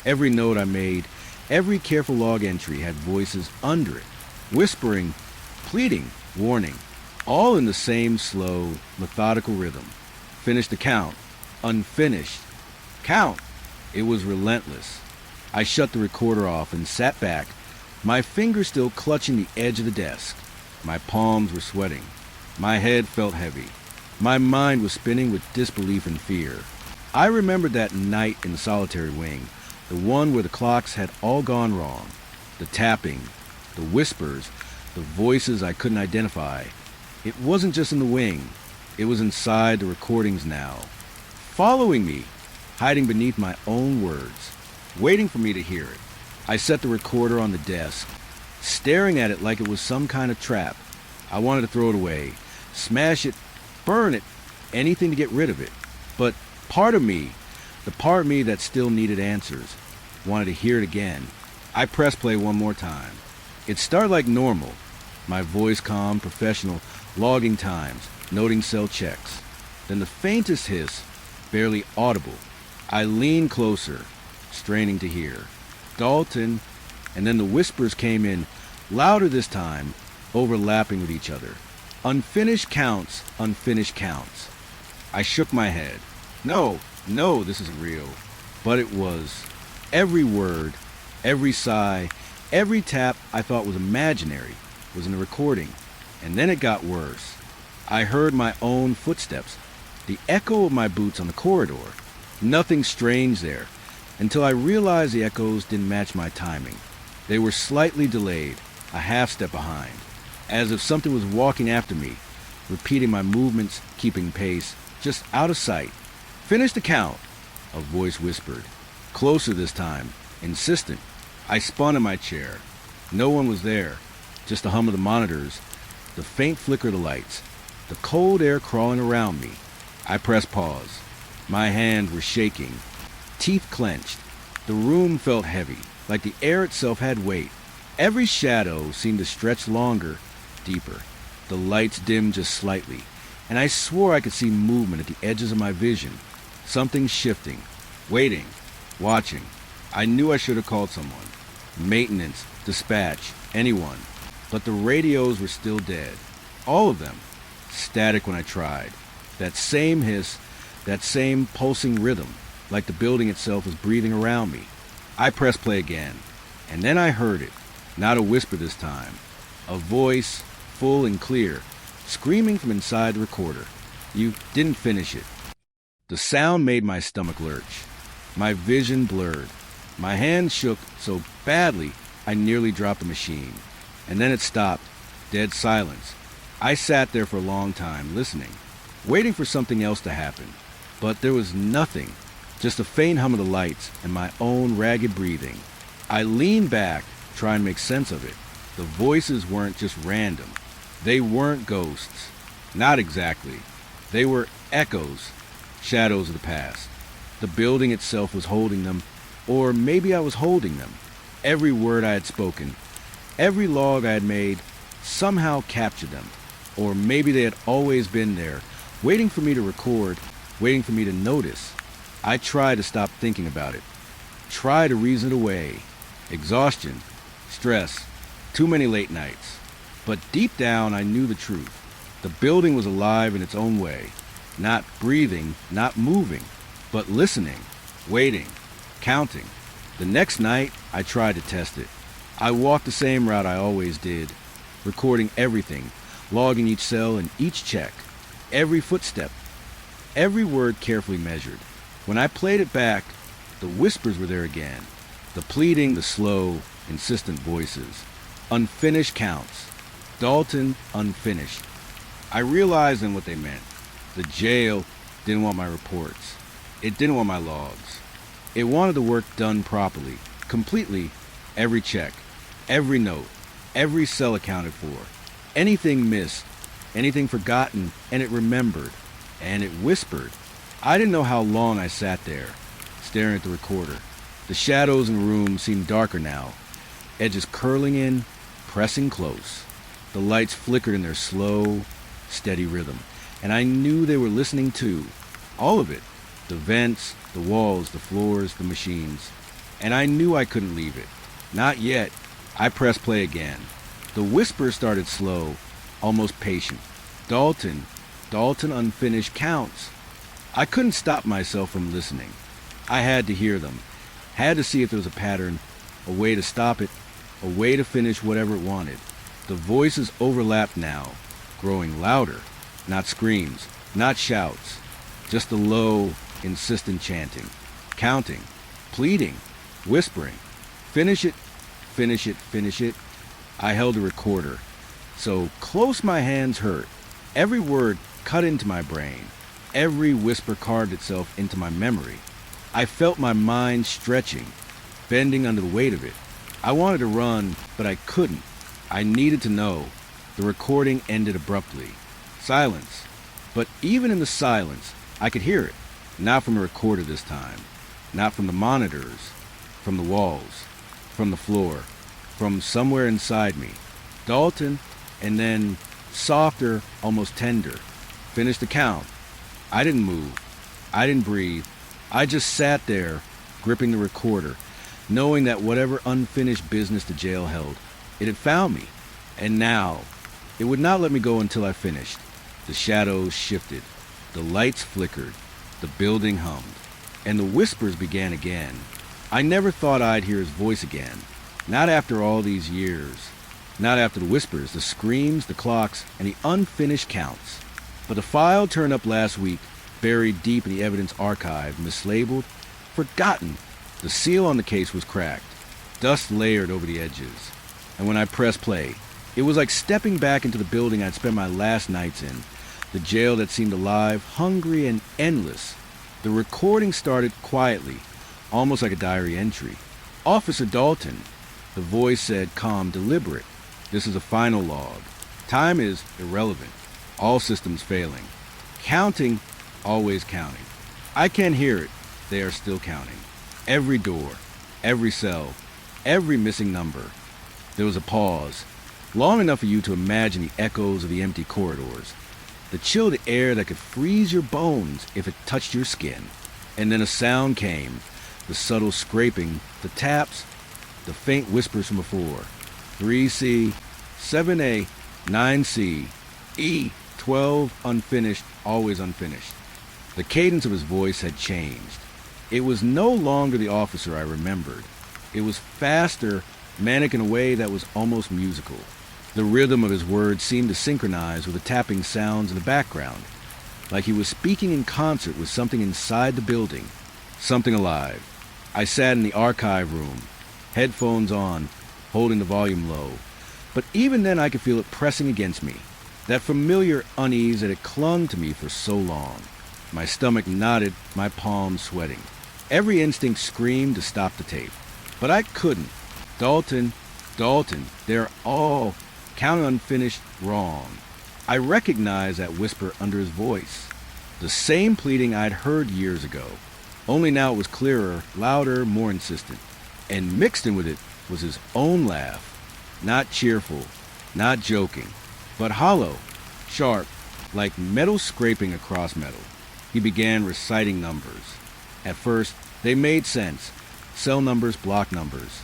every note I made, every careful log entry had voices under it, whispering, pleading, warning, all in the same slow, methodical rhythm. Finish the count. Unfinished. Count. It was relentless. I shut the recorder off and sat back, my fingers still clutching the edge of the desk. My palms were sweating. My head felt heavy. My mind was spinning with disbelief and fear. I remembered that night in the solitary wing, the one where the clocks had all gone wrong. The tapping, the whispers, the voices I couldn't identify. It wasn't just in the wing. It was inside the recordings now. Following me, hiding beneath my own words, waiting for me to hear it. I set the recorder on the desk, staring at it like it was some kind of trap. I wanted to throw it away, smash it, burn it, anything to get rid of it. But part of me, the part of me that still needed answers, wanted to hear it again. I pressed play one more time. It started like normal. My voice calm, professional, logging times, noting cell checks. Then the faintest hiss, barely audible. I leaned closer, straining to hear. Dalton, and then the whispers came in, louder this time, overlapping with each other. Unfinished counts, unfinished counts. I shook my head. No, this isn't real. But it was. Every word, every sigh, every tap I thought was imaginary was in the recording. And then it got worse. I heard my own footsteps, the echo of my boots on the corridor. Nothing strange there, until I realized the echoes didn't match my timing. They were slightly delayed, a half step behind, as if something was walking after me, repeating my movements, keeping pace, just out of sight. Finish the count, a voice whispered. Closer this time, insistent. I spun in my chair. No one was there, just the hum of the monitors, the faint flicker of the lights, the cold air crawling around me. I pressed pause. My hands were shaking, teeth clenched. The room felt heavy, like the air itself had weight. Every shadow seemed to stretch longer, deeper. The lights dimmed just slightly, and I swore I could see movement at the edges of my vision. Something shifting, waiting, watching. I knew I should have called someone. Maintenance, dispatch, anyone. But the radios were still dead. All of them. Static when I tried. That same hiss, that same pulsing rhythm, like the building itself was breathing around me. I pressed play again, and then I heard it. Not a whisper this time. A voice, full and clear, screaming from inside the recorder. You didn't finish it. The sound made my stomach lurch. My vision blurred. My hand shook so badly I nearly dropped the machine. And then it stopped. Dead silence. I sat there for a long time, listening, waiting for something else to happen. But there was nothing. Just a faint hum of the lights and my own ragged breathing. I leaned back, trying to make sense of it. The voices weren't just random. They weren't ghosts. Not exactly. They were echoes, shadows of the past. The building itself was holding them, or maybe I was holding them. Every word I had spoken, every log I had made, somehow captured them. Or maybe they had always been there, waiting for me to record, waiting for me to notice. I tried to stop thinking about it. Try to reason it away. Exhaustion, stress, too many late nights. But deep down I knew the truth. The building was alive in its own way. Not breathing, not moving, but listening, waiting, counting. The next night, I tried to test it. I walked the same route I always did, recording everything, logging each cell and each check. Every footstep, every word carefully measured. When I played it back, the whispers were there again. The pleading, the slow, insistent voices. Unfinished counts. Dalton, unfinished. I realized then what they meant. The jail didn't want my reports. It didn't want my logs. It wanted the work done properly, completely, every check, every note, every cell accounted for. Anything missed, anything forgotten, and it remembered. And it whispered. I didn't know how long I sat there, staring at the recorder. The shadows in the room seemed darker now, edges curling in, pressing close. The lights flickered in their slow, steady rhythm, and I knew they were listening too. All of it. The vents, the walls, the floors, the machines. And I knew I couldn't leave it. Not yet. I pressed play again. The whisper started slow, almost patient. Dalton unfinished counts. I couldn't stop myself from listening. I had to hear them. Had to see if there was a pattern, a way to stop it, a way to finish whatever it wanted. The voices overlapped now, growing louder. Not screams, not shouts. Just the low, insistent chanting. Counting. Pleading. Whispering. Finish it, finish it, finish it. I held a recorder. So close my hands hurt. Every word cut into my brain. Every whisper carved itself into my memory. I felt my mind stretching, bending under the weight of it. I wanted to run, but I couldn't. I needed to know. The recording ended abruptly. Silence. But even in the silence, I could hear it. Not from a recorder this time. Not from the monitors. From the walls. From the floor. From somewhere inside me. Dalton, and then softer, almost tender. Finished the count. I didn't move. I didn't breathe. I just sat there, gripping the recorder, knowing that whatever unfinished business the jail held, it had found me. And now, it would not let me go until I finished. The shadows shifted. The lights flickered. The building hummed. And the whispers began again. I never thought I'd hear his voice again. Not after all these years. Not after the whispers, the screams, the clocks, and the unfinished counts. But the file turned up last week, buried deep in the evidence archive, mislabeled, forgotten. The seal on the case was cracked. Dust layered over the edges. And when I pressed play, it was like stepping back into the building I'd spent my last nights in. The jail that seemed alive, hungry, and endless. The recording started quietly, almost like a diary entry. Officer Dalton. The voice said calm, deliberate. This is a final log. Time is irrelevant. All systems failing. Counting, always counting. I can't hear it. They are still counting. Every door, every cell, every missing number. There was a pause, long enough for you to imagine the echoes of the empty corridors, the chilled air that could freeze your bones if it touched your skin. And then a sound came, the subtle scraping, the taps, the faint whispers from before. 3C, 7A, 9C, E, 12, unfinished, always unfinished. The cadence of his voice had changed. It was no longer the officer I remembered. It was faster, manic in a way that was almost musical. The rhythm of his words seemed to synchronize with the tapping sounds in the background, like he was speaking in concert with something inside the building, something alive. I sat in the archive room, headphones on, holding the volume low. But even then I could feel it pressing against me, that familiar unease that had clung to me for so long. My stomach knotted, my palms sweating. Every instinct screamed to stop the tape. But I couldn't. Dalton, they're all counting unfinished wrong. I recognized that whisper under his voice. The same pleading I'd heard years ago. Only now it was clearer, louder, more insistent. And mixed in with it was his own laugh. Not cheerful, not joking, but hollow, sharp, like metal scraping across metal. He began reciting numbers. At first, they made sense. Cell numbers, block numbers.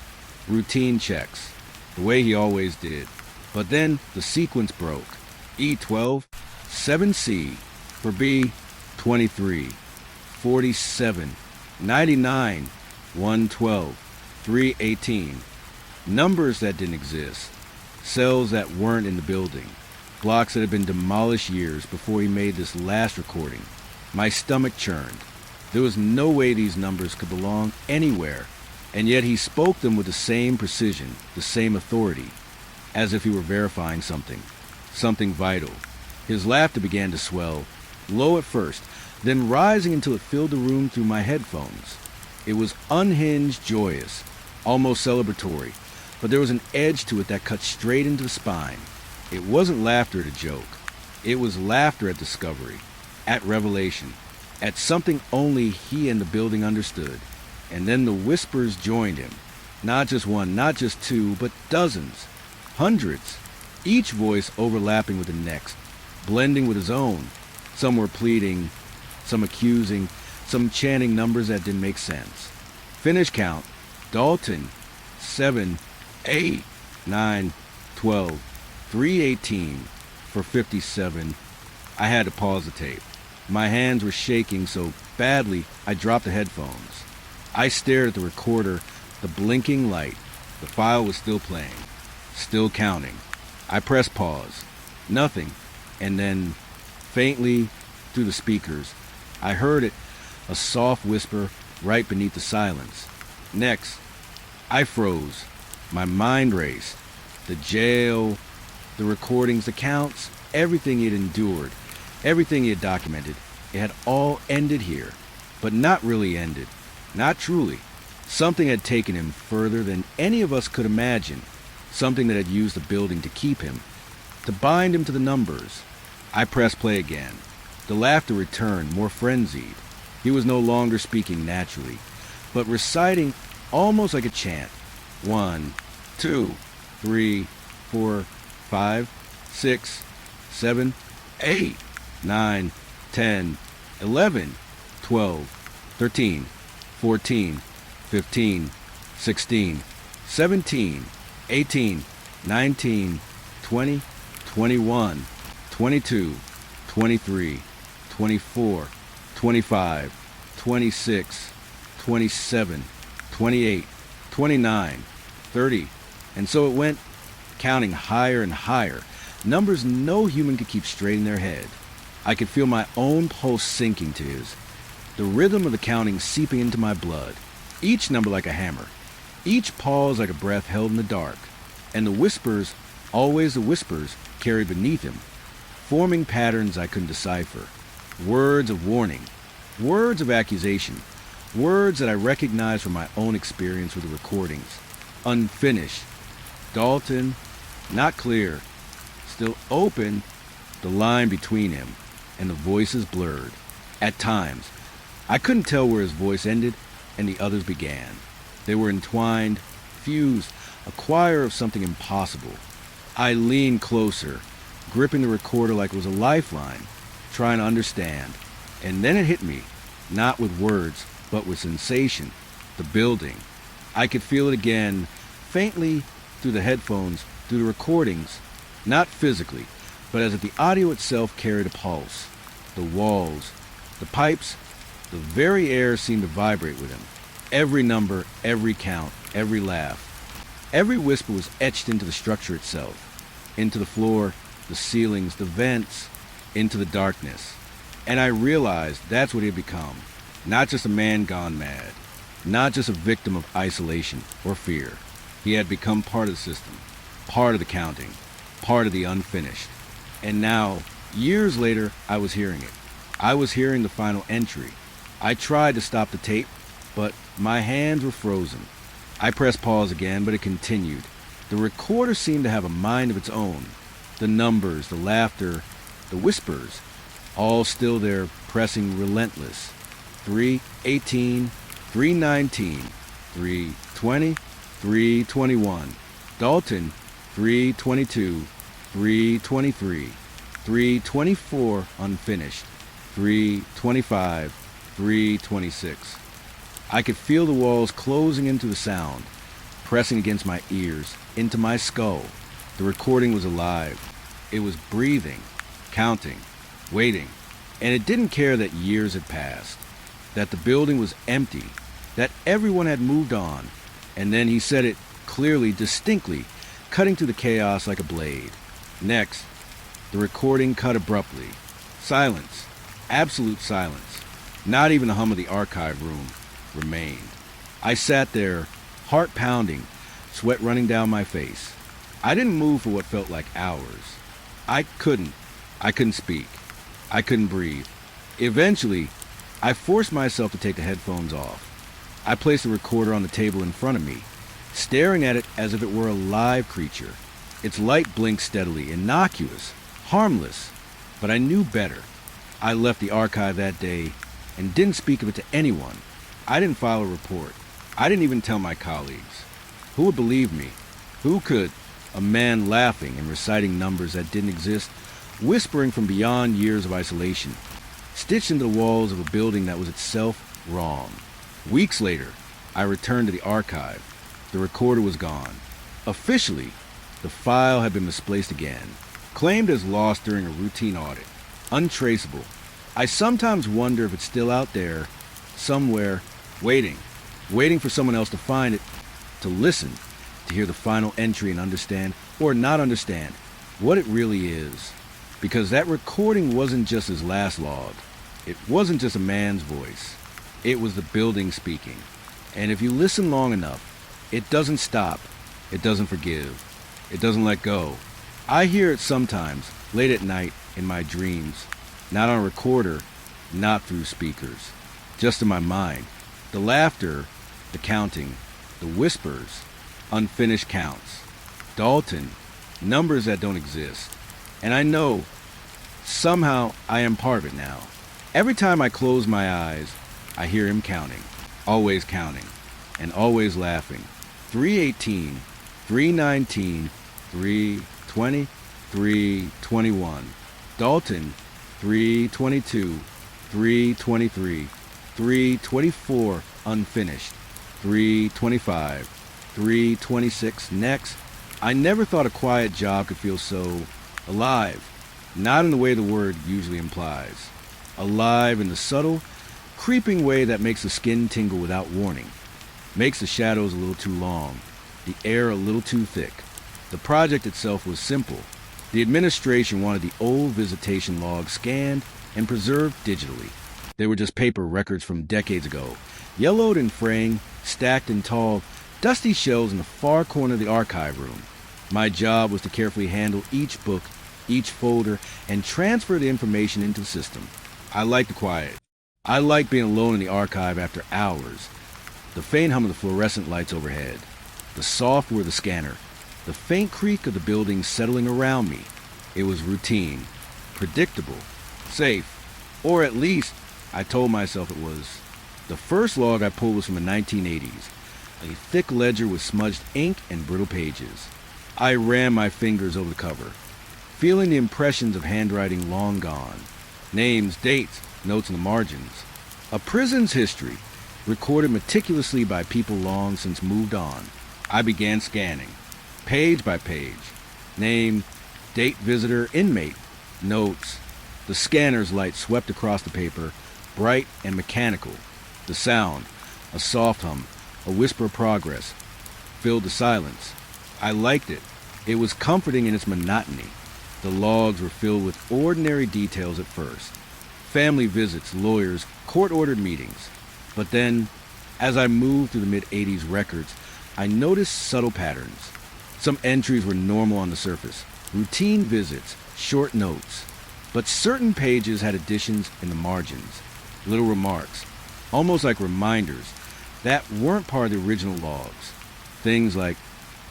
Routine checks, the way he always did. But then the sequence broke. E12, 7C, for B, 23, 47, 99, 112, 318. Numbers that didn't exist. Cells that weren't in the building. blocks that had been demolished years before he made this last recording. My stomach churned. There was no way these numbers could belong anywhere, and yet he spoke them with the same precision, the same authority, as if he were verifying something vital. His laughter began to swell, low at first, then rising until it filled the room through my headphones. It was unhinged, joyous, almost celebratory, but there was an edge to it that cut straight into the spine. It wasn't laughter at a joke. It was laughter at discovery, at revelation, at something only he and the building understood. And then the whispers joined him. Not just one, not just two, but dozens, hundreds, each voice overlapping with the next, blending with his own. Some were pleading, some accusing, some chanting numbers that didn't make sense. Finish count: Dalton, 7, 8, 9, 12, 318 for 57. I had to pause the tape. My hands were shaking so badly I dropped the headphones. I stared at the recorder, the blinking light. The file was still playing, still counting. I pressed pause. Nothing. And then, faintly, through the speakers, I heard it, a soft whisper right beneath the silence. Next, I froze. My mind raced. The jail, the recordings, the counts, everything he had endured, everything he had documented, it had all ended here. But not really ended. Not truly. Something had taken him further than any of us could imagine. Something that had used the building to keep him, to bind him to the numbers. I pressed play again. The laughter returned, more frenzied. He was no longer speaking naturally, but reciting almost like a chant. 1, 2, 3, 4, 5, 6, 7, 8, 9, 10, 11, 12, 13, 14, 15, 16, 17, 18, 19, 20, 21, 22, 23, 24, 25, 26, 27, 28, 29, 30, and so it went, counting higher and higher, numbers no human could keep straight in their head. I could feel my own pulse sinking to his, the rhythm of the counting seeping into my blood, each number like a hammer, each pause like a breath held in the dark, and the whispers, always the whispers, carried beneath him, forming patterns I couldn't decipher, words of warning, words of accusation, words that I recognized from my own experience with the recordings. Unfinished. Dalton, not clear, still open, the line between him, and the voices blurred. At times, I couldn't tell where his voice ended and the others began. They were entwined, fused, a choir of something impossible. I leaned closer, gripping the recorder like it was a lifeline, trying to understand. And then it hit me, not with words, but with sensation, the building. I could feel it again, faintly, through the headphones, through the recordings, not physically, but as if the audio itself carried a pulse. The walls, the pipes, the very air seemed to vibrate with him. Every number, every count, every laugh. Every whisper was etched into the structure itself, into the floor, the ceilings, the vents, into the darkness. And I realized that's what he had become. Not just a man gone mad, not just a victim of isolation or fear. He had become part of the system, part of the counting, part of the unfinished. And now, years later, I was hearing it. I was hearing the final entry. I tried to stop the tape, but my hands were frozen. I pressed pause again, but it continued. The recorder seemed to have a mind of its own. The numbers, the laughter, the whispers, all still there, pressing relentless. 318, 319, 320, 321. Dalton, 322, 323, 324 unfinished, 325, 326. I could feel the walls closing into the sound, pressing against my ears, into my skull. The recording was alive. It was breathing, counting, waiting, and it didn't care that years had passed, that the building was empty, that everyone had moved on. And then he said it clearly, distinctly, cutting through the chaos like a blade. Next, The recording cut abruptly. Silence. Absolute silence. Not even the hum of the archive room remained. I sat there, heart pounding, sweat running down my face. I didn't move for what felt like hours. I couldn't speak. I couldn't breathe. Eventually, I forced myself to take the headphones off. I placed the recorder on the table in front of me, staring at it as if it were a live creature. Its light blinked steadily, innocuous, harmless, but I knew better. I left the archive that day and didn't speak of it to anyone. I didn't file a report. I didn't even tell my colleagues. Who would believe me? Who could? A man laughing and reciting numbers that didn't exist, whispering from beyond years of isolation, stitched into the walls of a building that was itself wrong. Weeks later, I returned to the archive. The recorder was gone. Officially, the file had been misplaced again, claimed as lost during a routine audit. Untraceable. I sometimes wonder if it's still out there, somewhere, waiting for someone else to find it, to listen, to hear the final entry and understand, or not understand, what it really is. Because that recording wasn't just his last log. It wasn't just a man's voice. It was the building speaking. And if you listen long enough, it doesn't stop. It doesn't forgive. It doesn't let go. I hear it sometimes, late at night, in my dreams. Not on a recorder, not through speakers. Just in my mind. The laughter, the counting, the whispers, unfinished counts. Dalton, numbers that don't exist. And I know, somehow, I am part of it now. Every time I close my eyes, I hear him counting, and always laughing. 318, 319, 320, 321. Dalton, 322, 323, 324, unfinished. 325, 326, next. I never thought a quiet job could feel so alive. Not in the way the word usually implies. Alive in the subtle, creeping way that makes the skin tingle without warning. Makes the shadows a little too long, the air a little too thick. The project itself was simple. The administration wanted the old visitation logs scanned and preserved digitally. They were just paper records from decades ago, yellowed and fraying, stacked in tall, dusty shelves in the far corner of the archive room. My job was to carefully handle each book, each folder, and transfer the information into the system. I liked the quiet. I liked being alone in the archive after hours. The faint hum of the fluorescent lights overhead. The soft whir of the scanner. The faint creak of the building settling around me. It was routine, predictable, safe, or at least I told myself it was. The first log I pulled was from the 1980s, a thick ledger with smudged ink and brittle pages. I ran my fingers over the cover, feeling the impressions of handwriting long gone. Names, dates, notes in the margins. A prison's history, recorded meticulously by people long since moved on. I began scanning, page by page. Name, date, visitor, inmate, notes. The scanner's light swept across the paper, bright and mechanical. The sound, a soft hum, a whisper of progress, filled the silence. I liked it. It was comforting in its monotony. The logs were filled with ordinary details at first. Family visits, lawyers, court-ordered meetings. But then, as I moved through the mid-'80s records, I noticed subtle patterns. Some entries were normal on the surface, routine visits, short notes. But certain pages had additions in the margins, little remarks, almost like reminders, that weren't part of the original logs. Things like,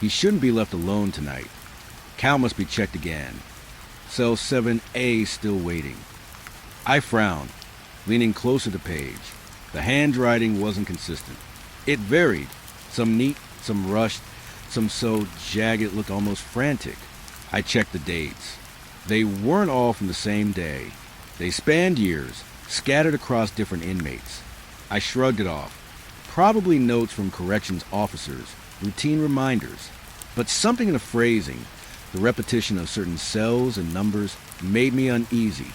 he shouldn't be left alone tonight. Count must be checked again. Cell 7A still waiting. I frowned, leaning closer to the page. The handwriting wasn't consistent. It varied, some neat, some rushed, some so jagged it looked almost frantic. I checked the dates. They weren't all from the same day. They spanned years, scattered across different inmates. I shrugged it off. Probably notes from corrections officers, routine reminders. But something in the phrasing, the repetition of certain cells and numbers, made me uneasy.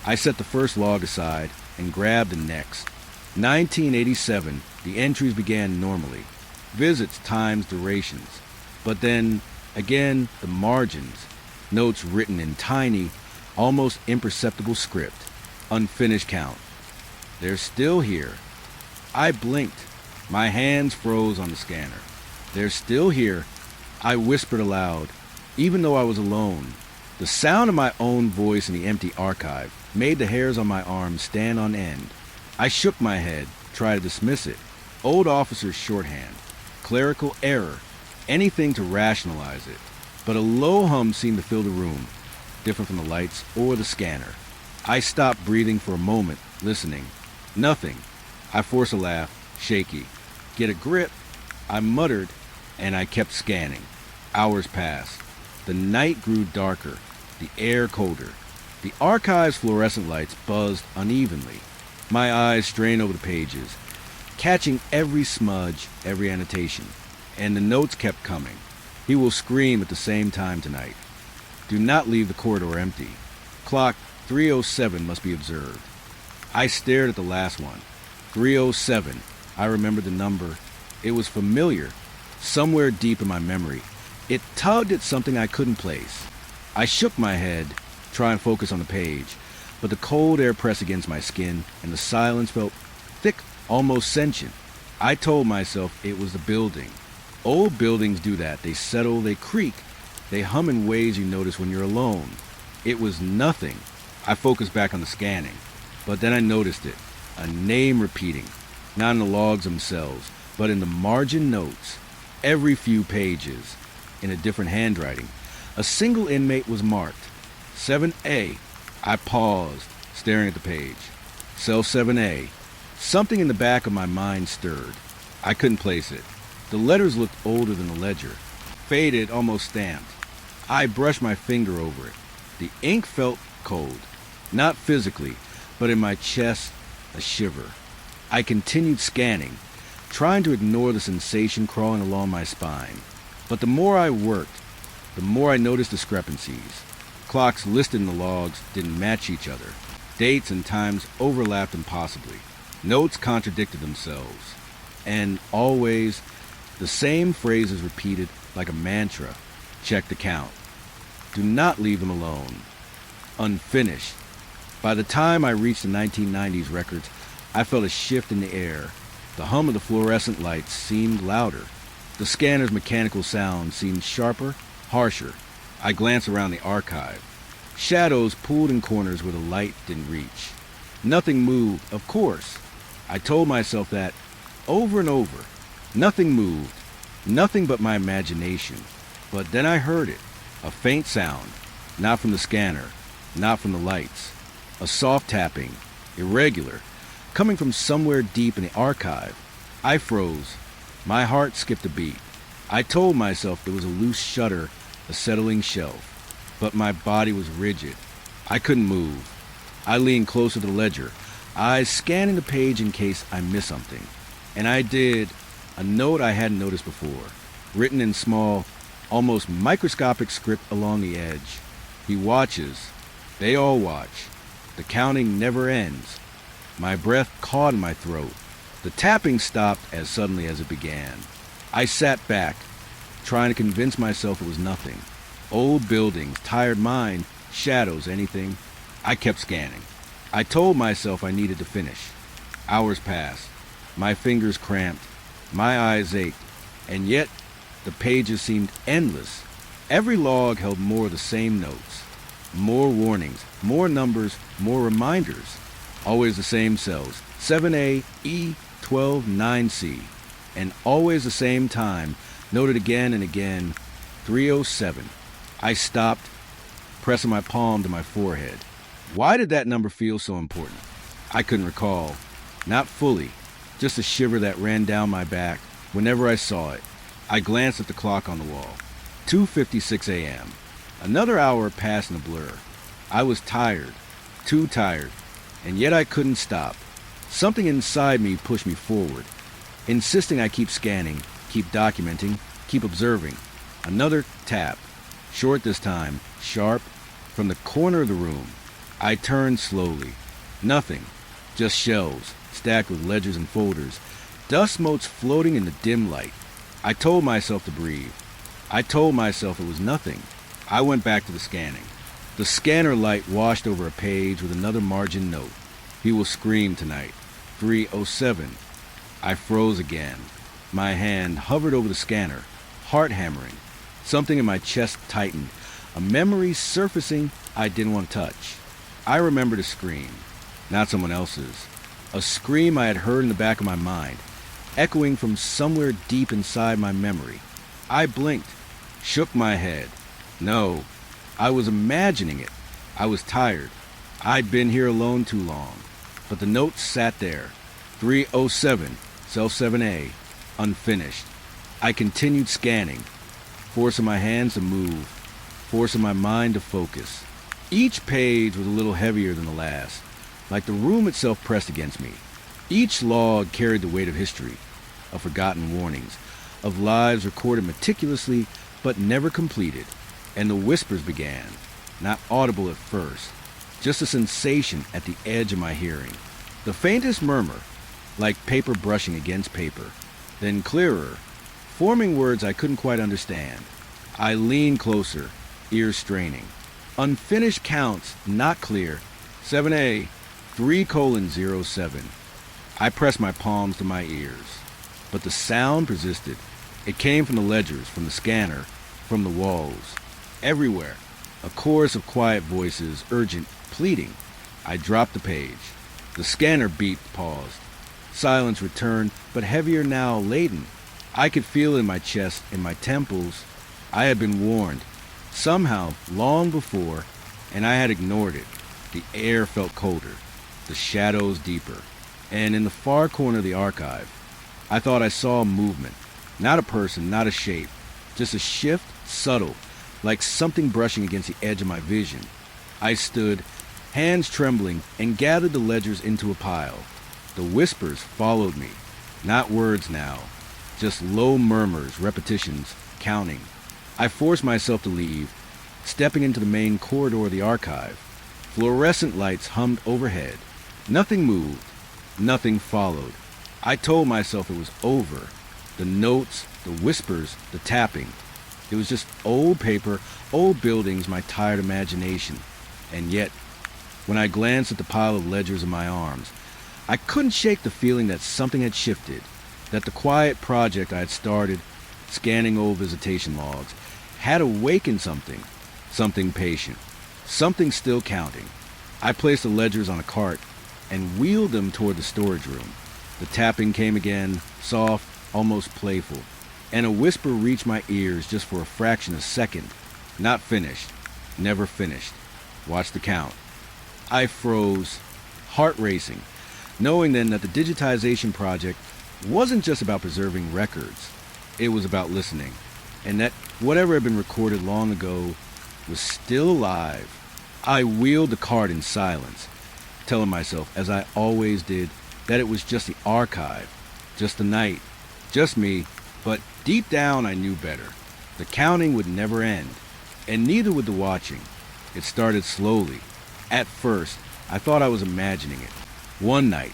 I set the first log aside and grabbed the next. 1987, the entries began normally. Visits, times, durations. But then, again, the margins. Notes written in tiny, almost imperceptible script. Unfinished count. They're still here. I blinked. My hands froze on the scanner. They're still here. I whispered aloud, even though I was alone. The sound of my own voice in the empty archive made the hairs on my arms stand on end. I shook my head, tried to dismiss it. Old officer's shorthand. Clerical error. Anything to rationalize it. But a low hum seemed to fill the room, different from the lights or the scanner. I stopped breathing for a moment, listening. Nothing. I forced a laugh, shaky. Get a grip. I muttered, and I kept scanning. Hours passed. The night grew darker, the air colder. The archive's fluorescent lights buzzed unevenly. My eyes strained over the pages, catching every smudge, every annotation. And the notes kept coming. He will scream at the same time tonight. Do not leave the corridor empty. Clock 3:07 must be observed. I stared at the last one. 3:07. I remembered the number. It was familiar, somewhere deep in my memory. It tugged at something I couldn't place. I shook my head, trying to focus on the page, but the cold air pressed against my skin, and the silence felt thick, almost sentient. I told myself it was the building. Old buildings do that. They settle, they creak, they hum in ways you notice when you're alone. It was nothing. I focused back on the scanning, but then I noticed it. A name repeating, not in the logs themselves, but in the margin notes. Every few pages, in a different handwriting, a single inmate was marked. 7A. I paused, staring at the page. Cell 7A. Something in the back of my mind stirred. I couldn't place it. The letters looked older than the ledger, faded, almost stamped. I brushed my finger over it. The ink felt cold, not physically, but in my chest, a shiver. I continued scanning, trying to ignore the sensation crawling along my spine. But the more I worked, the more I noticed discrepancies. Clocks listed in the logs didn't match each other. Dates and times overlapped impossibly. Notes contradicted themselves. And always, the same phrases repeated like a mantra. Check the count. Do not leave them alone. Unfinished. By the time I reached the 1990s records, I felt a shift in the air. The hum of the fluorescent lights seemed louder. The scanner's mechanical sound seemed sharper, harsher. I glanced around the archive. Shadows pooled in corners where the light didn't reach. Nothing moved, of course. I told myself that over and over. Nothing moved. Nothing but my imagination. But then I heard it. A faint sound. Not from the scanner. Not from the lights. A soft tapping. Irregular. Coming from somewhere deep in the archive. I froze. My heart skipped a beat. I told myself there was a loose shutter, a settling shelf. But my body was rigid. I couldn't move. I leaned closer to the ledger, eyes scanning the page in case I missed something. And I did. A note I hadn't noticed before, written in small, almost microscopic script along the edge. He watches. They all watch. The counting never ends. My breath caught in my throat. The tapping stopped as suddenly as it began. I sat back, trying to convince myself it was nothing. Old buildings, tired mind, shadows, anything. I kept scanning. I told myself I needed to finish. Hours passed. My fingers cramped. My eyes ached. And yet, the pages seemed endless. Every log held more of the same notes. More warnings, more numbers, more reminders. Always the same cells. 7A, E, 12, 9C. And always the same time, noted again and again, 3:07. I stopped, pressing my palm to my forehead. Why did that number feel so important? I couldn't recall. Not fully. Just a shiver that ran down my back whenever I saw it. I glanced at the clock on the wall. 2:56 a.m. Another hour passed in a blur. I was tired. Too tired. And yet I couldn't stop. Something inside me pushed me forward, insisting I keep scanning, keep documenting, keep observing. Another tap. Short this time, sharp, from the corner of the room. I turned slowly. Nothing. Just shelves, stacked with ledgers and folders. Dust motes floating in the dim light. I told myself to breathe. I told myself it was nothing. I went back to the scanning. The scanner light washed over a page with another margin note. He will scream tonight. 3:07. I froze again. My hand hovered over the scanner, heart hammering. Something in my chest tightened, a memory surfacing I didn't want to touch. I remembered a scream, not someone else's. A scream I had heard in the back of my mind, echoing from somewhere deep inside my memory. I blinked, shook my head. No, I was imagining it. I was tired. I'd been here alone too long. But the note sat there. 3:07, cell 7A, unfinished. I continued scanning, forcing my hands to move, forcing my mind to focus. Each page was a little heavier than the last, like the room itself pressed against me. Each log carried the weight of history, of forgotten warnings, of lives recorded meticulously but never completed. And the whispers began, not audible at first, just a sensation at the edge of my hearing. The faintest murmur, like paper brushing against paper, then clearer, forming words I couldn't quite understand. I leaned closer, ears straining. Unfinished counts, not clear. 7A, 3:07. I pressed my palms to my ears. But the sound persisted. It came from the ledgers, from the scanner, from the walls. Everywhere, a chorus of quiet voices, urgent, pleading. I dropped the page. The scanner beeped, paused. Silence returned, but heavier now, laden. I could feel it in my chest, in my temples. I had been warned, somehow, long before, and I had ignored it. The air felt colder, the shadows deeper, and in the far corner of the archive, I thought I saw movement. Not a person, not a shape, just a shift, subtle, like something brushing against the edge of my vision. I stood, hands trembling, and gathered the ledgers into a pile. The whispers followed me, not words now, just low murmurs, repetitions, counting. I forced myself to leave, stepping into the main corridor of the archive. Fluorescent lights hummed overhead. Nothing moved, nothing followed. I told myself it was over. The notes, the whispers, the tapping. It was just old paper, old buildings, my tired imagination. And yet, when I glanced at the pile of ledgers in my arms, I couldn't shake the feeling that something had shifted, that the quiet project I had started, scanning old visitation logs, had awakened something patient, something still counting. I placed the ledgers on a cart and wheeled them toward the storage room. The tapping came again, soft, almost playful, and a whisper reached my ears just for a fraction of a second. Not finished, never finished. Watch the count. I froze, heart racing, knowing then that the digitization project wasn't just about preserving records. It was about listening, and that whatever had been recorded long ago was still alive. I wheeled the cart in silence, telling myself, as I always did, that it was just the archive, just the night, just me, but deep down I knew better. The counting would never end, and neither would the watching. It started slowly. At first, I thought I was imagining it. One night,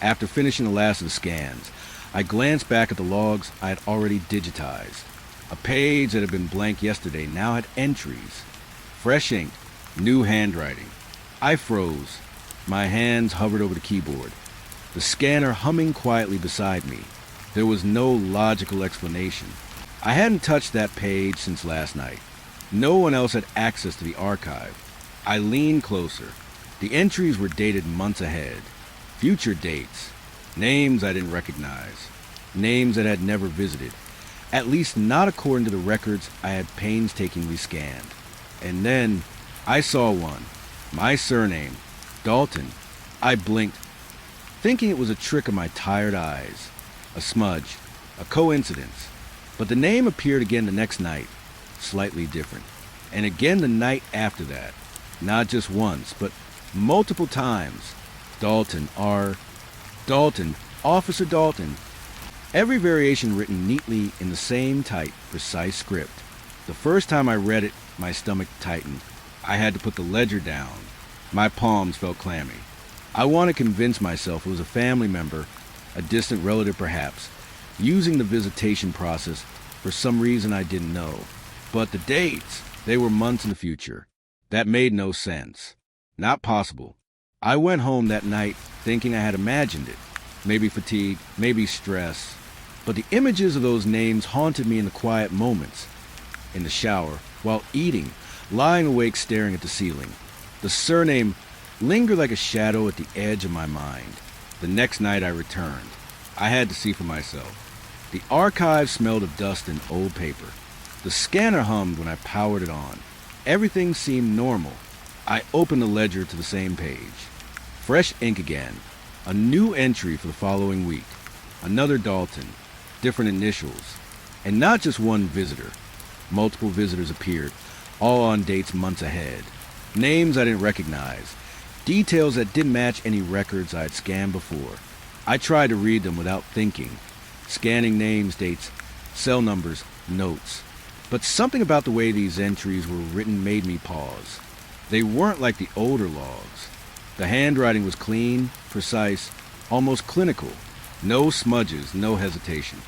after finishing the last of the scans, I glanced back at the logs I had already digitized. A page that had been blank yesterday now had entries. Fresh ink, new handwriting. I froze. My hands hovered over the keyboard, the scanner humming quietly beside me. There was no logical explanation. I hadn't touched that page since last night. No one else had access to the archive. I leaned closer. The entries were dated months ahead. Future dates. Names I didn't recognize. Names that I had never visited. At least not according to the records I had painstakingly scanned. And then I saw one. My surname, Dalton. I blinked, thinking it was a trick of my tired eyes. A smudge. A coincidence. But the name appeared again the next night. Slightly different. And again the night after that. Not just once, but multiple times. Dalton, Dalton, Officer Dalton. Every variation written neatly in the same tight, precise script. The first time I read it, my stomach tightened. I had to put the ledger down. My palms felt clammy. I wanted to convince myself it was a family member, a distant relative perhaps, using the visitation process for some reason I didn't know. But the dates, they were months in the future. That made no sense. Not possible. I went home that night thinking I had imagined it. Maybe fatigue, maybe stress. But the images of those names haunted me in the quiet moments. In the shower, while eating, lying awake staring at the ceiling. The surname lingered like a shadow at the edge of my mind. The next night I returned. I had to see for myself. The archive smelled of dust and old paper. The scanner hummed when I powered it on. Everything seemed normal. I opened the ledger to the same page. Fresh ink again. A new entry for the following week. Another Dalton. Different initials. And not just one visitor. Multiple visitors appeared, all on dates months ahead. Names I didn't recognize. Details that didn't match any records I had scanned before. I tried to read them without thinking. Scanning names, dates, cell numbers, notes. But something about the way these entries were written made me pause. They weren't like the older logs. The handwriting was clean, precise, almost clinical. No smudges, no hesitation.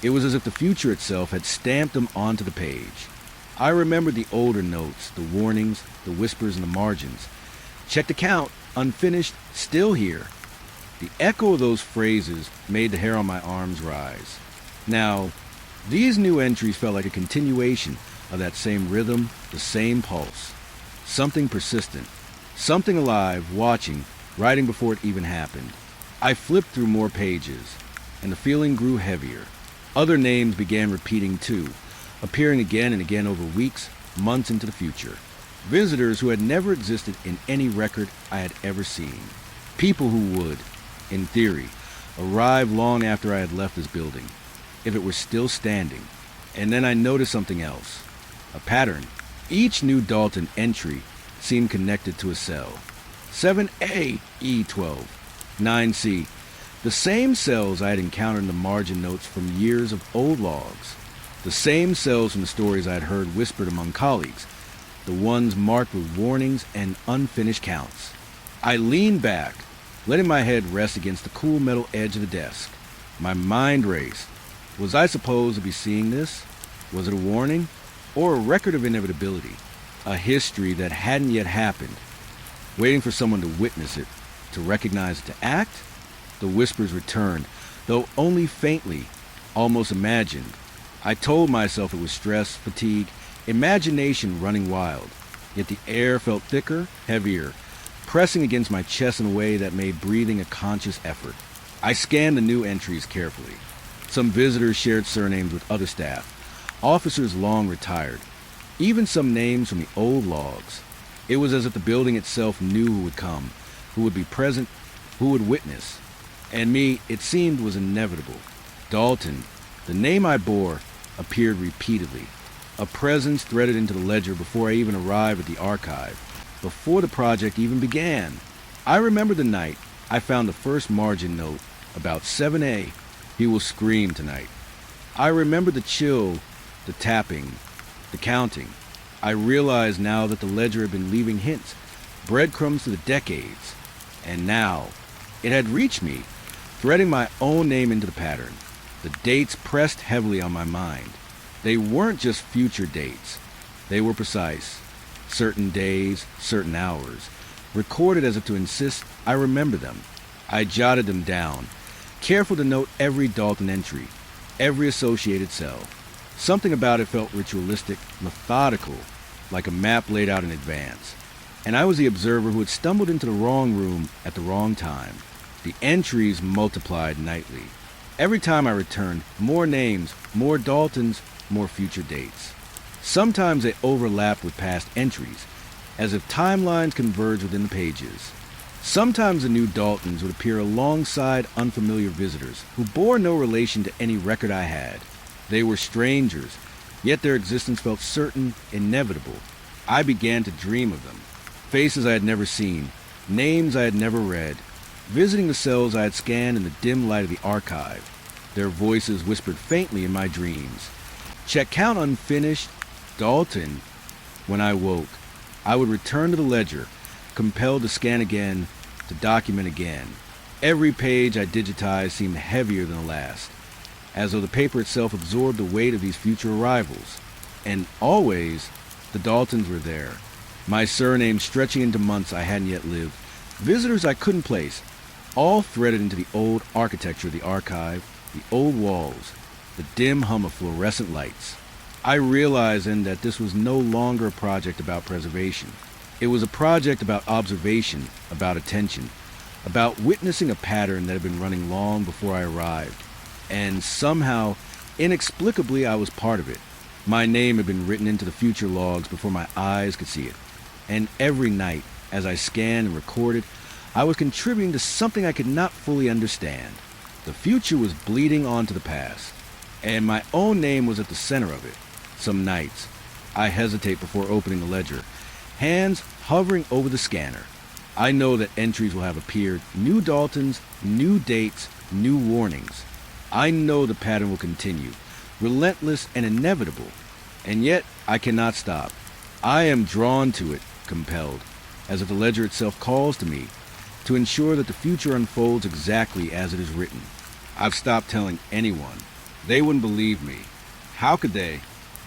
It was as if the future itself had stamped them onto the page. I remembered the older notes, the warnings, the whispers in the margins. Check the count, unfinished, still here. The echo of those phrases made the hair on my arms rise. Now, these new entries felt like a continuation of that same rhythm, the same pulse. Something persistent, something alive, watching, writing before it even happened. I flipped through more pages, and the feeling grew heavier. Other names began repeating too, appearing again and again over weeks, months into the future. Visitors who had never existed in any record I had ever seen. People who would, in theory, arrive long after I had left this building, if it were still standing. And then I noticed something else. A pattern. Each new Dalton entry seemed connected to a cell. 7A, E12, 9C. The same cells I had encountered in the margin notes from years of old logs. The same cells from the stories I had heard whispered among colleagues. The ones marked with warnings and unfinished counts. I leaned back, letting my head rest against the cool metal edge of the desk. My mind raced. Was I supposed to be seeing this? Was it a warning? Or a record of inevitability? A history that hadn't yet happened, waiting for someone to witness it, to recognize it, to act? The whispers returned, though only faintly, almost imagined. I told myself it was stress, fatigue, imagination running wild. Yet the air felt thicker, heavier, pressing against my chest in a way that made breathing a conscious effort. I scanned the new entries carefully. Some visitors shared surnames with other staff, officers long retired, even some names from the old logs. It was as if the building itself knew who would come, who would be present, who would witness. And me, it seemed, was inevitable. Dalton, the name I bore, appeared repeatedly. A presence threaded into the ledger before I even arrived at the archive, before the project even began. I remember the night I found the first margin note about 7A. He will scream tonight. I remember the chill, the tapping, the counting. I realized now that the ledger had been leaving hints, breadcrumbs to the decades. And now, it had reached me, threading my own name into the pattern. The dates pressed heavily on my mind. They weren't just future dates. They were precise. Certain days, certain hours, recorded as if to insist I remember them. I jotted them down, careful to note every Dalton entry, every associated cell. Something about it felt ritualistic, methodical, like a map laid out in advance. And I was the observer who had stumbled into the wrong room at the wrong time. The entries multiplied nightly. Every time I returned, more names, more Daltons, more future dates. Sometimes they overlapped with past entries, as if timelines converged within the pages. Sometimes the new Daltons would appear alongside unfamiliar visitors who bore no relation to any record I had. They were strangers, yet their existence felt certain, inevitable. I began to dream of them. Faces I had never seen, names I had never read, visiting the cells I had scanned in the dim light of the archive. Their voices whispered faintly in my dreams. Check count unfinished, Dalton. When I woke, I would return to the ledger, compelled to scan again, to document again. Every page I digitized seemed heavier than the last, as though the paper itself absorbed the weight of these future arrivals. And always, the Daltons were there, My surname stretching into months I hadn't yet lived, visitors I couldn't place, all threaded into the old architecture of the archive, the old walls, the dim hum of fluorescent lights. I realized then that this was no longer a project about preservation. It was a project about observation, about attention, about witnessing a pattern that had been running long before I arrived. And somehow, inexplicably, I was part of it. My name had been written into the future logs before my eyes could see it. And every night, as I scanned and recorded, I was contributing to something I could not fully understand. The future was bleeding onto the past, and my own name was at the center of it. Some nights, I hesitate before opening the ledger, hands hovering over the scanner. I know that entries will have appeared, new Daltons, new dates, new warnings. I know the pattern will continue, relentless and inevitable, and yet I cannot stop. I am drawn to it, compelled, as if the ledger itself calls to me, to ensure that the future unfolds exactly as it is written. I've stopped telling anyone. They wouldn't believe me. How could they?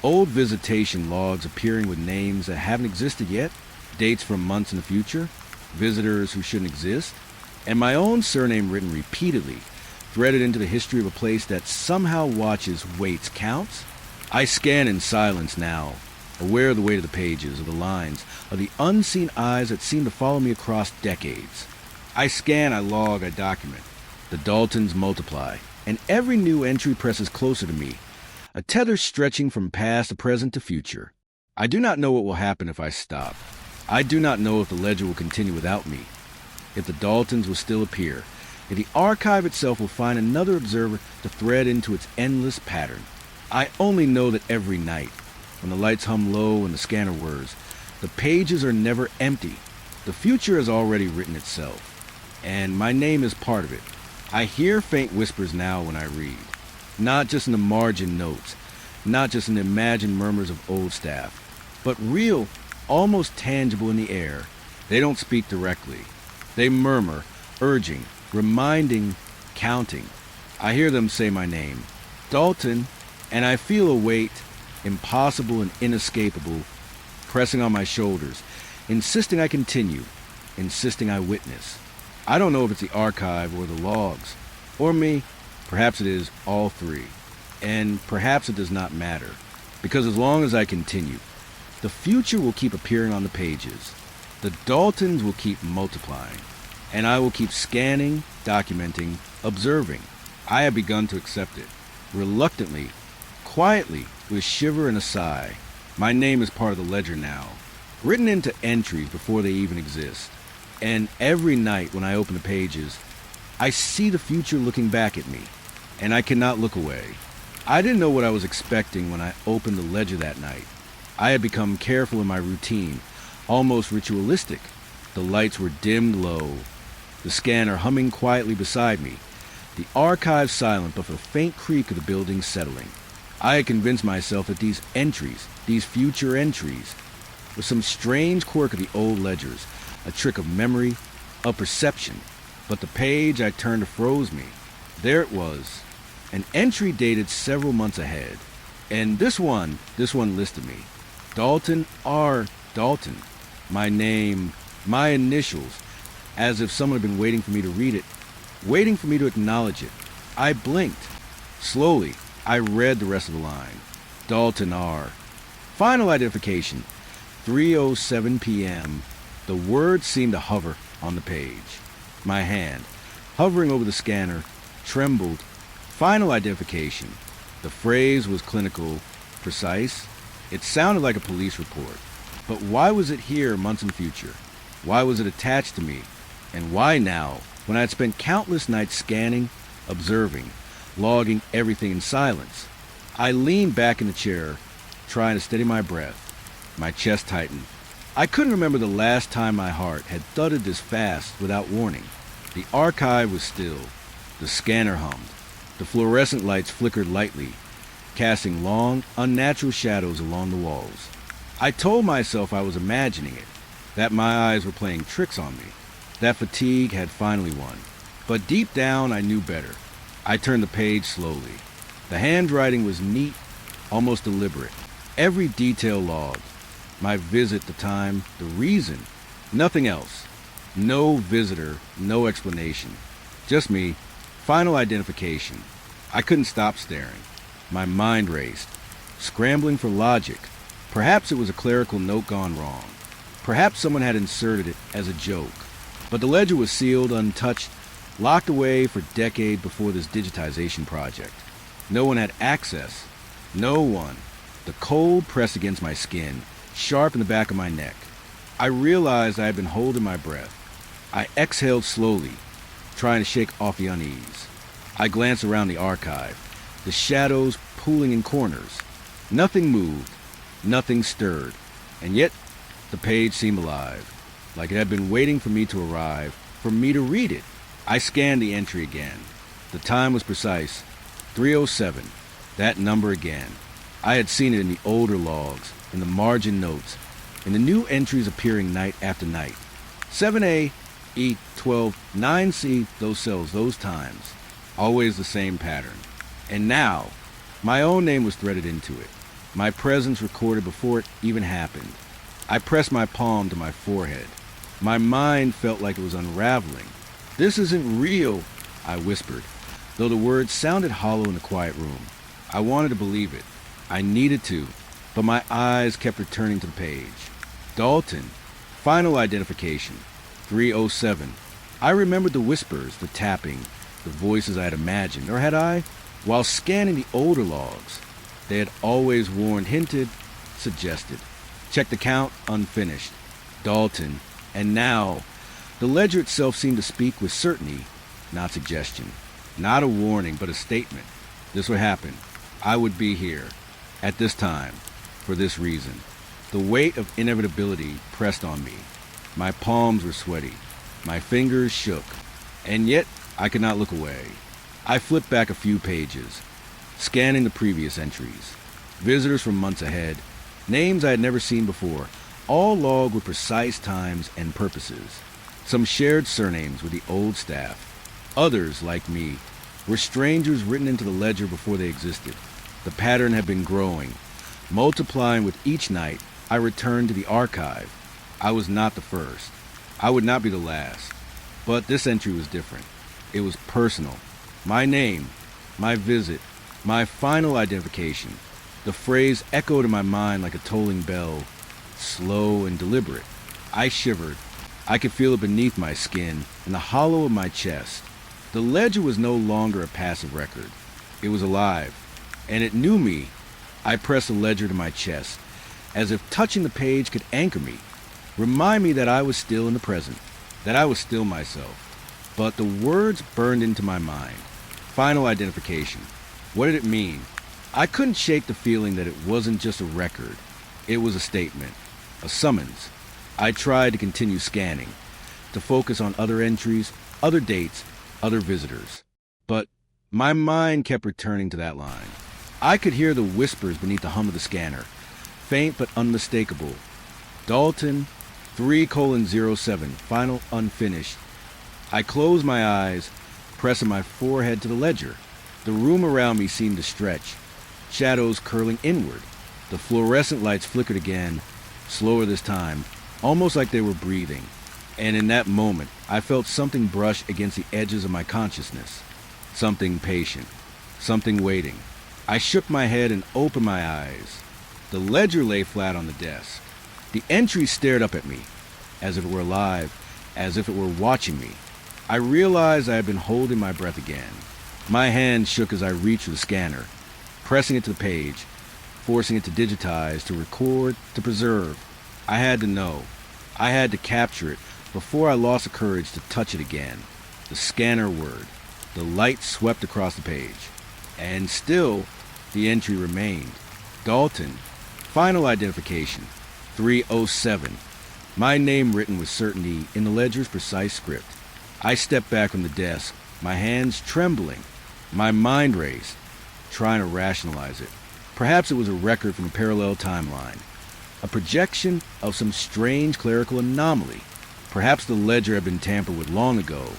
Old visitation logs appearing with names that haven't existed yet, dates from months in the future, visitors who shouldn't exist, and my own surname written repeatedly, threaded into the history of a place that somehow watches, waits, counts. I scan in silence now, aware of the weight of the pages, of the lines, of the unseen eyes that seem to follow me across decades. I scan, I log, I document. The Daltons multiply, and every new entry presses closer to me, a tether stretching from past to present to future. I do not know what will happen if I stop. I do not know if the ledger will continue without me, if the Daltons will still appear, if the archive itself will find another observer to thread into its endless pattern. I only know that every night, when the lights hum low and the scanner whirs, the pages are never empty. The future has already written itself, and my name is part of it. I hear faint whispers now when I read, not just in the margin notes, not just in the imagined murmurs of old staff, but real, almost tangible in the air. They don't speak directly. They murmur, urging, reminding, counting. I hear them say my name, Dalton, and I feel a weight, impossible and inescapable, pressing on my shoulders, insisting I continue, insisting I witness. I don't know if it's the archive or the logs, or me. Perhaps it is all three. And perhaps it does not matter, because as long as I continue, the future will keep appearing on the pages. The Daltons will keep multiplying, and I will keep scanning, documenting, observing. I have begun to accept it, reluctantly, quietly, with a shiver and a sigh. My name is part of the ledger now, written into entries before they even exist. And every night when I open the pages, I see the future looking back at me, and I cannot look away. I didn't know what I was expecting when I opened the ledger that night. I had become careful in my routine, almost ritualistic. The lights were dimmed low, the scanner humming quietly beside me, the archive silent but for the faint creak of the building settling. I had convinced myself that these entries, these future entries, were some strange quirk of the old ledgers, a trick of memory, of perception. But the page I turned froze me. There it was, an entry dated several months ahead. And this one listed me. Dalton R. Dalton. My name, my initials, as if someone had been waiting for me to read it, waiting for me to acknowledge it. I blinked. Slowly, I read the rest of the line. Dalton R. Final identification, 3:07 p.m. The words seemed to hover on the page. My hand, hovering over the scanner, trembled. Final identification. The phrase was clinical, precise. It sounded like a police report. But why was it here months in future? Why was it attached to me? And why now, when I had spent countless nights scanning, observing, logging everything in silence? I leaned back in the chair, trying to steady my breath. My chest tightened. I couldn't remember the last time my heart had thudded this fast without warning. The archive was still. The scanner hummed. The fluorescent lights flickered lightly, casting long, unnatural shadows along the walls. I told myself I was imagining it, that my eyes were playing tricks on me, that fatigue had finally won. But deep down, I knew better. I turned the page slowly. The handwriting was neat, almost deliberate. Every detail logged. my visit, the time, the reason. Nothing else. No visitor, no explanation. Just me. Final identification. I couldn't stop staring. My mind raced, scrambling for logic. Perhaps it was a clerical note gone wrong. Perhaps someone had inserted it as a joke. But the ledger was sealed, untouched, locked away for decades before this digitization project. No one had access. No one. The cold pressed against my skin, sharp in the back of my neck. I realized I had been holding my breath. I exhaled slowly, trying to shake off the unease. I glanced around the archive, the shadows pooling in corners. Nothing moved, nothing stirred, and yet the page seemed alive, like it had been waiting for me to arrive, for me to read it. I scanned the entry again. The time was precise, 3:07, that number again. I had seen it in the older logs, in the margin notes, in the new entries appearing night after night. 7A, E12, 9C, those cells, those times. Always the same pattern. And now, my own name was threaded into it. My presence recorded before it even happened. I pressed my palm to my forehead. My mind felt like it was unraveling. "This isn't real," I whispered, though the words sounded hollow in the quiet room. I wanted to believe it. I needed to, but my eyes kept returning to the page. Dalton. Final identification. 3:07. I remembered the whispers, the tapping, the voices I had imagined, or had I? While scanning the older logs, they had always warned, hinted, suggested. Check the count, unfinished. Dalton. And now, the ledger itself seemed to speak with certainty, not suggestion. Not a warning, but a statement. This would happen. I would be here, at this time, for this reason. The weight of inevitability pressed on me. My palms were sweaty. My fingers shook. And yet, I could not look away. I flipped back a few pages, scanning the previous entries. Visitors from months ahead, names I had never seen before, all logged with precise times and purposes. Some shared surnames with the old staff. Others, like me, were strangers written into the ledger before they existed. The pattern had been growing, multiplying with each night I returned to the archive. I was not the first. I would not be the last. But this entry was different. It was personal. My name, my visit, my final identification. The phrase echoed in my mind like a tolling bell, slow and deliberate. I shivered. I could feel it beneath my skin, in the hollow of my chest. The ledger was no longer a passive record. It was alive, and it knew me. I pressed the ledger to my chest, as if touching the page could anchor me, remind me that I was still in the present, that I was still myself. But the words burned into my mind. Final identification. What did it mean? I couldn't shake the feeling that it wasn't just a record. It was a statement, a summons. I tried to continue scanning, to focus on other entries, other dates, other visitors. But my mind kept returning to that line. I could hear the whispers beneath the hum of the scanner, faint but unmistakable. Dalton, 3:07, final unfinished. I closed my eyes, pressing my forehead to the ledger. The room around me seemed to stretch, shadows curling inward. The fluorescent lights flickered again, slower this time, almost like they were breathing. And in that moment, I felt something brush against the edges of my consciousness. Something patient, something waiting. I shook my head and opened my eyes. The ledger lay flat on the desk. The entry stared up at me, as if it were alive, as if it were watching me. I realized I had been holding my breath again. My hand shook as I reached for the scanner, pressing it to the page, forcing it to digitize, to record, to preserve. I had to know. I had to capture it before I lost the courage to touch it again. The scanner word. The light swept across the page. And still, the entry remained. Dalton. Final identification. 3:07. My name written with certainty in the ledger's precise script. I stepped back from the desk, my hands trembling. My mind raced, trying to rationalize it. Perhaps it was a record from a parallel timeline, a projection of some strange clerical anomaly. Perhaps the ledger had been tampered with long ago,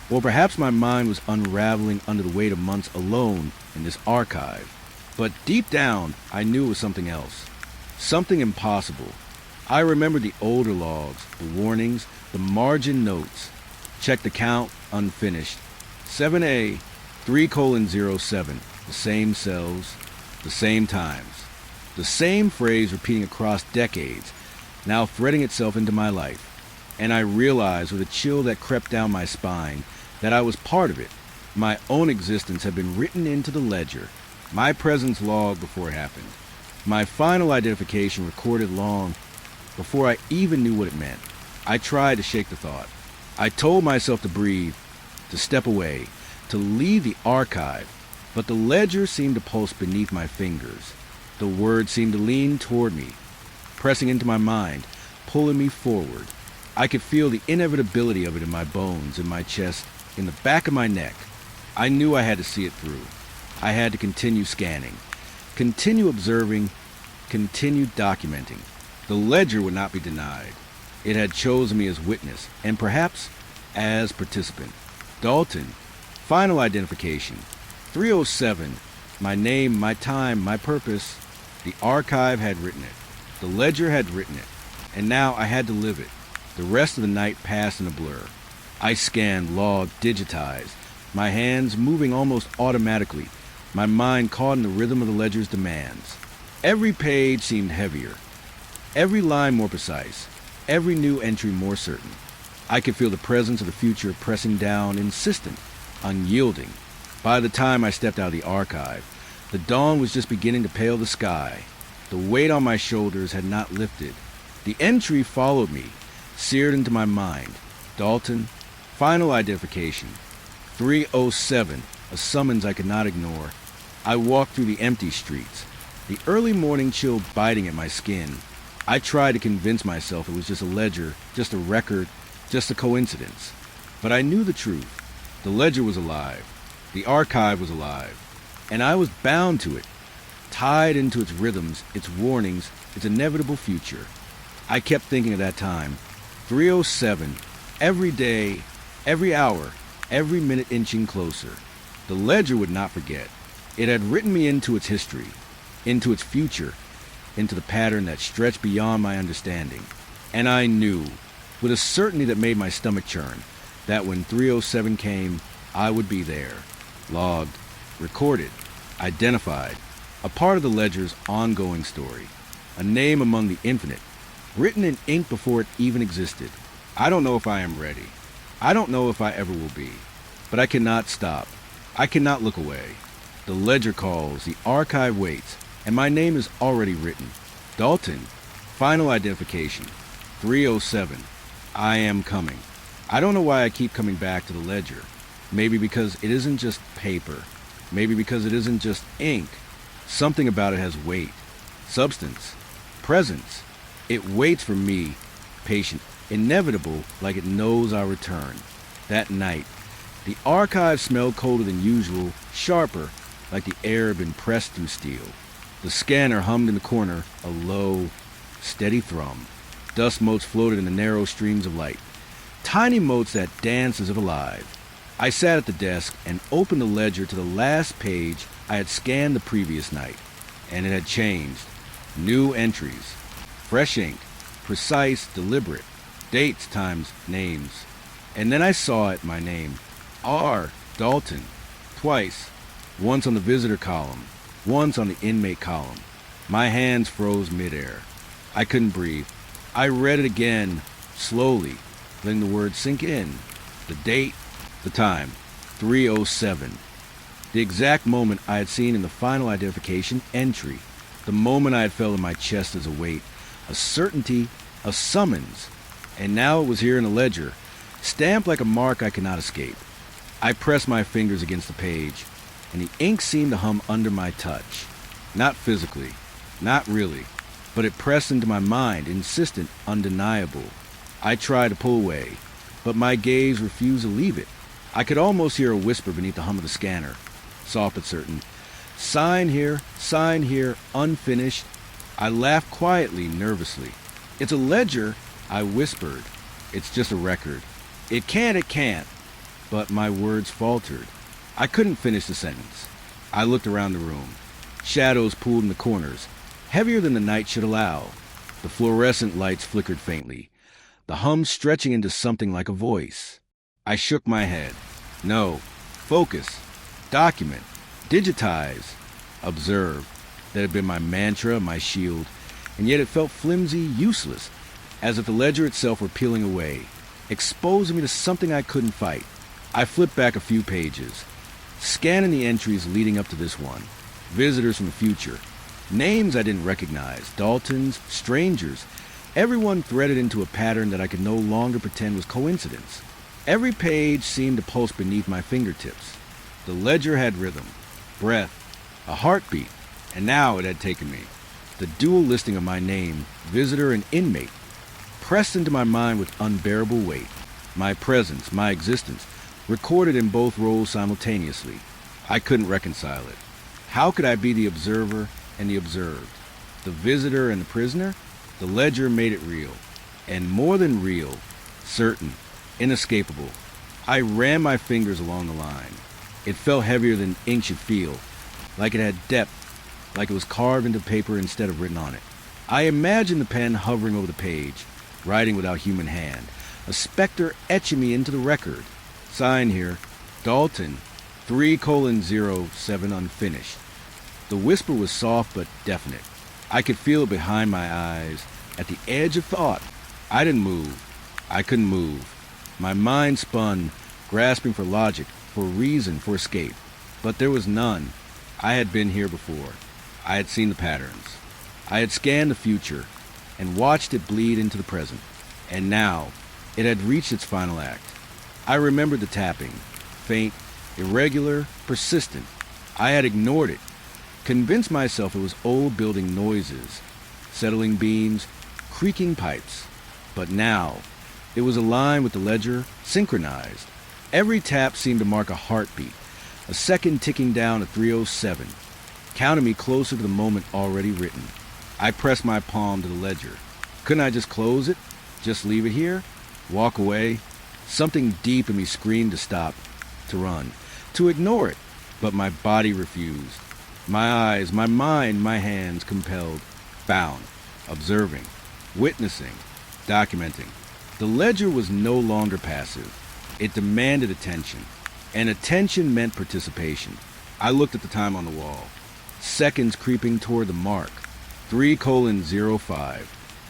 or perhaps my mind was unraveling under the weight of months alone in this archive. But deep down, I knew it was something else, something impossible, I remembered the older logs, the warnings, the margin notes. Check the count, unfinished. 7A, 3:07. The same cells, the same times. The same phrase repeating across decades, now threading itself into my life. And I realized with a chill that crept down my spine that I was part of it. My own existence had been written into the ledger, my presence logged before it happened. My final identification recorded long before I even knew what it meant. I tried to shake the thought. I told myself to breathe, to step away, to leave the archive, but the ledger seemed to pulse beneath my fingers. The words seemed to lean toward me, pressing into my mind, pulling me forward. I could feel the inevitability of it in my bones, in my chest, in the back of my neck. I knew I had to see it through. I had to continue scanning, continue observing, continue documenting. The ledger would not be denied. It had chosen me as witness, and perhaps as participant. Dalton, final identification. 307, my name, my time, my purpose. The archive had written it. The ledger had written it. And now I had to live it. The rest of the night passed in a blur. I scanned, logged, digitized, my hands moving almost automatically, my mind caught in the rhythm of the ledger's demands. Every page seemed heavier, every line more precise, every new entry more certain. I could feel the presence of the future pressing down, insistent, unyielding. By the time I stepped out of the archive, the dawn was just beginning to pale the sky. The weight on my shoulders had not lifted. The entry followed me, seared into my mind. Dalton, final identification. 307, a summons I could not ignore. I walked through the empty streets, the early morning chill biting at my skin. I tried to convince myself it was just a ledger, just a record, just a coincidence. But I knew the truth. The ledger was alive. The archive was alive. And I was bound to it, tied into its rhythms, its warnings, its inevitable future. I kept thinking of that time. 307, every day, every hour, every minute inching closer. The ledger would not forget. It had written me into its history, into its future, into the pattern that stretched beyond my understanding. And I knew, with a certainty that made my stomach churn, that when 307 came, I would be there. Logged, recorded, identified, a part of the ledger's ongoing story, a name among the infinite, written in ink before it even existed. I don't know if I am ready. I don't know if I ever will be. But I cannot stop. I cannot look away. The ledger calls, the archive waits, and my name is already written. Dalton, final identification. 307. I am coming. I don't know why I keep coming back to the ledger. Maybe because it isn't just paper. Maybe because it isn't just ink. Something about it has weight, substance, presence. It waits for me, patient, inevitable, like it knows I'll return. That night, the archive smelled colder than usual, sharper, like the air had been pressed through steel. The scanner hummed in the corner, a low, steady thrum. Dust motes floated in the narrow streams of light, tiny motes that danced as if alive. I sat at the desk and opened the ledger to the last page I had scanned the previous night, and it had changed. New entries, fresh ink, precise, deliberate, dates times names. And then I saw it, my name, R. Dalton, twice, once on the visitor column, once on the inmate column. My hands froze midair. I couldn't breathe. I read it again, slowly, letting the words sink in. The date, the time, 3:07. The exact moment I had seen in the final identification entry. The moment I had felt in my chest as a weight, a certainty, a summons. And now it was here in the ledger, stamped like a mark I could not escape. I pressed my fingers against the page, and the ink seemed to hum under my touch. Not physically, not really, but it pressed into my mind, insistent, undeniable. I tried to pull away, but my gaze refused to leave it. I could almost hear a whisper beneath the hum of the scanner, soft but certain. Sign here, unfinished. I laughed quietly, nervously. It's a ledger, I whispered. It's just a record. It can't. But my words faltered. I couldn't finish the sentence. I looked around the room. Shadows pooled in the corners, heavier than the night should allow. The fluorescent lights flickered faintly, the hum stretching into something like a voice. I shook my head. No. Focus. Document. Digitize. Observe. That had been my mantra, my shield, and yet it felt flimsy, useless, as if the ledger itself were peeling away, exposing me to something I couldn't fight. I flipped back a few pages, scanning the entries leading up to this one. Visitors from the future. Names I didn't recognize. Daltons, strangers. Everyone threaded into a pattern that I could no longer pretend was coincidence. Every page seemed to pulse beneath my fingertips. The ledger had rhythm, breath, a heartbeat, and now it had taken me. The dual listing of my name, visitor and inmate, pressed into my mind with unbearable weight. My presence, my existence, recorded in both roles simultaneously. I couldn't reconcile it. How could I be the observer and the observed? The visitor and the prisoner? The ledger made it real. And more than real, certain, inescapable. I ran my fingers along the line. It felt heavier than ink should feel, like it had depth, like it was carved into paper instead of written on it. I imagined the pen hovering over the page, writing without human hand, a specter etching me into the record. Sign here, Dalton, 3:07 unfinished. The whisper was soft but definite. I could feel it behind my eyes, at the edge of thought. I didn't move. I couldn't move. My mind spun, grasping for logic, for reason, for escape. But there was none. I had been here before. I had seen the patterns. I had scanned the future and watched it bleed into the present. And now, it had reached its final act. I remembered the tapping, faint, irregular, persistent. I had ignored it, convinced myself it was old building noises, settling beams, creaking pipes. But now, it was aligned with the ledger, synchronized. Every tap seemed to mark a heartbeat, a second ticking down to 3:07, counting me closer to the moment already written. I pressed my palm to the ledger. Couldn't I just close it? Just leave it here? Walk away? Something deep in me screamed to stop, to run, to ignore it, but my body refused. My eyes, my mind, my hands compelled, bound, observing, witnessing, documenting. The ledger was no longer passive. It demanded attention, and attention meant participation. I looked at the time on the wall. Seconds creeping toward the mark. 3:05,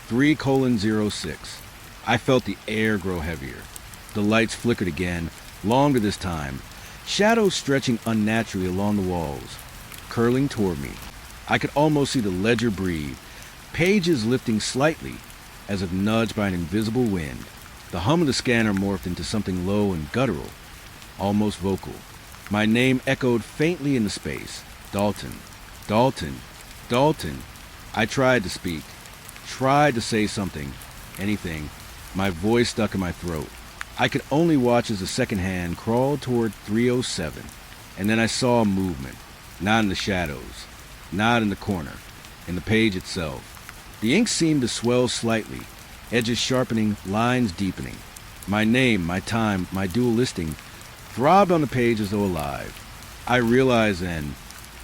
3:06. I felt the air grow heavier. The lights flickered again, longer this time, shadows stretching unnaturally along the walls, curling toward me. I could almost see the ledger breathe, pages lifting slightly, as if nudged by an invisible wind. The hum of the scanner morphed into something low and guttural, almost vocal. My name echoed faintly in the space. Dalton, Dalton, Dalton. I tried to speak, tried to say something, anything. My voice stuck in my throat. I could only watch as the second hand crawled toward 3:07, and then I saw a movement, not in the shadows, not in the corner, in the page itself. The ink seemed to swell slightly, edges sharpening, lines deepening. My name, my time, my dual listing throbbed on the page as though alive. I realized then,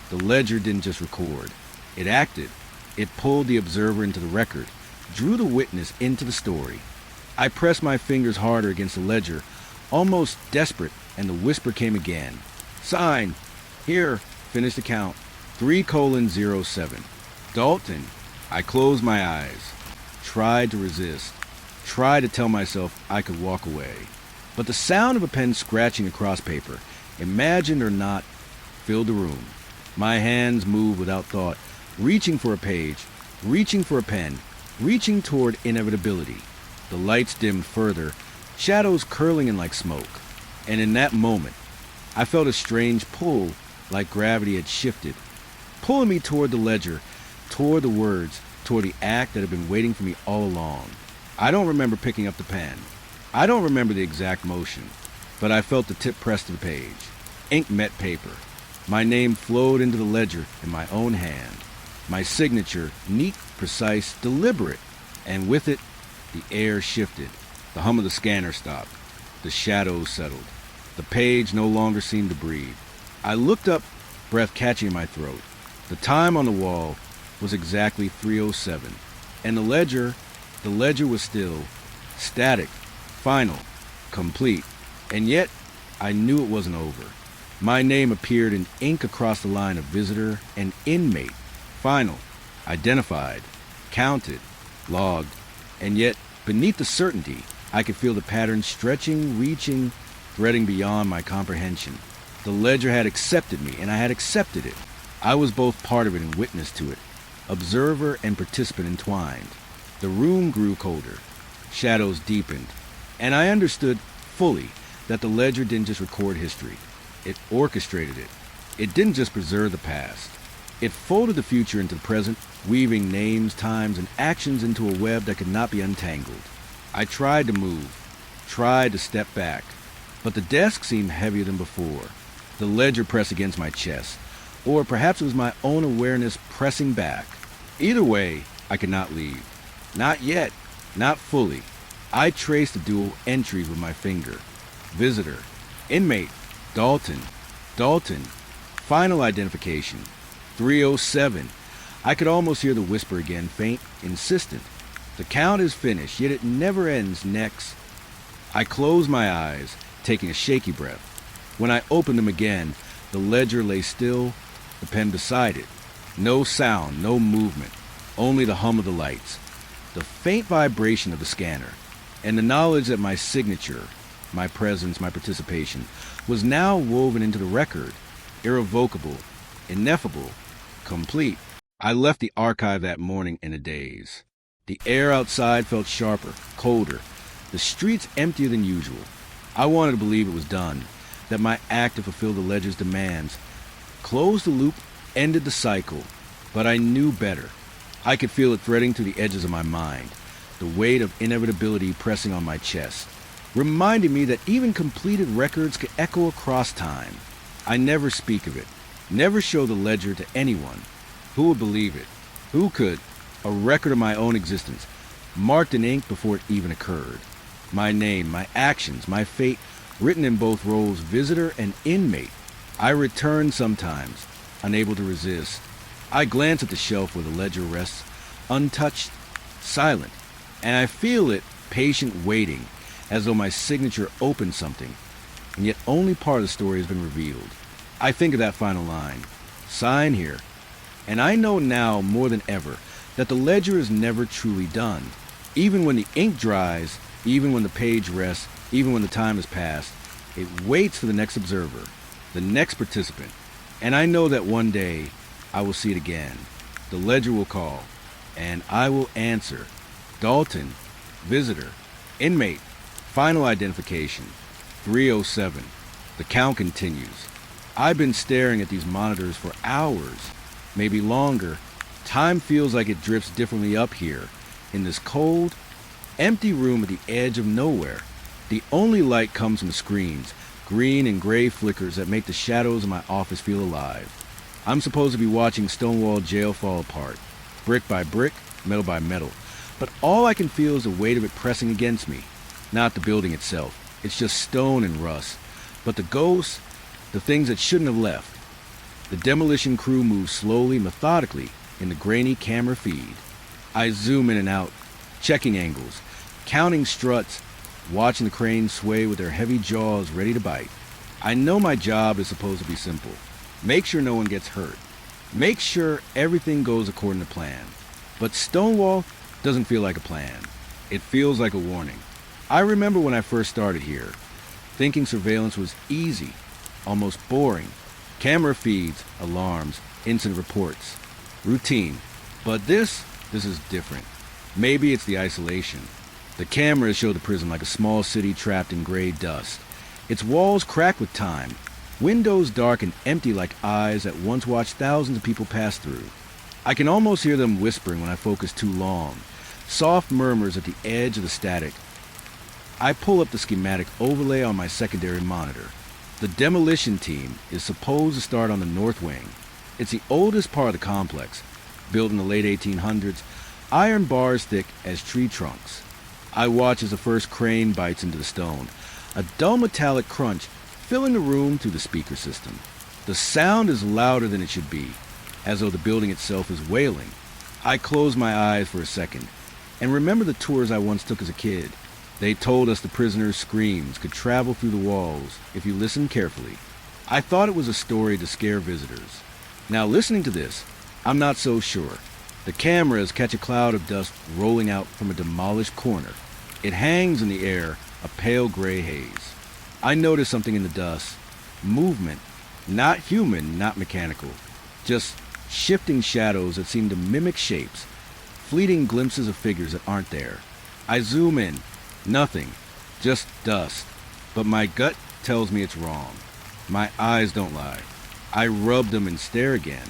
the ledger didn't just record. It acted. It pulled the observer into the record, drew the witness into the story. I pressed my fingers harder against the ledger, almost desperate, and the whisper came again. Sign. Here. Finish the count. 3:07. Dalton. I closed my eyes, tried to resist, tried to tell myself I could walk away. But the sound of a pen scratching across paper, imagined or not, filled the room. My hands moved without thought, reaching for a page, reaching for a pen, reaching toward inevitability. The lights dimmed further, shadows curling in like smoke. And in that moment, I felt a strange pull, like gravity had shifted, pulling me toward the ledger, toward the words, toward the act that had been waiting for me all along. I don't remember picking up the pen. I don't remember the exact motion, but I felt the tip pressed to the page. Ink met paper. My name flowed into the ledger in my own hand. My signature, neat, precise, deliberate, and with it, the air shifted. The hum of the scanner stopped. The shadows settled. The page no longer seemed to breathe. I looked up, breath catching in my throat. The time on the wall was exactly 3:07. And the ledger was still static, final, complete. And yet, I knew it wasn't over. My name appeared in ink across the line of visitor and inmate, final, identified, counted, logged. And yet, beneath the certainty, I could feel the pattern stretching, reaching, threading beyond my comprehension. The ledger had accepted me, and I had accepted it. I was both part of it and witness to it, observer and participant entwined. The room grew colder, shadows deepened, and I understood fully that the ledger didn't just record history. It orchestrated it. It didn't just preserve the past. It folded the future into the present, weaving names, times, and actions into a web that could not be untangled. I tried to move, tried to step back, but the desk seemed heavier than before. The ledger pressed against my chest, or perhaps it was my own awareness pressing back. Either way, I could not leave. Not yet, not fully. I traced the dual entries with my finger. Visitor, inmate, Dalton, final identification, 307. I could almost hear the whisper again, faint, insistent. The count is finished, yet it never ends next. I closed my eyes, taking a shaky breath. When I opened them again, the ledger lay still, the pen beside it. No sound, no movement, only the hum of the lights, the faint vibration of the scanner, and the knowledge that my signature, my presence, my participation, was now woven into the record, irrevocable, ineffable, complete. I left the archive that morning in a daze. The air outside felt sharper, colder, the streets emptier than usual. I wanted to believe it was done, that my act to fulfill the ledger's demands closed the loop, ended the cycle, but I knew better. I could feel it threading through the edges of my mind, the weight of inevitability pressing on my chest, reminding me that even completed records could echo across time. I never speak of it, never show the ledger to anyone. Who would believe it? Who could? A record of my own existence, marked in ink before it even occurred. My name, my actions, my fate, written in both roles, visitor and inmate. I return sometimes, unable to resist. I glance at the shelf where the ledger rests, untouched, silent, and I feel it, patient, waiting, as though my signature opened something, and yet only part of the story has been revealed. I think of that final line, sign here, and I know now more than ever that the ledger is never truly done. Even when the ink dries, even when the page rests, even when the time has passed, it waits for the next observer, the next participant. And I know that one day I will see it again. The ledger will call, and I will answer. Dalton, visitor, inmate, final identification, 307. The count continues. I've been staring at these monitors for hours, maybe longer. Time feels like it drifts differently up here, in this cold, empty room at the edge of nowhere. The only light comes from screens, green and gray flickers that make the shadows of my office feel alive. I'm supposed to be watching Stonewall Jail fall apart, brick by brick, metal by metal. But all I can feel is the weight of it pressing against me. Not the building itself. It's just stone and rust. But the ghosts, the things that shouldn't have left. The demolition crew moves slowly, methodically, in the grainy camera feed. I zoom in and out, checking angles, counting struts, watching the cranes sway with their heavy jaws ready to bite. I know my job is supposed to be simple. Make sure no one gets hurt. Make sure everything goes according to plan. But Stonewall doesn't feel like a plan. It feels like a warning. I remember when I first started here, thinking surveillance was easy, almost boring. Camera feeds, alarms, incident reports, routine. But this is different. Maybe it's the isolation. The cameras show the prison like a small city trapped in gray dust. Its walls cracked with time, windows dark and empty like eyes that once watched thousands of people pass through. I can almost hear them whispering when I focus too long, soft murmurs at the edge of the static. I pull up the schematic overlay on my secondary monitor. The demolition team is supposed to start on the north wing. It's the oldest part of the complex, built in the late 1800s, iron bars thick as tree trunks. I watch as the first crane bites into the stone, a dull metallic crunch filling the room through the speaker system. The sound is louder than it should be, as though the building itself is wailing. I close my eyes for a second and remember the tours I once took as a kid. They told us the prisoners' screams could travel through the walls if you listened carefully. I thought it was a story to scare visitors. Now listening to this, I'm not so sure. The cameras catch a cloud of dust rolling out from a demolished corner. It hangs in the air, a pale gray haze. I notice something in the dust. Movement. Not human, not mechanical. Just shifting shadows that seem to mimic shapes. Fleeting glimpses of figures that aren't there. I zoom in. Nothing. Just dust. But my gut tells me it's wrong. My eyes don't lie. I rub them and stare again.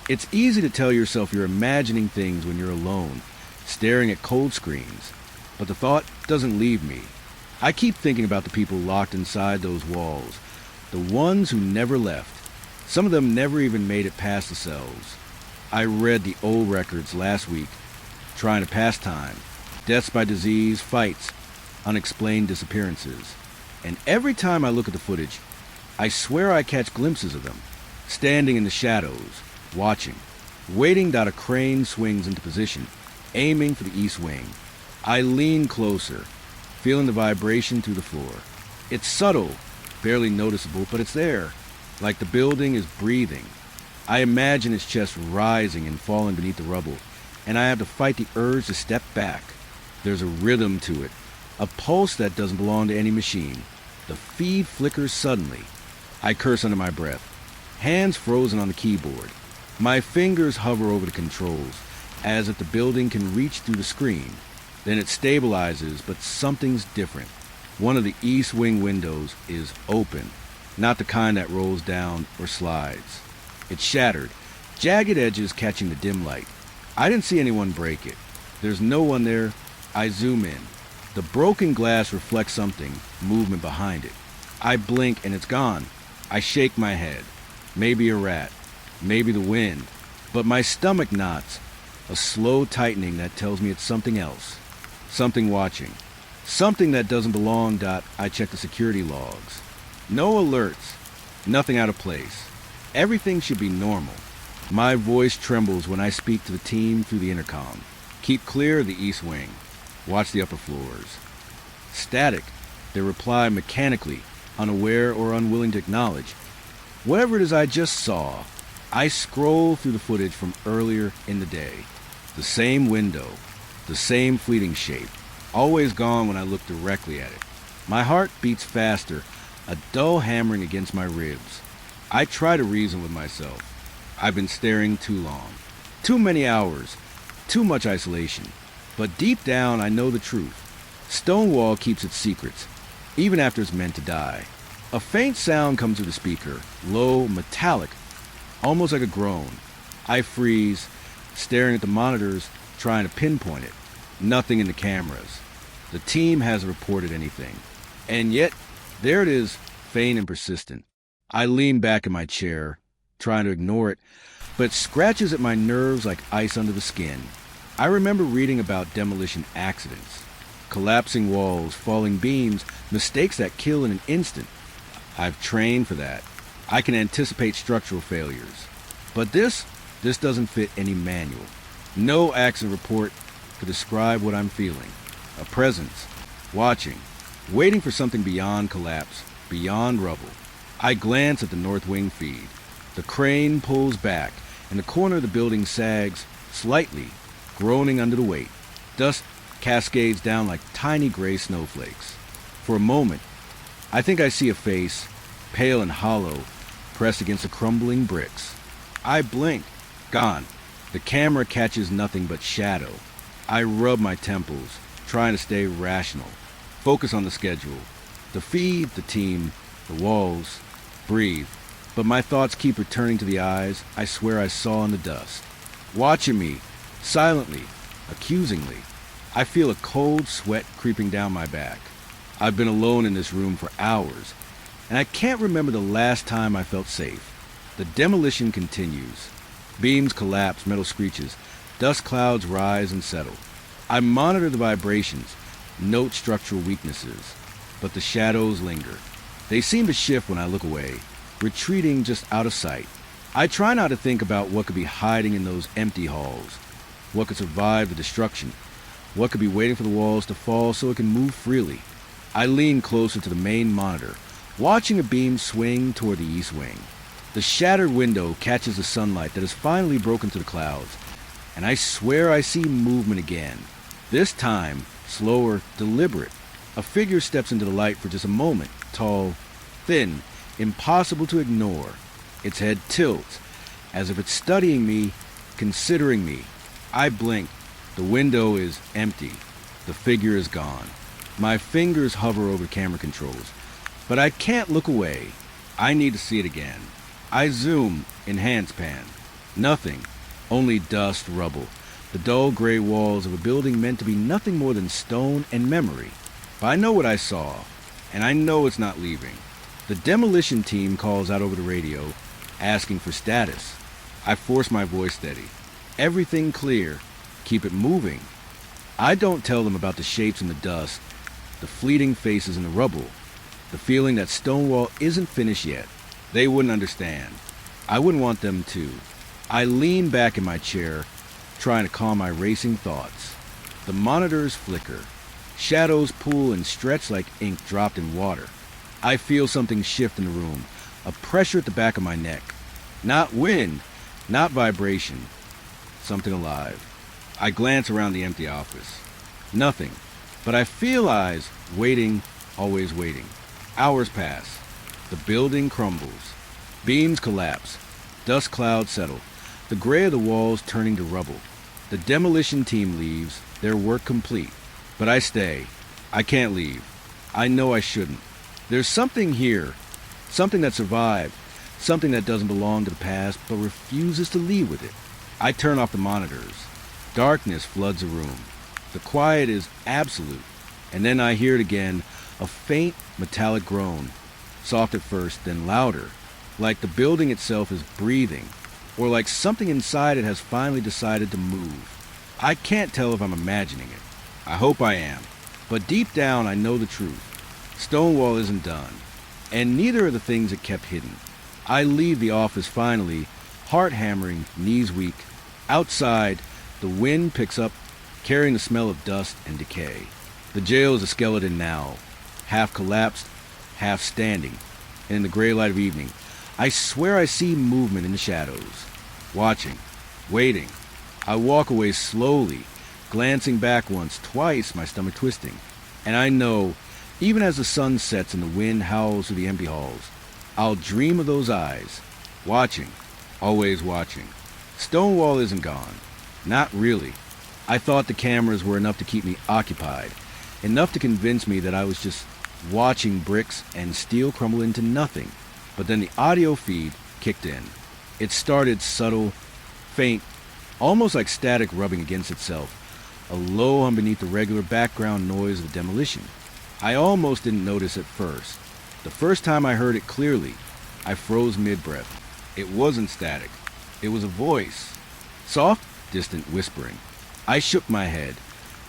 It's easy to tell yourself you're imagining things when you're alone, staring at cold screens. But the thought doesn't leave me. I keep thinking about the people locked inside those walls. The ones who never left. Some of them never even made it past the cells. I read the old records last week, trying to pass time. Deaths by disease, fights, unexplained disappearances. And every time I look at the footage, I swear I catch glimpses of them, standing in the shadows, watching, waiting that a crane swings into position, aiming for the east wing. I lean closer, feeling the vibration through the floor. It's subtle, barely noticeable, but it's there, like the building is breathing. I imagine its chest rising and falling beneath the rubble, and I have to fight the urge to step back. There's a rhythm to it, a pulse that doesn't belong to any machine. The feed flickers suddenly. I curse under my breath, hands frozen on the keyboard. My fingers hover over the controls, as if the building can reach through the screen. Then it stabilizes, but something's different. One of the east wing windows is open, not the kind that rolls down or slides. It's shattered, jagged edges catching the dim light. I didn't see anyone break it. There's no one there. I zoom in. The broken glass reflects something, movement behind it. I blink and it's gone. I shake my head. Maybe a rat. Maybe the wind. But my stomach knots. A slow tightening that tells me it's something else. Something watching. Something that doesn't belong. I check the security logs. No alerts. Nothing out of place. Everything should be normal. My voice trembles when I speak to the team through the intercom. Keep clear of the east wing. Watch the upper floors. Static. They reply mechanically, unaware or unwilling to acknowledge. Whatever it is I just saw, I scroll through the footage from earlier in the day. The same window, the same fleeting shape, always gone when I look directly at it. My heart beats faster, a dull hammering against my ribs. I try to reason with myself. I've been staring too long. Too many hours. Too much isolation. But deep down, I know the truth. Stonewall keeps its secrets, even after it's meant to die. A faint sound comes through the speaker, low, metallic, almost like a groan. I freeze, staring at the monitors, trying to pinpoint it. Nothing in the cameras. The team hasn't reported anything. And yet, there it is, faint and persistent. I lean back in my chair, trying to ignore it, but it scratches at my nerves like ice under the skin. I remember reading about demolition accidents. Collapsing walls, falling beams, mistakes that kill in an instant. I've trained for that. I can anticipate structural failures. But this doesn't fit any manual. No accident report to describe what I'm feeling. A presence, watching, waiting for something beyond collapse, beyond rubble. I glance at the north wing feed. The crane pulls back, and the corner of the building sags slightly, groaning under the weight. Dust cascades down like tiny gray snowflakes. For a moment, I think I see a face, pale and hollow, pressed against the crumbling bricks. I blink. Gone. The camera catches nothing but shadow. I rub my temples, trying to stay rational. Focus on the schedule. The feed, the team, the walls. Breathe. But my thoughts keep returning to the eyes I swear I saw in the dust. Watching me, silently, accusingly. I feel a cold sweat creeping down my back. I've been alone in this room for hours, and I can't remember the last time I felt safe. The demolition continues. Beams collapse, metal screeches. Dust clouds rise and settle. I monitor the vibrations, note structural weaknesses, but the shadows linger. They seem to shift when I look away, retreating just out of sight. I try not to think about what could be hiding in those empty halls. What could survive the destruction? What could be waiting for the walls to fall so it can move freely? I lean closer to the main monitor, watching a beam swing toward the east wing. The shattered window catches the sunlight that has finally broken through the clouds, and I swear I see movement again. This time, slower, deliberate. A figure steps into the light for just a moment, tall, thin, impossible to ignore. Its head tilts, as if it's studying me, considering me. I blink. The window is empty. The figure is gone. My fingers hover over the camera controls, but I can't look away. I need to see it again. I zoom, enhance pan. Nothing. Only dust, rubble. The dull gray walls of a building meant to be nothing more than stone and memory. But I know what I saw, and I know it's not leaving. The demolition team calls out over the radio, asking for status. I force my voice steady. Everything clear. Keep it moving. I don't tell them about the shapes in the dust, the fleeting faces in the rubble, the feeling that Stonewall isn't finished yet. They wouldn't understand. I wouldn't want them to. I lean back in my chair, trying to calm my racing thoughts. The monitors flicker. Shadows pool and stretch like ink dropped in water. I feel something shift in the room, a pressure at the back of my neck. Not wind, not vibration. Something alive. I glance around the empty office. Nothing. But I feel eyes, waiting, always waiting. Hours pass. The building crumbles. Beams collapse. Dust clouds settle. The gray of the walls turning to rubble. The demolition team leaves, their work complete. But I stay. I can't leave. I know I shouldn't. There's something here. Something that survived. Something that doesn't belong to the past, but refuses to leave with it. I turn off the monitors. Darkness floods the room. The quiet is absolute. And then I hear it again, a faint metallic groan. Soft at first, then louder. Like the building itself is breathing. Or like something inside it has finally decided to move. I can't tell if I'm imagining it. I hope I am. But deep down I know the truth. Stonewall isn't done. And neither are the things it kept hidden. I leave the office finally, heart hammering, knees weak. Outside, the wind picks up, carrying the smell of dust and decay. The jail is a skeleton now, half collapsed, half standing. And in the gray light of evening, I swear I see movement in the shadows. Watching, waiting. I walk away slowly, glancing back once, twice, my stomach twisting. And I know, even as the sun sets and the wind howls through the empty halls, I'll dream of those eyes, watching, always watching. Stonewall isn't gone. Not really. I thought the cameras were enough to keep me occupied, enough to convince me that I was just watching bricks and steel crumble into nothing. But then the audio feed kicked in. It started subtle, faint, almost like static rubbing against itself, a low hum beneath the regular background noise of the demolition. I almost didn't notice at first. The first time I heard it clearly, I froze mid-breath. It wasn't static. It was a voice. Soft, distant whispering. I shook my head,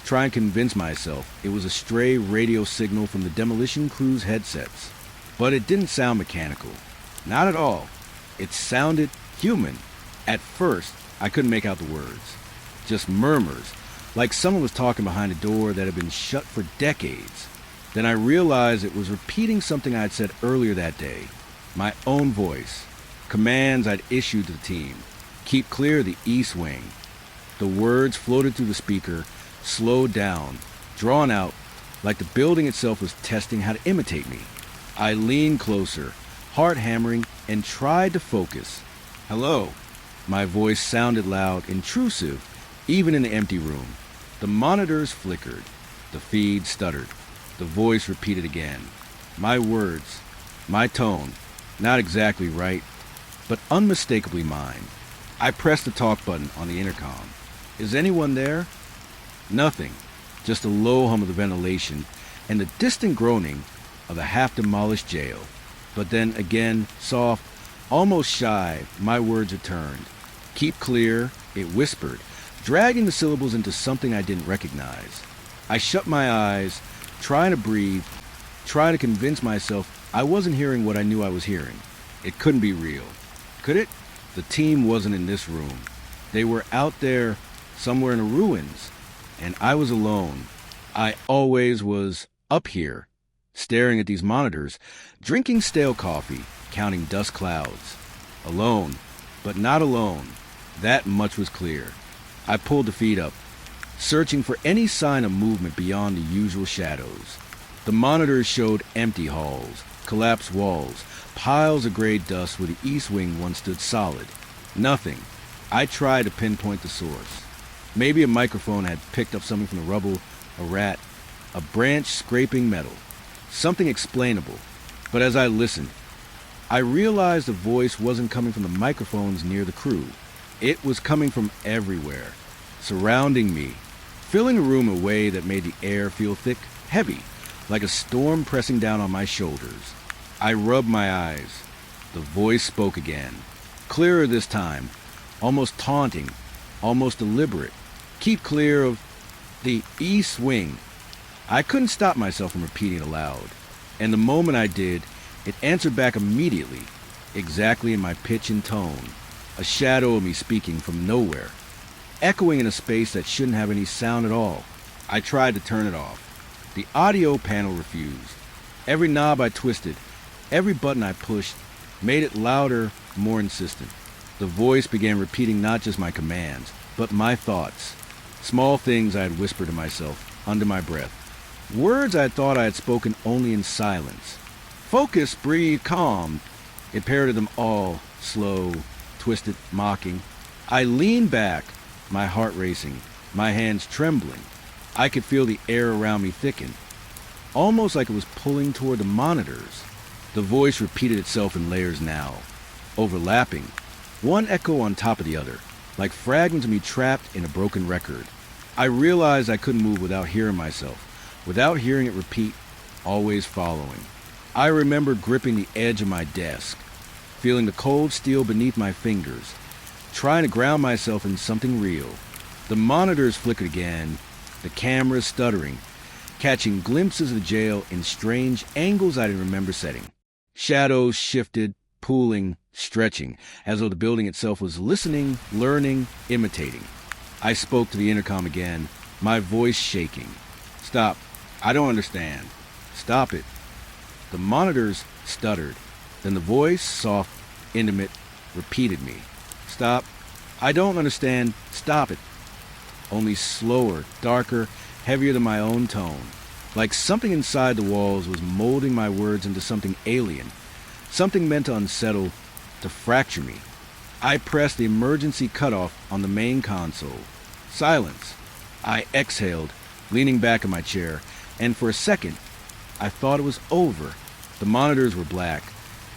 trying to convince myself it was a stray radio signal from the demolition crew's headsets. But it didn't sound mechanical. Not at all. It sounded human. At first, I couldn't make out the words. Just murmurs, like someone was talking behind a door that had been shut for decades. Then I realized it was repeating something I had said earlier that day. My own voice. Commands I'd issued to the team. Keep clear of the east wing. The words floated through the speaker, slowed down, drawn out, like the building itself was testing how to imitate me. I leaned closer, heart hammering, and tried to focus. Hello. My voice sounded loud, intrusive, even in the empty room. The monitors flickered. The feed stuttered. The voice repeated again. My words, my tone, not exactly right, but unmistakably mine. I pressed the talk button on the intercom. Is anyone there? Nothing. Just a low hum of the ventilation and the distant groaning of the half-demolished jail. But then again, soft, almost shy, my words returned. Keep clear, it whispered, dragging the syllables into something I didn't recognize. I shut my eyes, trying to breathe, trying to convince myself I wasn't hearing what I knew I was hearing. It couldn't be real. Could it? The team wasn't in this room. They were out there somewhere in the ruins, and I was alone. I always was up here, staring at these monitors, drinking stale coffee, counting dust clouds. Alone, but not alone. That much was clear. I pulled the feed up, searching for any sign of movement beyond the usual shadows. The monitors showed empty halls, collapsed walls, piles of gray dust where the east wing once stood solid. Nothing. I tried to pinpoint the source. Maybe a microphone had picked up something from the rubble, a rat, a branch scraping metal. Something explainable. But as I listened, I realized the voice wasn't coming from the microphones near the crew. It was coming from everywhere, surrounding me, filling the room in a way that made the air feel thick, heavy, like a storm pressing down on my shoulders. I rubbed my eyes. The voice spoke again, clearer this time, almost taunting, almost deliberate. Keep clear of the east wing. I couldn't stop myself from repeating it aloud, and the moment I did, it answered back immediately, exactly in my pitch and tone, a shadow of me speaking from nowhere, echoing in a space that shouldn't have any sound at all. I tried to turn it off. The audio panel refused. Every knob I twisted, every button I pushed, made it louder, more insistent. The voice began repeating not just my commands, but my thoughts, small things I had whispered to myself under my breath, words I thought I had spoken only in silence. Focus, breathe, calm. It parroted them all, slow, twisted, mocking. I leaned back, my heart racing, my hands trembling. I could feel the air around me thicken, almost like it was pulling toward the monitors. The voice repeated itself in layers now, overlapping, one echo on top of the other, like fragments of me trapped in a broken record. I realized I couldn't move without hearing myself, without hearing it repeat, always following. I remember gripping the edge of my desk, feeling the cold steel beneath my fingers, trying to ground myself in something real. The monitors flickered again, the cameras stuttering, catching glimpses of the jail in strange angles I didn't remember setting. Shadows shifted, pooling, stretching, as though the building itself was listening, learning, imitating. I spoke to the intercom again, my voice shaking. Stop. I don't understand. Stop it. The monitors stuttered. Then the voice, soft, intimate, repeated me. Stop. I don't understand. Stop it. Only slower, darker, heavier than my own tone. Like something inside the walls was molding my words into something alien, something meant to unsettle, to fracture me. I pressed the emergency cutoff on the main console. Silence. I exhaled, leaning back in my chair, and for a second, I thought it was over. The monitors were black,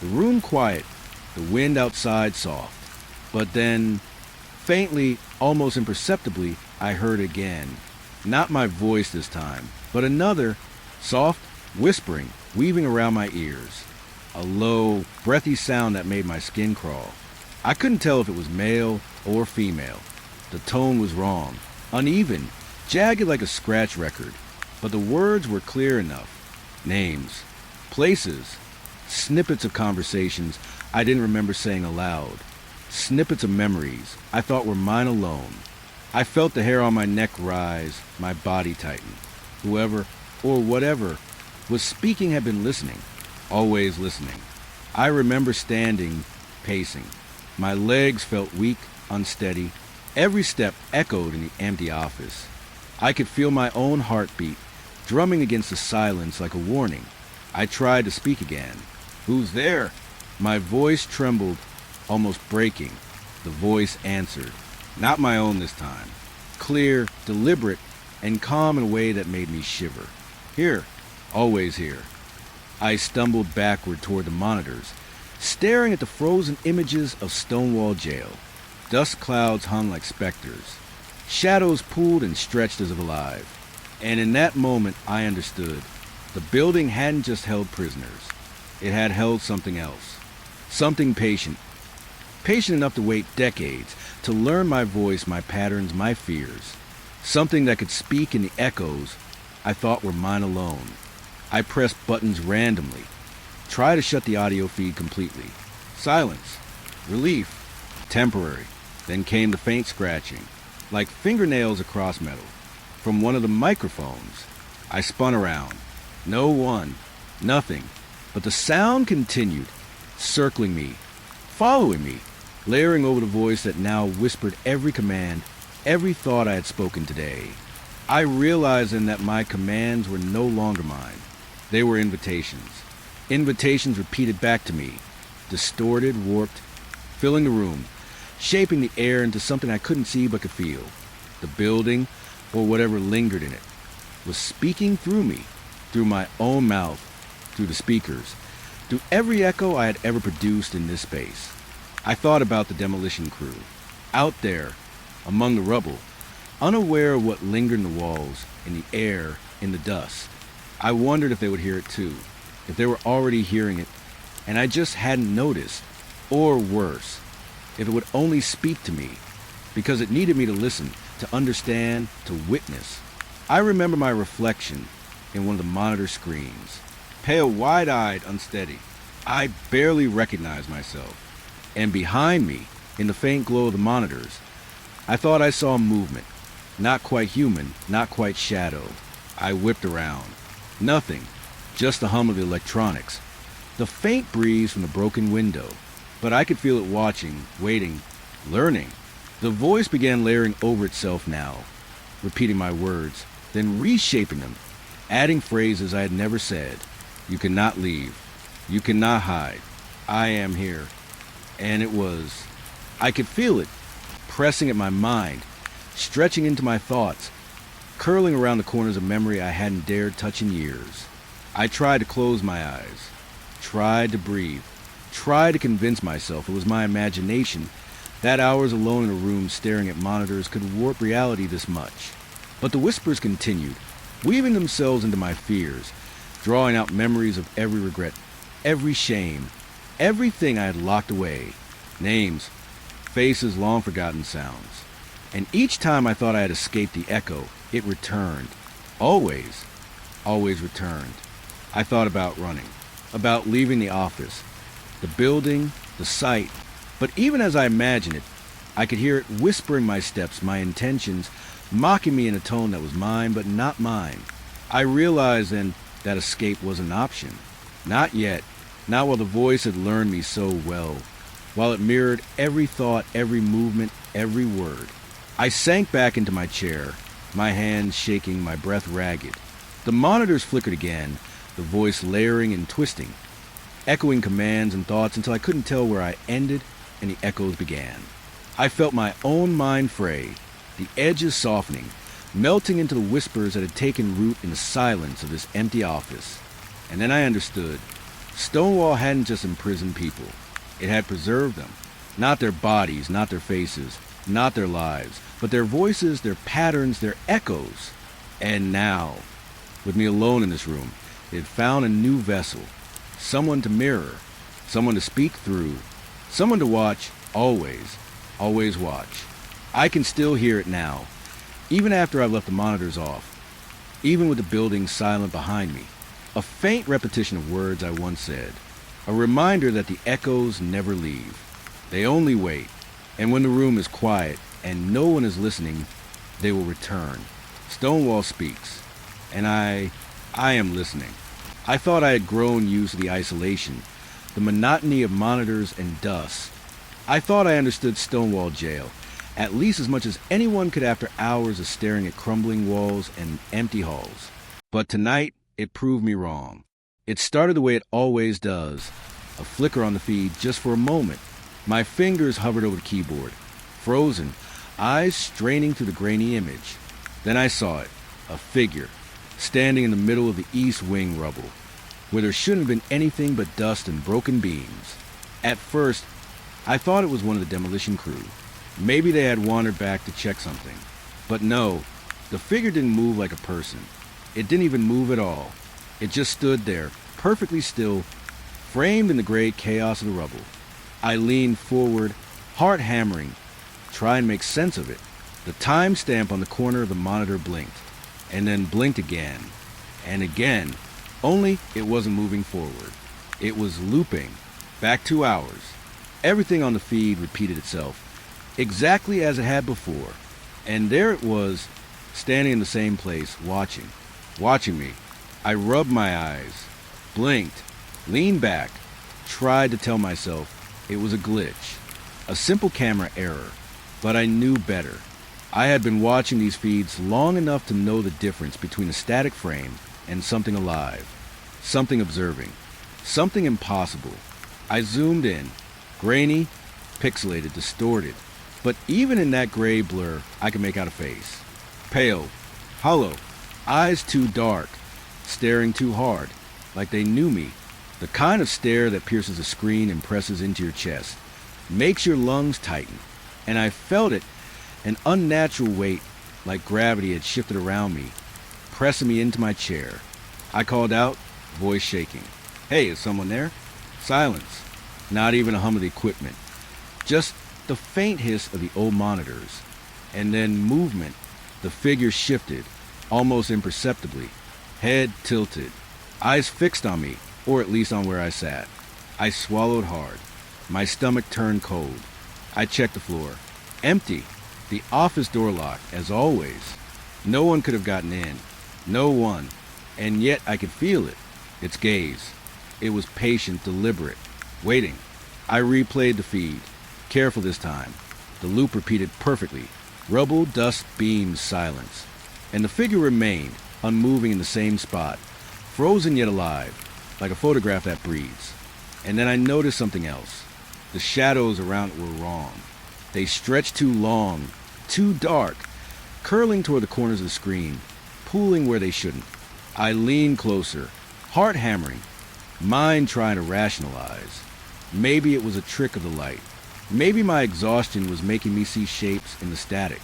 the room quiet, the wind outside soft. But then, faintly, almost imperceptibly, I heard again. Not my voice this time, but another, soft, whispering, weaving around my ears. A low, breathy sound that made my skin crawl. I couldn't tell if it was male or female. The tone was wrong, uneven, jagged like a scratch record. But the words were clear enough. Names, places, snippets of conversations I didn't remember saying aloud. Snippets of memories I thought were mine alone. I felt the hair on my neck rise, my body tighten. Whoever, or whatever, was speaking had been listening, always listening. I remember standing, pacing. My legs felt weak, unsteady. Every step echoed in the empty office. I could feel my own heartbeat, drumming against the silence like a warning. I tried to speak again. Who's there? My voice trembled, almost breaking. The voice answered. Not my own this time. Clear, deliberate, and calm in a way that made me shiver. Here. Always here. I stumbled backward toward the monitors, staring at the frozen images of Stonewall Jail. Dust clouds hung like specters. Shadows pooled and stretched as if alive. And in that moment, I understood. The building hadn't just held prisoners. It had held something else. Something patient. Patient enough to wait decades, to learn my voice, my patterns, my fears. Something that could speak in the echoes I thought were mine alone. I pressed buttons randomly. Try to shut the audio feed completely. Silence. Relief. Temporary. Then came the faint scratching. like fingernails across metal, from one of the microphones. I spun around. No one. Nothing. But the sound continued, circling me, following me, layering over the voice that now whispered every command, every thought I had spoken today. I realized then that my commands were no longer mine. They were invitations. Invitations repeated back to me, distorted, warped, filling the room, shaping the air into something I couldn't see but could feel. The building, or whatever lingered in it, was speaking through me, through my own mouth, through the speakers, through every echo I had ever produced in this space. I thought about the demolition crew, out there, among the rubble, unaware of what lingered in the walls, in the air, in the dust. I wondered if they would hear it too, if they were already hearing it, and I just hadn't noticed, or worse, if it would only speak to me, because it needed me to listen, to understand, to witness. I remember my reflection in one of the monitor screens, pale, wide-eyed, unsteady. I barely recognized myself, and behind me, in the faint glow of the monitors, I thought I saw movement, not quite human, not quite shadow. I whipped around. Nothing, just the hum of the electronics, the faint breeze from the broken window, but I could feel it watching, waiting, learning. The voice began layering over itself now, repeating my words, then reshaping them, adding phrases I had never said. You cannot leave. You cannot hide. I am here. And it was. I could feel it, pressing at my mind, stretching into my thoughts, curling around the corners of memory I hadn't dared touch in years. I tried to close my eyes, tried to breathe, tried to convince myself it was my imagination, that hours alone in a room staring at monitors could warp reality this much. But the whispers continued, weaving themselves into my fears, drawing out memories of every regret, every shame, everything I had locked away, names, faces, long forgotten sounds. And each time I thought I had escaped the echo, it returned. Always, always returned. I thought about running, about leaving the office, the building, the site. But even as I imagined it, I could hear it whispering my steps, my intentions, mocking me in a tone that was mine but not mine. I realized then that escape was an option. Not yet, not while the voice had learned me so well, while it mirrored every thought, every movement, every word. I sank back into my chair, my hands shaking, my breath ragged. The monitors flickered again, the voice layering and twisting, echoing commands and thoughts until I couldn't tell where I ended and the echoes began. I felt my own mind fray, the edges softening, melting into the whispers that had taken root in the silence of this empty office. And then I understood. Stonewall hadn't just imprisoned people. It had preserved them. Not their bodies, not their faces, not their lives, but their voices, their patterns, their echoes. And now, with me alone in this room, it had found a new vessel, someone to mirror, someone to speak through, someone to watch, always, always watch. I can still hear it now, even after I've left the monitors off, even with the building silent behind me. A faint repetition of words I once said, a reminder that the echoes never leave. They only wait, and when the room is quiet and no one is listening, they will return. Stonewall speaks, and I am listening. I thought I had grown used to the isolation, the monotony of monitors and dust. I thought I understood Stonewall Jail, at least as much as anyone could after hours of staring at crumbling walls and empty halls. But tonight, it proved me wrong. It started the way it always does, a flicker on the feed just for a moment. My fingers hovered over the keyboard, frozen, eyes straining through the grainy image. Then I saw it, a figure, standing in the middle of the east wing rubble, where there shouldn't have been anything but dust and broken beams. At first, I thought it was one of the demolition crew. Maybe they had wandered back to check something. But no, the figure didn't move like a person. It didn't even move at all. It just stood there, perfectly still, framed in the gray chaos of the rubble. I leaned forward, heart hammering, trying to make sense of it. The time stamp on the corner of the monitor blinked, and then blinked again, and again, only it wasn't moving forward. It was looping, back 2 hours. Everything on the feed repeated itself, exactly as it had before. And there it was, standing in the same place, watching me. I rubbed my eyes, blinked, leaned back, tried to tell myself it was a glitch, a simple camera error, but I knew better. I had been watching these feeds long enough to know the difference between a static frame and something alive, something observing, something impossible. I zoomed in, grainy, pixelated, distorted, but even in that gray blur, I could make out a face. Pale, hollow, eyes too dark, staring too hard, like they knew me. The kind of stare that pierces a screen and presses into your chest, makes your lungs tighten. And I felt it, an unnatural weight, like gravity had shifted around me, pressing me into my chair. I called out, voice shaking. "Hey, is someone there?" Silence. Not even a hum of the equipment. Just the faint hiss of the old monitors. And then movement. The figure shifted, almost imperceptibly. Head tilted. Eyes fixed on me, or at least on where I sat. I swallowed hard. My stomach turned cold. I checked the floor. Empty. The office door locked, as always. No one could have gotten in. No one. And yet I could feel it. Its gaze. It was patient, deliberate. Waiting. I replayed the feed. Careful this time. The loop repeated perfectly. Rubble, dust, beams, silence. And the figure remained, unmoving in the same spot. Frozen yet alive, like a photograph that breathes. And then I noticed something else. The shadows around it were wrong. They stretched too long, too dark, curling toward the corners of the screen, pooling where they shouldn't. I leaned closer, heart hammering, mind trying to rationalize. Maybe it was a trick of the light. Maybe my exhaustion was making me see shapes in the static.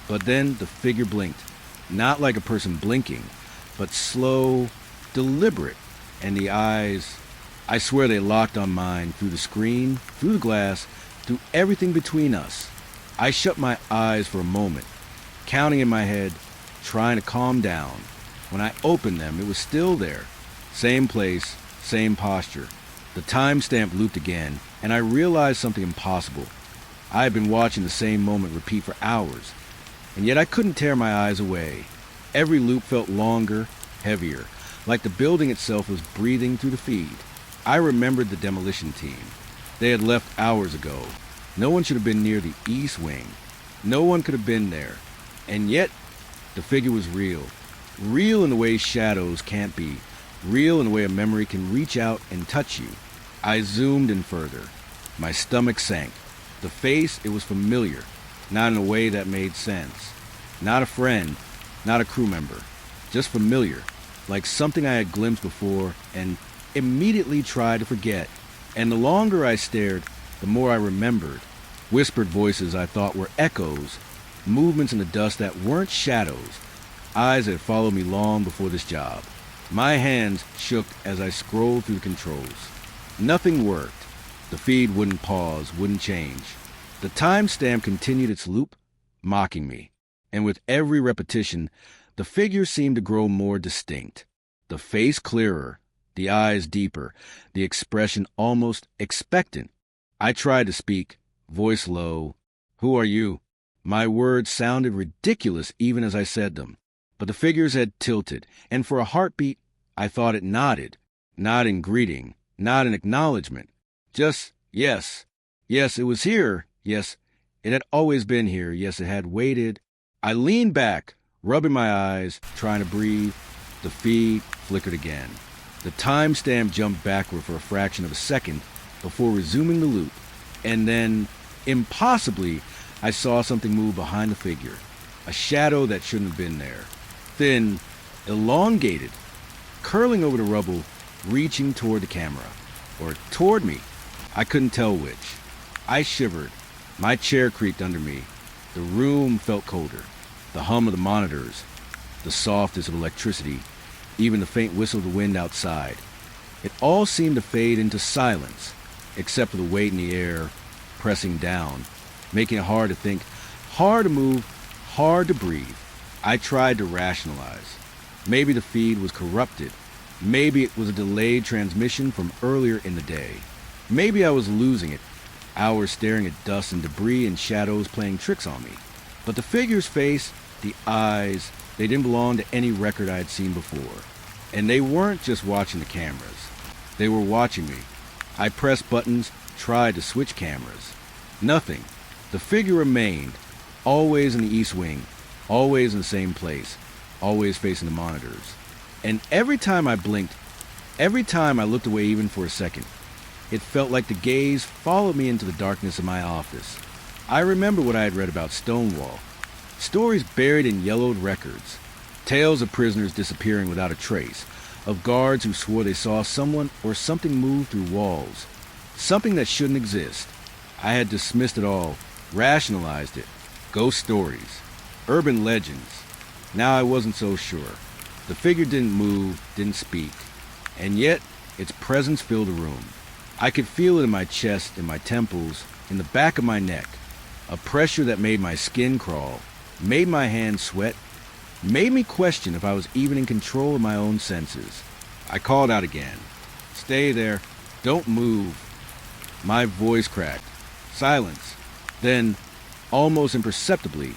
But then the figure blinked, not like a person blinking, but slow, deliberate, and the eyes, I swear they locked on mine through the screen, through the glass, through everything between us. I shut my eyes for a moment, counting in my head, trying to calm down. When I opened them, it was still there. Same place, same posture. The timestamp looped again, and I realized something impossible. I had been watching the same moment repeat for hours, and yet I couldn't tear my eyes away. Every loop felt longer, heavier, like the building itself was breathing through the feed. I remembered the demolition team. They had left hours ago. No one should have been near the east wing. No one could have been there. And yet, the figure was real. Real in the way shadows can't be. Real in the way a memory can reach out and touch you. I zoomed in further. My stomach sank. The face, it was familiar. Not in a way that made sense. Not a friend, not a crew member. Just familiar. Like something I had glimpsed before and immediately tried to forget. And the longer I stared, the more I remembered. Whispered voices I thought were echoes. Movements in the dust that weren't shadows. Eyes that had followed me long before this job. My hands shook as I scrolled through the controls. Nothing worked. The feed wouldn't pause, wouldn't change. The timestamp continued its loop, mocking me. And with every repetition, the figure seemed to grow more distinct. The face clearer, the eyes deeper, the expression almost expectant. I tried to speak, voice low. "Who are you?" My words sounded ridiculous even as I said them. But the figures had tilted, and for a heartbeat, I thought it nodded. Not in greeting, not in acknowledgement. Just, yes. Yes, it was here. Yes, it had always been here. Yes, it had waited. I leaned back, rubbing my eyes, trying to breathe. The feed flickered again. The timestamp jumped backward for a fraction of a second before resuming the loop. And then, impossibly, I saw something move behind the figure. A shadow that shouldn't have been there. Thin, elongated, curling over the rubble, reaching toward the camera. Or toward me. I couldn't tell which. I shivered. My chair creaked under me. The room felt colder. The hum of the monitors. The softness of electricity. Even the faint whistle of the wind outside. It all seemed to fade into silence, except for the weight in the air, pressing down, making it hard to think, hard to move, hard to breathe. I tried to rationalize. Maybe the feed was corrupted. Maybe it was a delayed transmission from earlier in the day. Maybe I was losing it, hours staring at dust and debris and shadows playing tricks on me. But the figure's face, the eyes, they didn't belong to any record I had seen before. And they weren't just watching the cameras. They were watching me. I pressed buttons, tried to switch cameras. Nothing. The figure remained, always in the east wing, always in the same place, always facing the monitors. And every time I blinked, every time I looked away even for a second, it felt like the gaze followed me into the darkness of my office. I remember what I had read about Stonewall. Stories buried in yellowed records. Tales of prisoners disappearing without a trace. Of guards who swore they saw someone or something move through walls. Something that shouldn't exist. I had dismissed it all, rationalized it. Ghost stories. Urban legends. Now I wasn't so sure. The figure didn't move, didn't speak. And yet, its presence filled the room. I could feel it in my chest, in my temples, in the back of my neck. A pressure that made my skin crawl, made my hands sweat, made me question if I was even in control of my own senses. I called out again. "Stay there. Don't move." My voice cracked. Silence. Then, almost imperceptibly,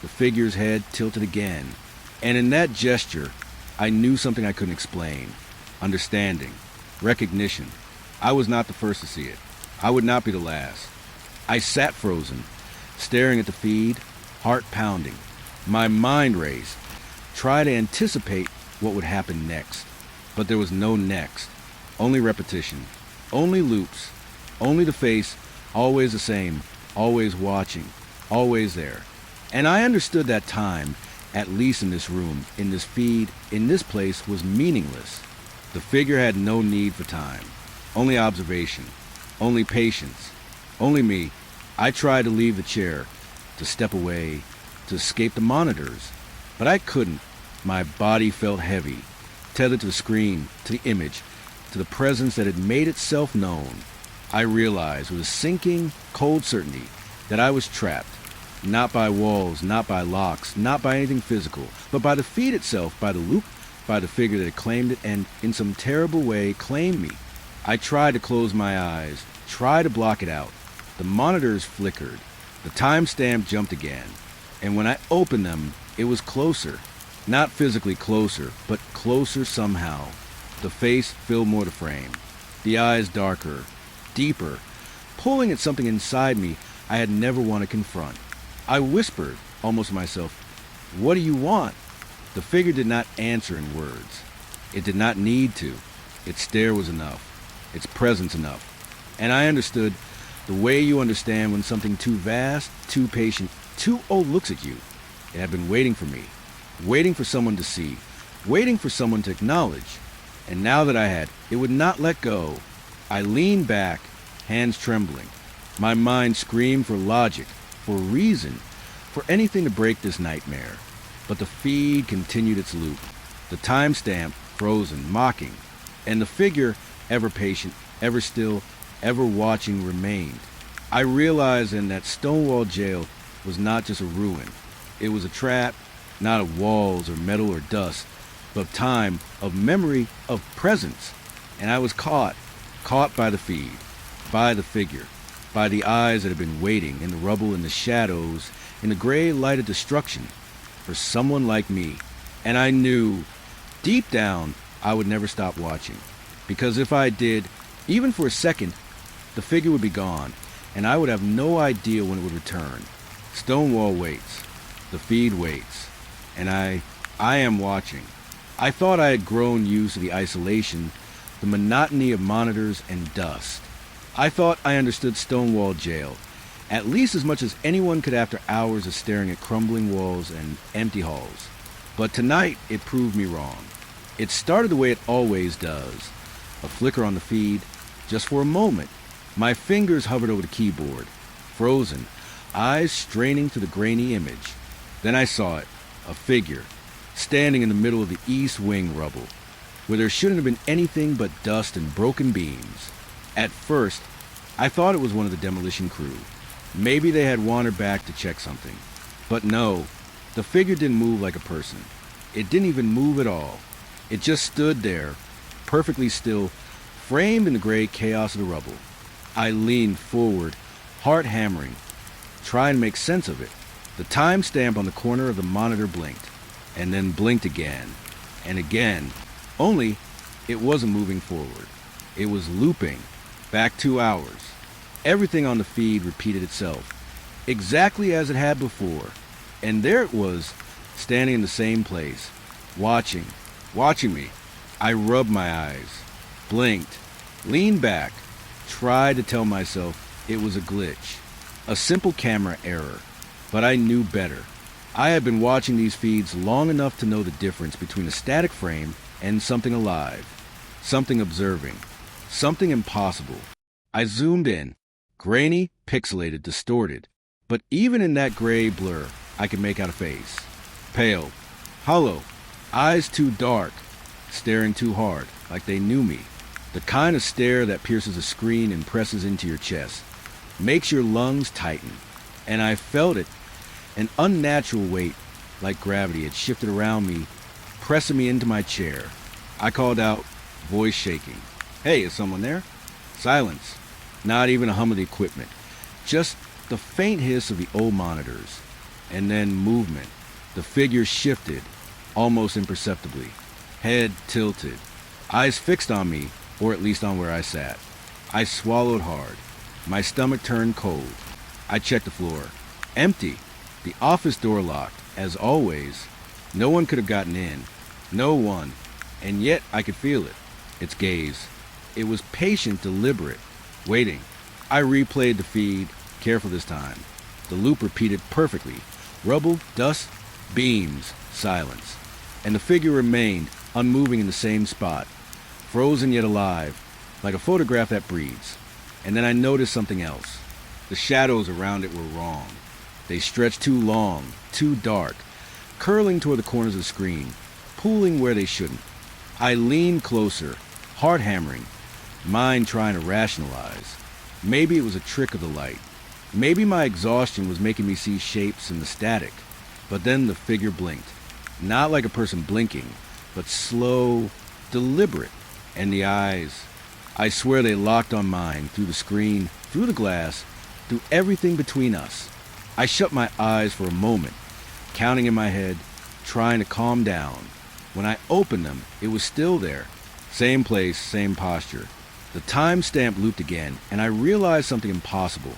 the figure's head tilted again. And in that gesture, I knew something I couldn't explain. Understanding. Recognition. I was not the first to see it. I would not be the last. I sat frozen, staring at the feed, heart pounding. My mind raced. Tried to anticipate what would happen next. But there was no next. Only repetition. Only loops. Only the face, always the same, always watching, always there. And I understood that time, at least in this room, in this feed, in this place, was meaningless. The figure had no need for time. Only observation. Only patience. Only me. I tried to leave the chair, to step away, to escape the monitors. But I couldn't. My body felt heavy, tethered to the screen, to the image, to the presence that had made itself known. I realized with a sinking, cold certainty that I was trapped, not by walls, not by locks, not by anything physical, but by the feed itself, by the loop, by the figure that had claimed it and, in some terrible way, claimed me. I tried to close my eyes, tried to block it out. The monitors flickered. The timestamp jumped again. And when I opened them, it was closer. Not physically closer, but closer somehow. The face filled more the frame. The eyes darker, deeper, pulling at something inside me I had never wanted to confront. I whispered, almost to myself, "What do you want?" The figure did not answer in words. It did not need to. Its stare was enough. Its presence enough. And I understood the way you understand when something too vast, too patient, too old looks at you. It had been waiting for me. Waiting for someone to see. Waiting for someone to acknowledge. And now that I had, it would not let go. I leaned back, hands trembling. My mind screamed for logic, for reason, for anything to break this nightmare. But the feed continued its loop. The timestamp, frozen, mocking. And the figure, ever patient, ever still, ever watching, remained. I realized then that Stonewall Jail was not just a ruin. It was a trap, not of walls or metal or dust, but of time, of memory, of presence. And I was caught by the feed, by the figure, by the eyes that had been waiting in the rubble, in the shadows, in the gray light of destruction, for someone like me. And I knew, deep down, I would never stop watching. Because if I did, even for a second, the figure would be gone, and I would have no idea when it would return. Stonewall waits. The feed waits. And I am watching. I thought I had grown used to the isolation, the monotony of monitors and dust. I thought I understood Stonewall Jail, at least as much as anyone could after hours of staring at crumbling walls and empty halls. But tonight, it proved me wrong. It started the way it always does. A flicker on the feed, just for a moment. My fingers hovered over the keyboard, frozen, eyes straining to the grainy image. Then I saw it, a figure, standing in the middle of the east wing rubble, where there shouldn't have been anything but dust and broken beams. At first, I thought it was one of the demolition crew. Maybe they had wandered back to check something. But no, the figure didn't move like a person. It didn't even move at all. It just stood there, perfectly still, framed in the gray chaos of the rubble. I leaned forward, heart hammering, trying to make sense of it. The timestamp on the corner of the monitor blinked, and then blinked again, and again, only it wasn't moving forward. It was looping, back 2 hours. Everything on the feed repeated itself, exactly as it had before, and there it was, standing in the same place, watching me. I rubbed my eyes, blinked, leaned back, tried to tell myself it was a glitch, a simple camera error, but I knew better. I had been watching these feeds long enough to know the difference between a static frame and something alive, something observing, something impossible. I zoomed in, grainy, pixelated, distorted, but even in that gray blur, I could make out a face. Pale, hollow, eyes too dark, staring too hard, like they knew me. The kind of stare that pierces a screen and presses into your chest, makes your lungs tighten. And I felt it. An unnatural weight, like gravity, had shifted around me, pressing me into my chair. I called out, voice shaking. "Hey, is someone there?" Silence. Not even a hum of the equipment. Just the faint hiss of the old monitors. And then movement. The figure shifted, almost imperceptibly. Head tilted. Eyes fixed on me, or at least on where I sat. I swallowed hard. My stomach turned cold. I checked the floor. Empty. The office door locked, as always. No one could have gotten in. No one. And yet I could feel it. Its gaze. It was patient, deliberate. Waiting. I replayed the feed, careful this time. The loop repeated perfectly. Rubble, dust, beams, silence. And the figure remained, unmoving in the same spot. Frozen yet alive, like a photograph that breathes. And then I noticed something else. The shadows around it were wrong. They stretched too long, too dark, curling toward the corners of the screen, pooling where they shouldn't. I leaned closer, heart hammering, mind trying to rationalize. Maybe it was a trick of the light. Maybe my exhaustion was making me see shapes in the static. But then the figure blinked. Not like a person blinking, but slow, deliberate. And the eyes, I swear they locked on mine, through the screen, through the glass, through everything between us. I shut my eyes for a moment, counting in my head, trying to calm down. When I opened them, it was still there. Same place, same posture. The timestamp looped again, and I realized something impossible.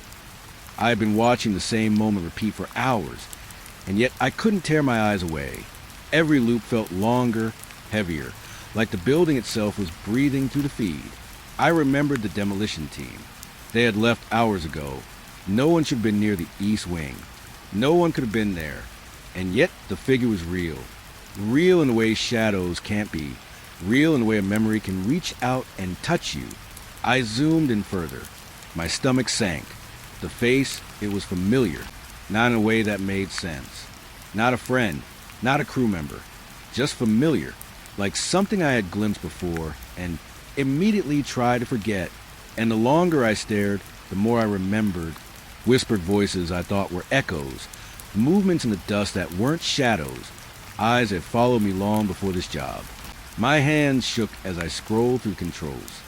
I had been watching the same moment repeat for hours, and yet I couldn't tear my eyes away. Every loop felt longer, heavier, like the building itself was breathing through the feed. I remembered the demolition team. They had left hours ago. No one should have been near the east wing. No one could have been there. And yet the figure was real. Real in the way shadows can't be. Real in the way a memory can reach out and touch you. I zoomed in further. My stomach sank. The face, it was familiar. Not in a way that made sense. Not a friend. Not a crew member. Just familiar. Like something I had glimpsed before and immediately tried to forget. And the longer I stared, the more I remembered. Whispered voices I thought were echoes. Movements in the dust that weren't shadows. Eyes that followed me long before this job. My hands shook as I scrolled through controls.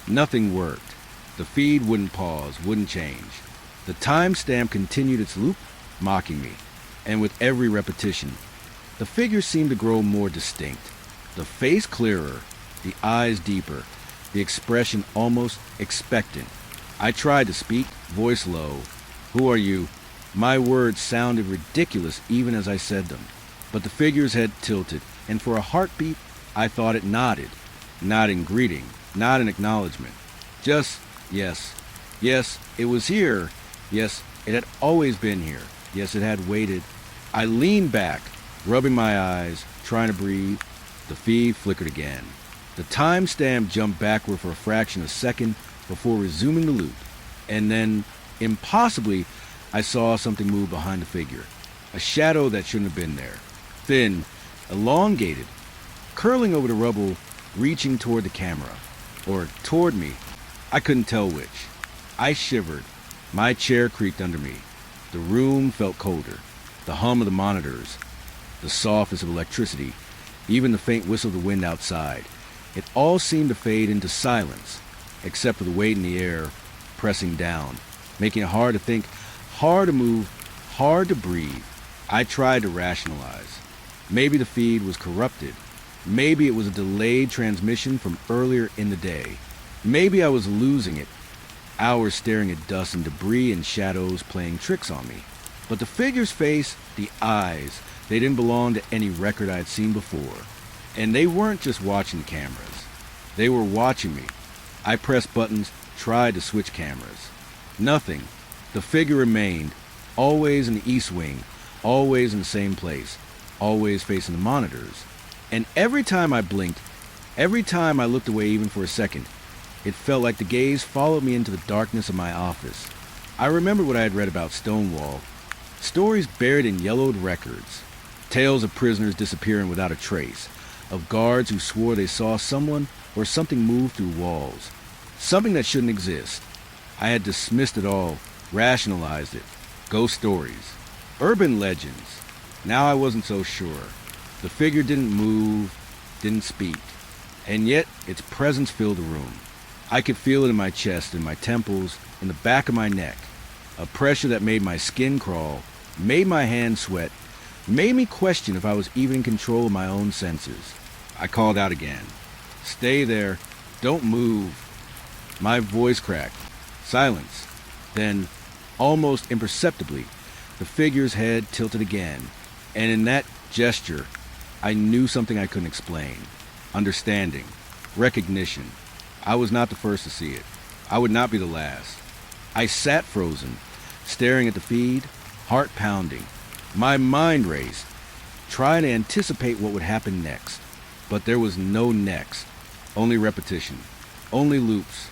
Nothing worked. The feed wouldn't pause, wouldn't change. The timestamp continued its loop, mocking me. And with every repetition, the figure seemed to grow more distinct. The face clearer, the eyes deeper, the expression almost expectant. I tried to speak, voice low. "Who are you?" My words sounded ridiculous even as I said them. But the figure's head tilted, and for a heartbeat, I thought it nodded. Not in greeting, not in acknowledgement. Just, yes. Yes, it was here. Yes, it had always been here. Yes, it had waited. I leaned back, rubbing my eyes, trying to breathe. The feed flickered again. The timestamp jumped backward for a fraction of a second before resuming the loop. And then, impossibly, I saw something move behind the figure. A shadow that shouldn't have been there. Thin, elongated, curling over the rubble, reaching toward the camera. Or toward me. I couldn't tell which. I shivered. My chair creaked under me. The room felt colder. The hum of the monitors. The softness of electricity. Even the faint whistle of the wind outside. It all seemed to fade into silence, except for the weight in the air pressing down, making it hard to think, hard to move, hard to breathe. I tried to rationalize. Maybe the feed was corrupted. Maybe it was a delayed transmission from earlier in the day. Maybe I was losing it, hours staring at dust and debris and shadows playing tricks on me. But the figure's face, the eyes, they didn't belong to any record I'd seen before. And they weren't just watching cameras. They were watching me. I pressed buttons, tried to switch cameras. Nothing. The figure remained, always in the east wing, always in the same place, always facing the monitors. And every time I blinked, every time I looked away even for a second, it felt like the gaze followed me into the darkness of my office. I remembered what I had read about Stonewall. Stories buried in yellowed records. Tales of prisoners disappearing without a trace. Of guards who swore they saw someone or something move through walls. Something that shouldn't exist. I had dismissed it all, rationalized it. Ghost stories. Urban legends. Now I wasn't so sure. The figure didn't move, didn't speak. And yet, its presence filled the room. I could feel it in my chest, in my temples, in the back of my neck. A pressure that made my skin crawl, made my hands sweat, made me question if I was even in control of my own senses. I called out again. Stay there. Don't move. My voice cracked. Silence. Then, almost imperceptibly, the figure's head tilted again. And in that gesture, I knew something I couldn't explain. Understanding. Recognition. I was not the first to see it. I would not be the last. I sat frozen, staring at the feed, heart pounding. My mind raced, trying to anticipate what would happen next. But there was no next. Only repetition. Only loops.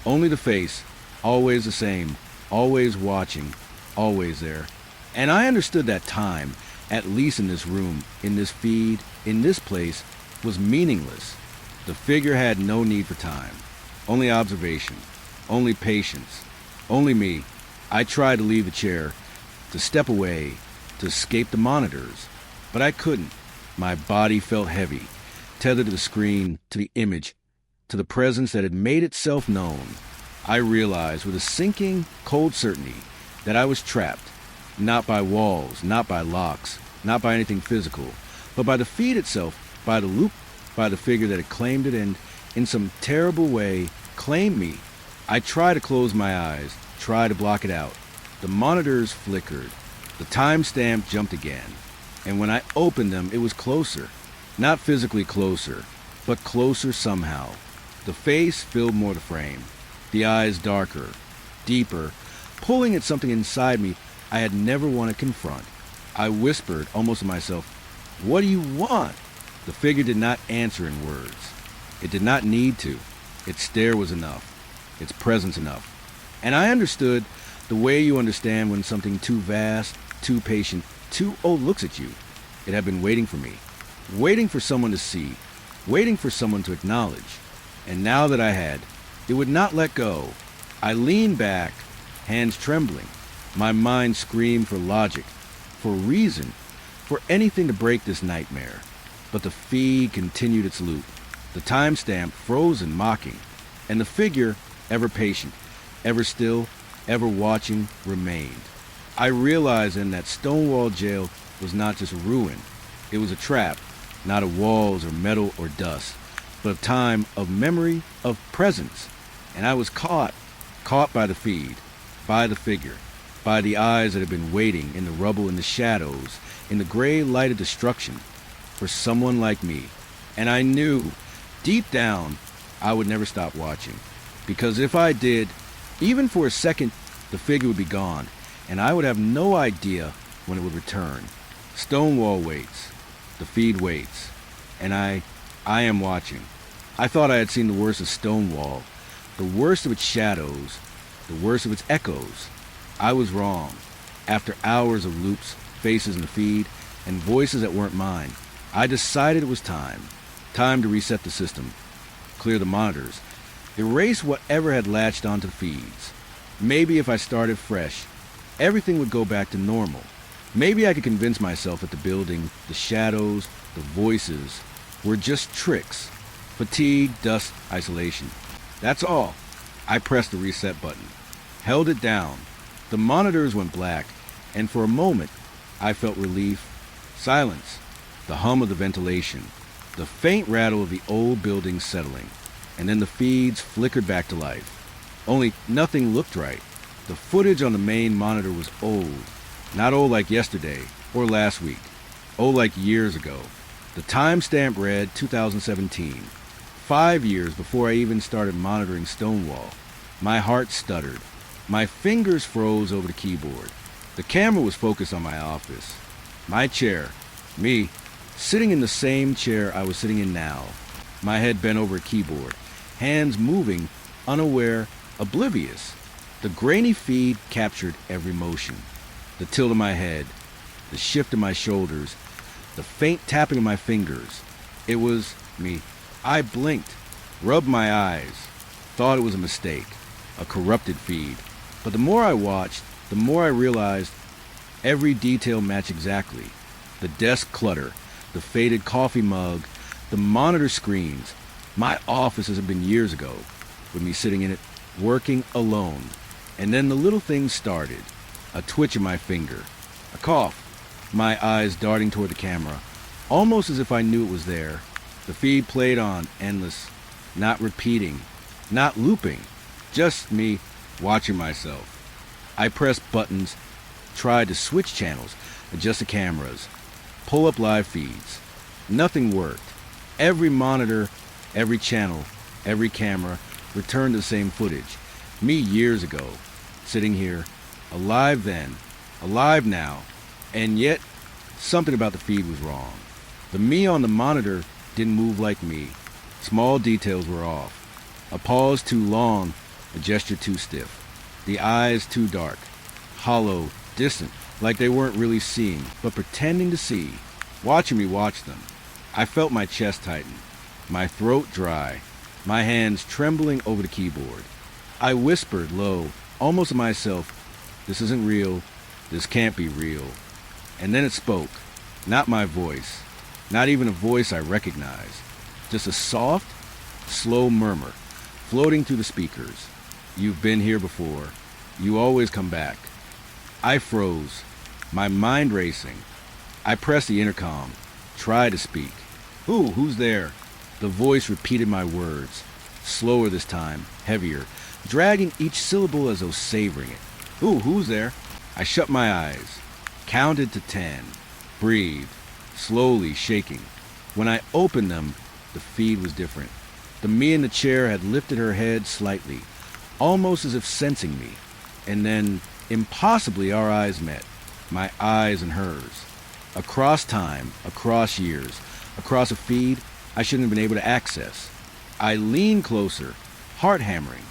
Only the face, always the same, always watching, always there. And I understood that time, at least in this room, in this feed, in this place, was meaningless. The figure had no need for time. Only observation. Only patience. Only me. I tried to leave the chair, to step away, to escape the monitors. But I couldn't. My body felt heavy, tethered to the screen, to the image, to the presence that had made itself known. I realized with a sinking, cold certainty that I was trapped, not by walls, not by locks, not by anything physical, but by the feed itself, by the loop, by the figure that had claimed it and, in some terrible way, claimed me. I tried to close my eyes, tried to block it out. The monitors flickered. The timestamp jumped again. And when I opened them, it was closer. Not physically closer, but closer somehow. The face filled more the frame. The eyes darker, deeper, pulling at something inside me I had never wanted to confront. I whispered, almost to myself, "What do you want?" The figure did not answer in words. It did not need to. Its stare was enough. Its presence enough. And I understood the way you understand when something too vast, too patient, too old looks at you. It had been waiting for me. Waiting for someone to see. Waiting for someone to acknowledge. And now that I had, it would not let go. I leaned back, hands trembling. My mind screamed for logic, for reason, for anything to break this nightmare. But the feed continued its loop. The timestamp frozen, mocking. And the figure, ever patient, ever still, ever watching, remained. I realized then that Stonewall Jail was not just a ruin. It was a trap, not of walls or metal or dust, but of time, of memory, of presence. And I was caught by the feed, by the figure, by the eyes that had been waiting in the rubble, in the shadows, in the gray light of destruction, for someone like me. And I knew, deep down, I would never stop watching. Because if I did, even for a second, the figure would be gone, and I would have no idea when it would return. Stonewall waits. The feed waits. And I am watching. I thought I had seen the worst of Stonewall, the worst of its shadows, the worst of its echoes. I was wrong. After hours of loops, faces in the feed, and voices that weren't mine, I decided it was time. Time to reset the system, clear the monitors, erase whatever had latched onto the feeds. Maybe if I started fresh, everything would go back to normal. Maybe I could convince myself that the building, the shadows, the voices were just tricks. Fatigue, dust, isolation. That's all. I pressed the reset button, held it down. The monitors went black, and for a moment, I felt relief, silence, the hum of the ventilation, the faint rattle of the old building settling, and then the feeds flickered back to life. Only nothing looked right. The footage on the main monitor was old. Not old like yesterday or last week. Old like years ago. The timestamp read 2017. 5 years before I even started monitoring Stonewall. My heart stuttered. My fingers froze over the keyboard. The camera was focused on my office. My chair. Me. Sitting in the same chair I was sitting in now. My head bent over a keyboard. Hands moving, unaware, oblivious. The grainy feed captured every motion. The tilt of my head. The shift of my shoulders. The faint tapping of my fingers. It was me. I blinked. Rubbed my eyes. Thought it was a mistake. A corrupted feed. But the more I watched, the more I realized every detail matched exactly. The desk clutter, the faded coffee mug, the monitor screens. My office as it had been years ago, with me sitting in it, working alone. And then the little things started. A twitch of my finger. A cough. My eyes darting toward the camera, almost as if I knew it was there. The feed played on, endless, not repeating, not looping, just me watching myself. I pressed buttons, tried to switch channels, adjust the cameras, pull up live feeds. Nothing worked. Every monitor, every channel, every camera returned the same footage. Me years ago, sitting here, alive then, alive now, and yet something about the feed was wrong. The me on the monitor didn't move like me. Small details were off. A pause too long, a gesture too stiff. The eyes too dark, hollow, distant, like they weren't really seeing, but pretending to see, watching me watch them. I felt my chest tighten, my throat dry, my hands trembling over the keyboard. I whispered low, almost to myself, "This isn't real, this can't be real." And then it spoke, not my voice, not even a voice I recognized, just a soft, slow murmur floating through the speakers. "You've been here before. You always come back." I froze, my mind racing. I pressed the intercom, tried to speak. Who's there?" The voice repeated my words, slower this time, heavier, dragging each syllable as though savoring it. Who's there?" I shut my eyes, counted to 10, breathed, slowly shaking. When I opened them, the feed was different. The me in the chair had lifted her head slightly, almost as if sensing me. And then, impossibly, our eyes met, my eyes and hers. Across time, across years, across a feed I shouldn't have been able to access. I leaned closer, heart hammering,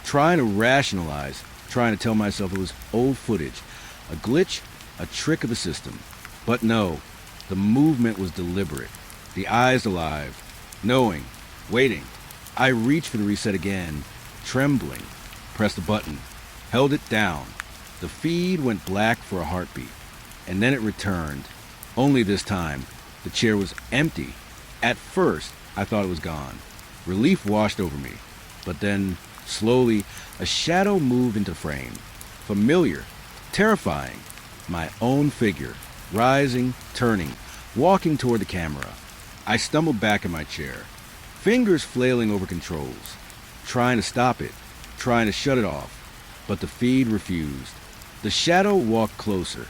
trying to rationalize, trying to tell myself it was old footage, a glitch, a trick of the system. But no, the movement was deliberate, the eyes alive, knowing, waiting. I reached for the reset again, trembling, pressed the button, held it down. The feed went black for a heartbeat, and then it returned. Only this time, the chair was empty. At first, I thought it was gone. Relief washed over me, but then, slowly, a shadow moved into frame. Familiar, terrifying. My own figure, rising, turning, walking toward the camera. I stumbled back in my chair, fingers flailing over controls, trying to stop it, trying to shut it off, but the feed refused. The shadow walked closer,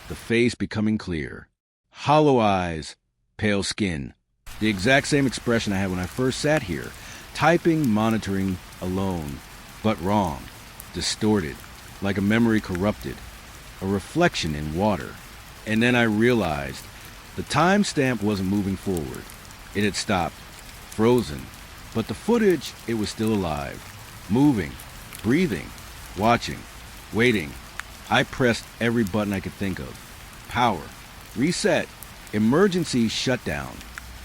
the face becoming clear. Hollow eyes, pale skin, the exact same expression I had when I first sat here, typing, monitoring, alone, but wrong, distorted, like a memory corrupted, a reflection in water. And then I realized the timestamp wasn't moving forward. It had stopped, frozen, but the footage, it was still alive, moving, breathing, watching, waiting. I pressed every button I could think of. Power, reset, emergency shutdown.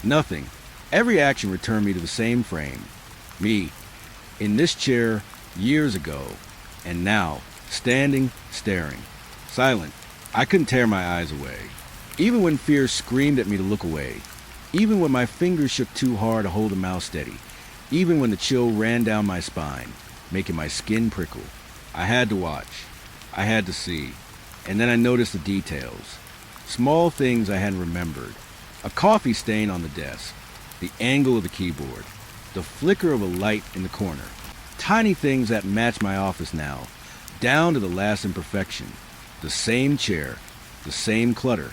Nothing. Every action returned me to the same frame. Me, in this chair years ago, and now, standing, staring, silent. I couldn't tear my eyes away. Even when fear screamed at me to look away. Even when my fingers shook too hard to hold the mouse steady. Even when the chill ran down my spine, making my skin prickle. I had to watch. I had to see. And then I noticed the details. Small things I hadn't remembered. A coffee stain on the desk, the angle of the keyboard, the flicker of a light in the corner. Tiny things that match my office now, down to the last imperfection. The same chair, the same clutter,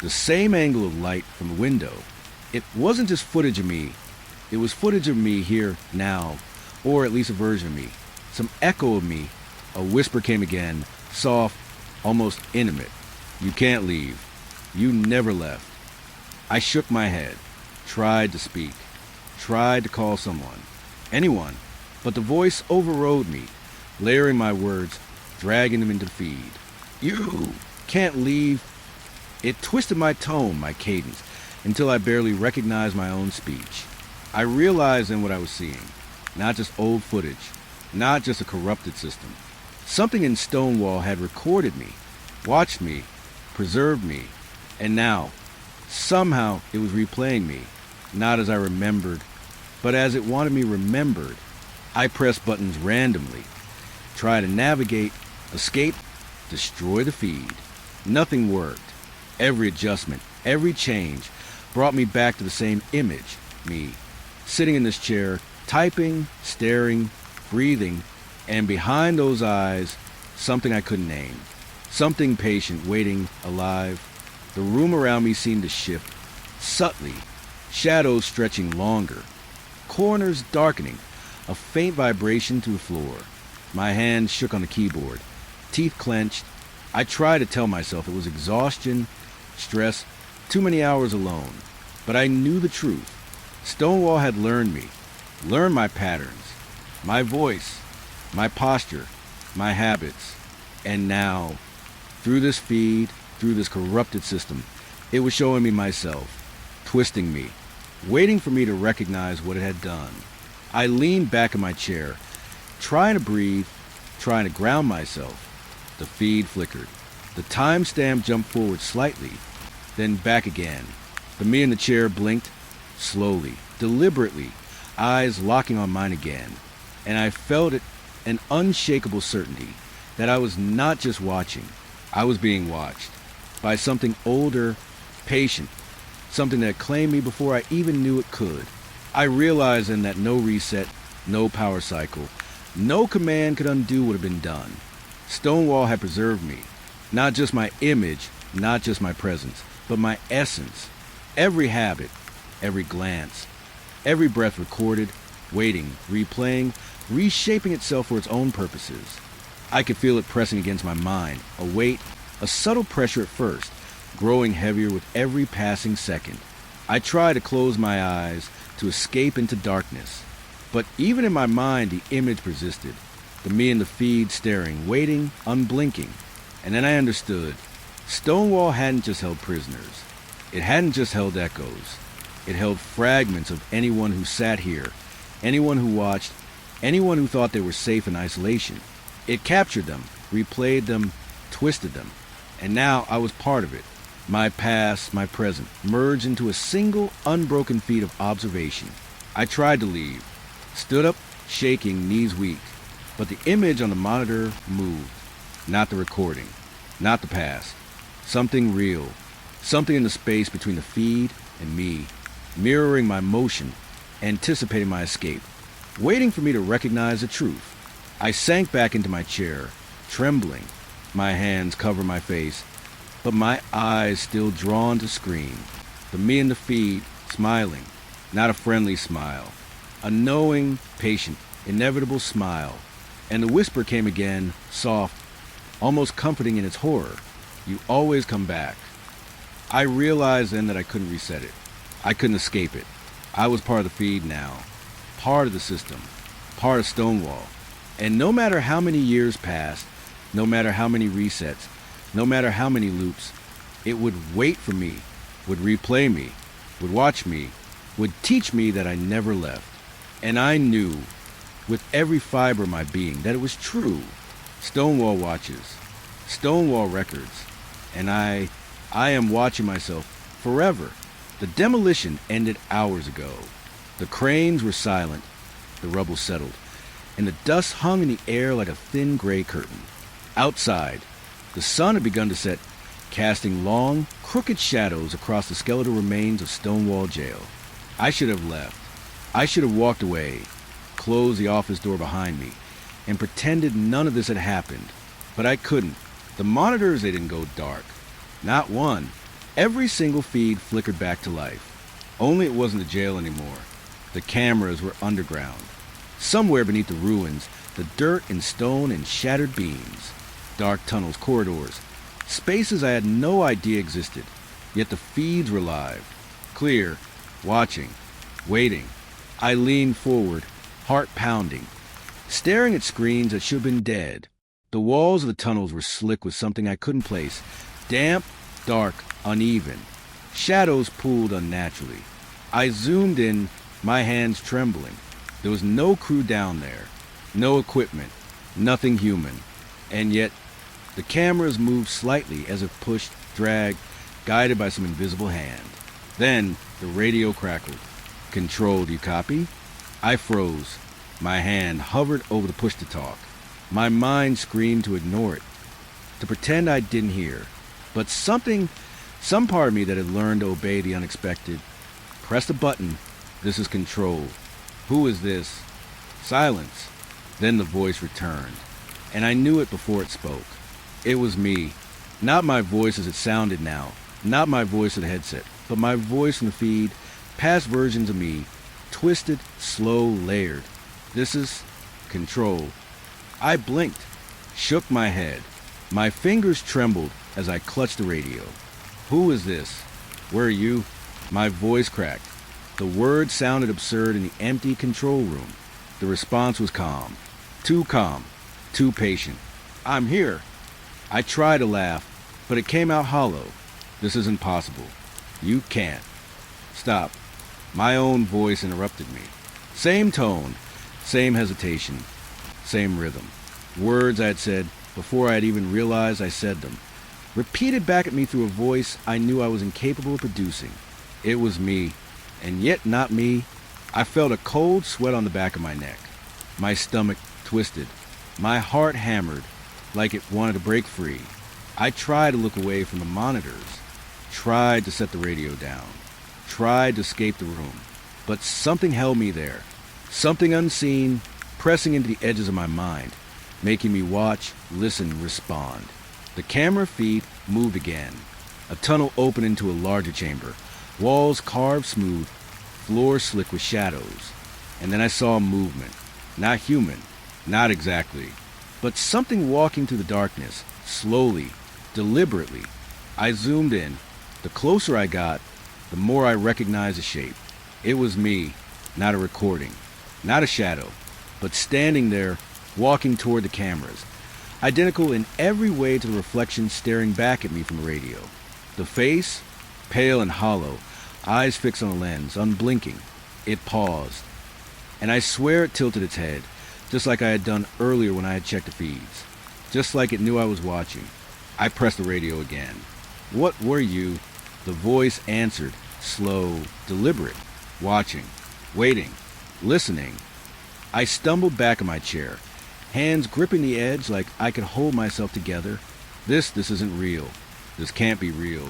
the same angle of light from the window. It wasn't just footage of me. It was footage of me here now, or at least a version of me. Some echo of me. A whisper came again, soft, almost intimate. You can't leave. You never left. I shook my head, tried to speak, tried to call someone, anyone, but the voice overrode me, layering my words, dragging them into the feed. You can't leave. It twisted my tone, my cadence, until I barely recognized my own speech. I realized then what I was seeing. Not just old footage, not just a corrupted system. Something in Stonewall had recorded me, watched me, preserved me, and now, somehow it was replaying me, not as I remembered, but as it wanted me remembered. I pressed buttons randomly, tried to navigate, escape, destroy the feed. Nothing worked. Every adjustment, every change brought me back to the same image, me, sitting in this chair, typing, staring, breathing, and behind those eyes, something I couldn't name. Something patient, waiting, alive. The room around me seemed to shift, subtly, shadows stretching longer, corners darkening, a faint vibration through the floor. My hands shook on the keyboard, teeth clenched. I tried to tell myself it was exhaustion, stress, too many hours alone. But I knew the truth. Stonewall had learned me, learned my patterns, my voice, my posture, my habits. And now, through this feed, through this corrupted system, it was showing me myself, twisting me, waiting for me to recognize what it had done. I leaned back in my chair, trying to breathe, trying to ground myself. The feed flickered. The timestamp jumped forward slightly, then back again. The me in the chair blinked, slowly, deliberately, eyes locking on mine again. And I felt it, an unshakable certainty, that I was not just watching. I was being watched by something older, patient, something that claimed me before I even knew it could. I realized then that no reset, no power cycle, no command could undo what had been done. Stonewall had preserved me, not just my image, not just my presence, but my essence. Every habit, every glance, every breath recorded, waiting, replaying, reshaping itself for its own purposes. I could feel it pressing against my mind, a weight, a subtle pressure at first, growing heavier with every passing second. I tried to close my eyes, to escape into darkness. But even in my mind, the image persisted. The me in the feed staring, waiting, unblinking. And then I understood. Stonewall hadn't just held prisoners. It hadn't just held echoes. It held fragments of anyone who sat here, anyone who watched, anyone who thought they were safe in isolation. It captured them, replayed them, twisted them. And now I was part of it. My past, my present, merged into a single, unbroken feed of observation. I tried to leave. Stood up, shaking, knees weak. But the image on the monitor moved. Not the recording. Not the past. Something real. Something in the space between the feed and me. Mirroring my motion. Anticipating my escape. Waiting for me to recognize the truth. I sank back into my chair, trembling. My hands cover my face, but my eyes still drawn to screen. The me in the feed, smiling. Not a friendly smile. A knowing, patient, inevitable smile. And the whisper came again, soft, almost comforting in its horror. You always come back. I realized then that I couldn't reset it. I couldn't escape it. I was part of the feed now. Part of the system. Part of Stonewall. And no matter how many years passed, no matter how many resets, no matter how many loops, it would wait for me, would replay me, would watch me, would teach me that I never left. And I knew, with every fiber of my being, that it was true. Stonewall watches, Stonewall records, and I am watching myself forever. The demolition ended hours ago. The cranes were silent, the rubble settled, and the dust hung in the air like a thin gray curtain. Outside, the sun had begun to set, casting long, crooked shadows across the skeletal remains of Stonewall Jail. I should have left. I should have walked away, closed the office door behind me, and pretended none of this had happened. But I couldn't. The monitors, they didn't go dark. Not one. Every single feed flickered back to life. Only it wasn't the jail anymore. The cameras were underground. Somewhere beneath the ruins, the dirt and stone and shattered beams. Dark tunnels, corridors, spaces I had no idea existed. Yet the feeds were live, clear, watching, waiting. I leaned forward, heart pounding, staring at screens that should have been dead. The walls of the tunnels were slick with something I couldn't place. Damp, dark, uneven. Shadows pooled unnaturally. I zoomed in, my hands trembling. There was no crew down there, no equipment, nothing human. And yet, the cameras moved slightly as if pushed, dragged, guided by some invisible hand. Then, the radio crackled. "Control, do you copy?" I froze. My hand hovered over the push-to-talk. My mind screamed to ignore it, to pretend I didn't hear. But some part of me that had learned to obey the unexpected. Press the button. This is Control. Who is this? Silence. Then the voice returned, and I knew it before it spoke. It was me. Not my voice as it sounded now, not my voice in the headset, but my voice in the feed, past versions of me, twisted, slow, layered. This is Control. I blinked, shook my head. My fingers trembled as I clutched the radio. Who is this? Where are you? My voice cracked. The words sounded absurd in the empty control room. The response was calm, too patient. "I'm here." I tried to laugh, but it came out hollow. "This isn't possible. You can't." "Stop." My own voice interrupted me. Same tone, same hesitation, same rhythm. Words I had said before I had even realized I said them, repeated back at me through a voice I knew I was incapable of producing. It was me, and yet not me. I felt a cold sweat on the back of my neck. My stomach twisted. My heart hammered, like it wanted to break free. I tried to look away from the monitors, tried to set the radio down, tried to escape the room. But something held me there, something unseen, pressing into the edges of my mind, making me watch, listen, respond. The camera feed moved again. A tunnel opened into a larger chamber, walls carved smooth, floor slick with shadows. And then I saw movement. Not human, not exactly, but something walking through the darkness, slowly, deliberately. I zoomed in. The closer I got, the more I recognized the shape. It was me, not a recording, not a shadow, but standing there, walking toward the cameras, identical in every way to the reflection staring back at me from the radio. The face, pale and hollow, eyes fixed on the lens, unblinking. It paused, and I swear it tilted its head, just like I had done earlier when I had checked the feeds, just like it knew I was watching. I pressed the radio again. "What were you?" The voice answered, slow, deliberate, watching, waiting, listening. I stumbled back in my chair, hands gripping the edge like I could hold myself together. This isn't real. This can't be real.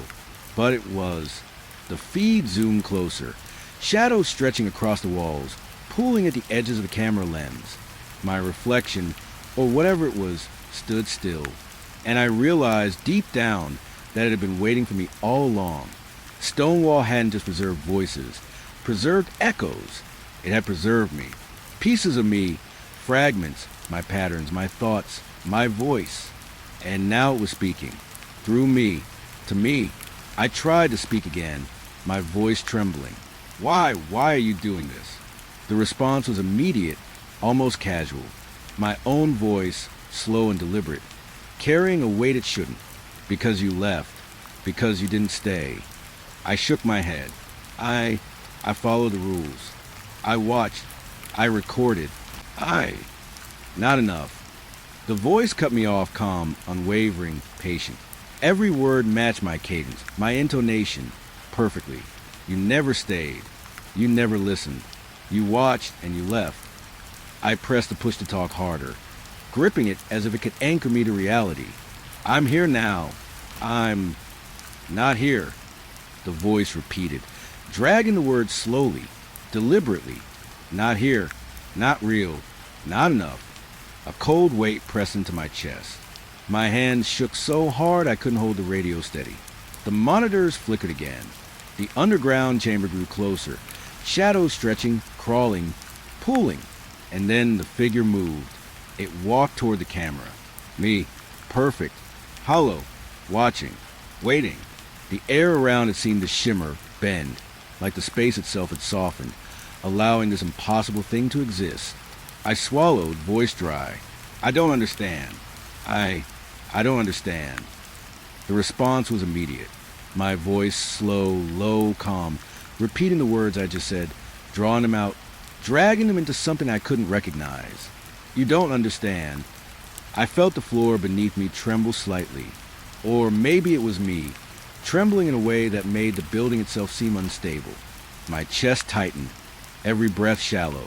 But it was. The feed zoomed closer, shadows stretching across the walls, pooling at the edges of the camera lens. My reflection, or whatever it was, stood still, and I realized deep down that it had been waiting for me all along. Stonewall hadn't just preserved voices, preserved echoes. It had preserved me. Pieces of me, fragments, my patterns, my thoughts, my voice. And now it was speaking. Through me, to me. I tried to speak again, my voice trembling. Why are you doing this?" The response was immediate, almost casual. My own voice, slow and deliberate, carrying a weight it shouldn't. "Because you left. Because you didn't stay." I shook my head. I followed the rules. I watched. I recorded. Not enough. The voice cut me off, calm, unwavering, patient. Every word matched my cadence, my intonation, perfectly. "You never stayed. You never listened. You watched and you left." I pressed the push to talk harder, gripping it as if it could anchor me to reality. "I'm here now. Not here, the voice repeated, dragging the words slowly, deliberately. Not here, not real, not enough. A cold weight pressed into my chest. My hands shook so hard I couldn't hold the radio steady. The monitors flickered again. The underground chamber grew closer, shadows stretching, crawling, pulling, and then the figure moved. It walked toward the camera. Me, perfect, hollow, watching, waiting. The air around it seemed to shimmer, bend, like the space itself had softened, allowing this impossible thing to exist. I swallowed, voice dry. I don't understand. I don't understand. The response was immediate. My voice slow, low, calm, repeating the words I just said, drawing them out, dragging them into something I couldn't recognize. You don't understand. I felt the floor beneath me tremble slightly. Or maybe it was me, trembling in a way that made the building itself seem unstable. My chest tightened, every breath shallow.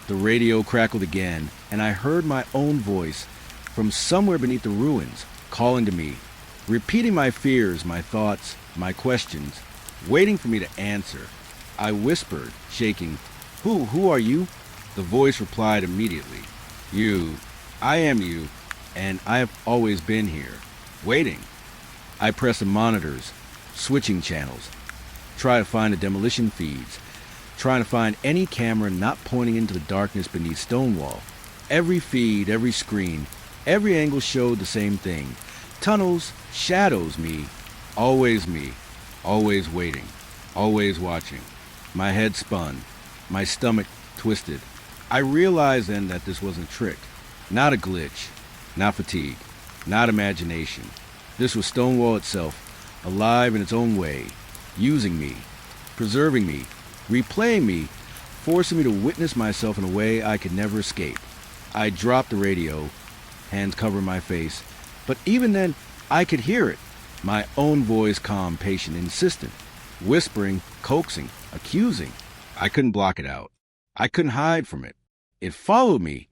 The radio crackled again, and I heard my own voice from somewhere beneath the ruins, calling to me, repeating my fears, my thoughts, my questions, waiting for me to answer. I whispered, shaking, Who are you?" The voice replied immediately, "You. I am you, and I have always been here, waiting." I pressed the monitors, switching channels, try to find the demolition feeds, trying to find any camera not pointing into the darkness beneath Stonewall. Every feed, every screen, every angle showed the same thing. Tunnels, shadows, me, always waiting, always watching. My head spun, my stomach twisted. I realized then that this wasn't a trick, not a glitch, not fatigue, not imagination. This was Stonewall itself, alive in its own way, using me, preserving me, replaying me, forcing me to witness myself in a way I could never escape. I dropped the radio, hands covering my face, but even then, I could hear it. My own voice, calm, patient, insistent, whispering, coaxing, accusing. I couldn't block it out. I couldn't hide from it. It followed me,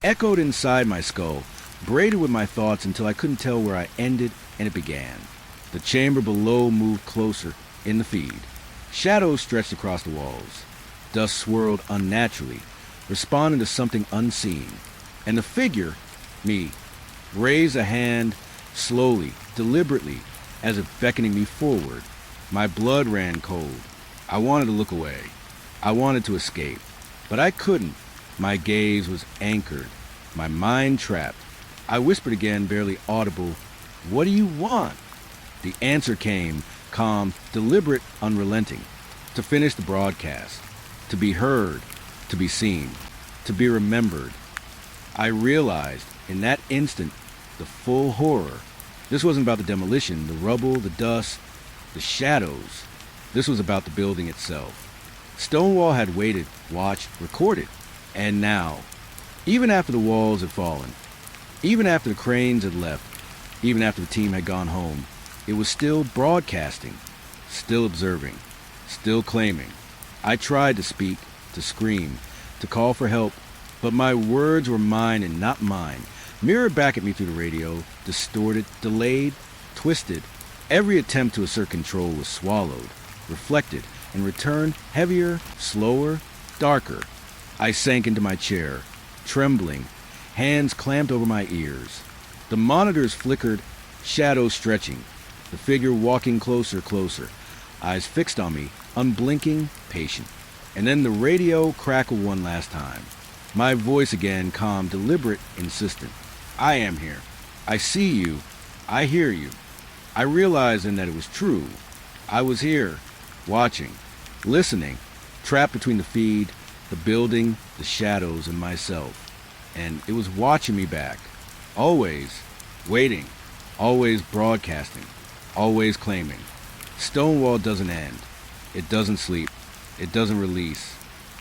echoed inside my skull, braided with my thoughts until I couldn't tell where I ended and it began. The chamber below moved closer in the feed. Shadows stretched across the walls. Dust swirled unnaturally, responding to something unseen. And the figure, me, raised a hand slowly, deliberately, as if beckoning me forward. My blood ran cold. I wanted to look away. I wanted to escape. But I couldn't. My gaze was anchored, my mind trapped. I whispered again, barely audible, "What do you want?" The answer came, calm, deliberate, unrelenting. To finish the broadcast. To be heard. To be seen. To be remembered. I realized, in that instant, the full horror. This wasn't about the demolition, the rubble, the dust, the shadows. This was about the building itself. Stonewall had waited, watched, recorded. And now, even after the walls had fallen, even after the cranes had left, even after the team had gone home, it was still broadcasting, still observing, still claiming. I tried to speak, to scream, to call for help, but my words were mine and not mine, mirrored back at me through the radio, distorted, delayed, twisted. Every attempt to assert control was swallowed, reflected, and returned heavier, slower, darker. I sank into my chair, trembling, hands clamped over my ears. The monitors flickered, shadows stretching, the figure walking closer, eyes fixed on me, unblinking, patient. And then the radio crackled one last time. My voice again, calm, deliberate, insistent. "I am here. I see you. I hear you." I realized then that it was true. I was here, watching, listening, trapped between the feed, the building, the shadows, and myself. And it was watching me back. Always waiting, always broadcasting, always claiming. Stonewall doesn't end. It doesn't sleep. It doesn't release.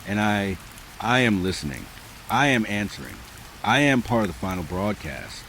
And I am listening. I am answering. I am part of the final broadcast.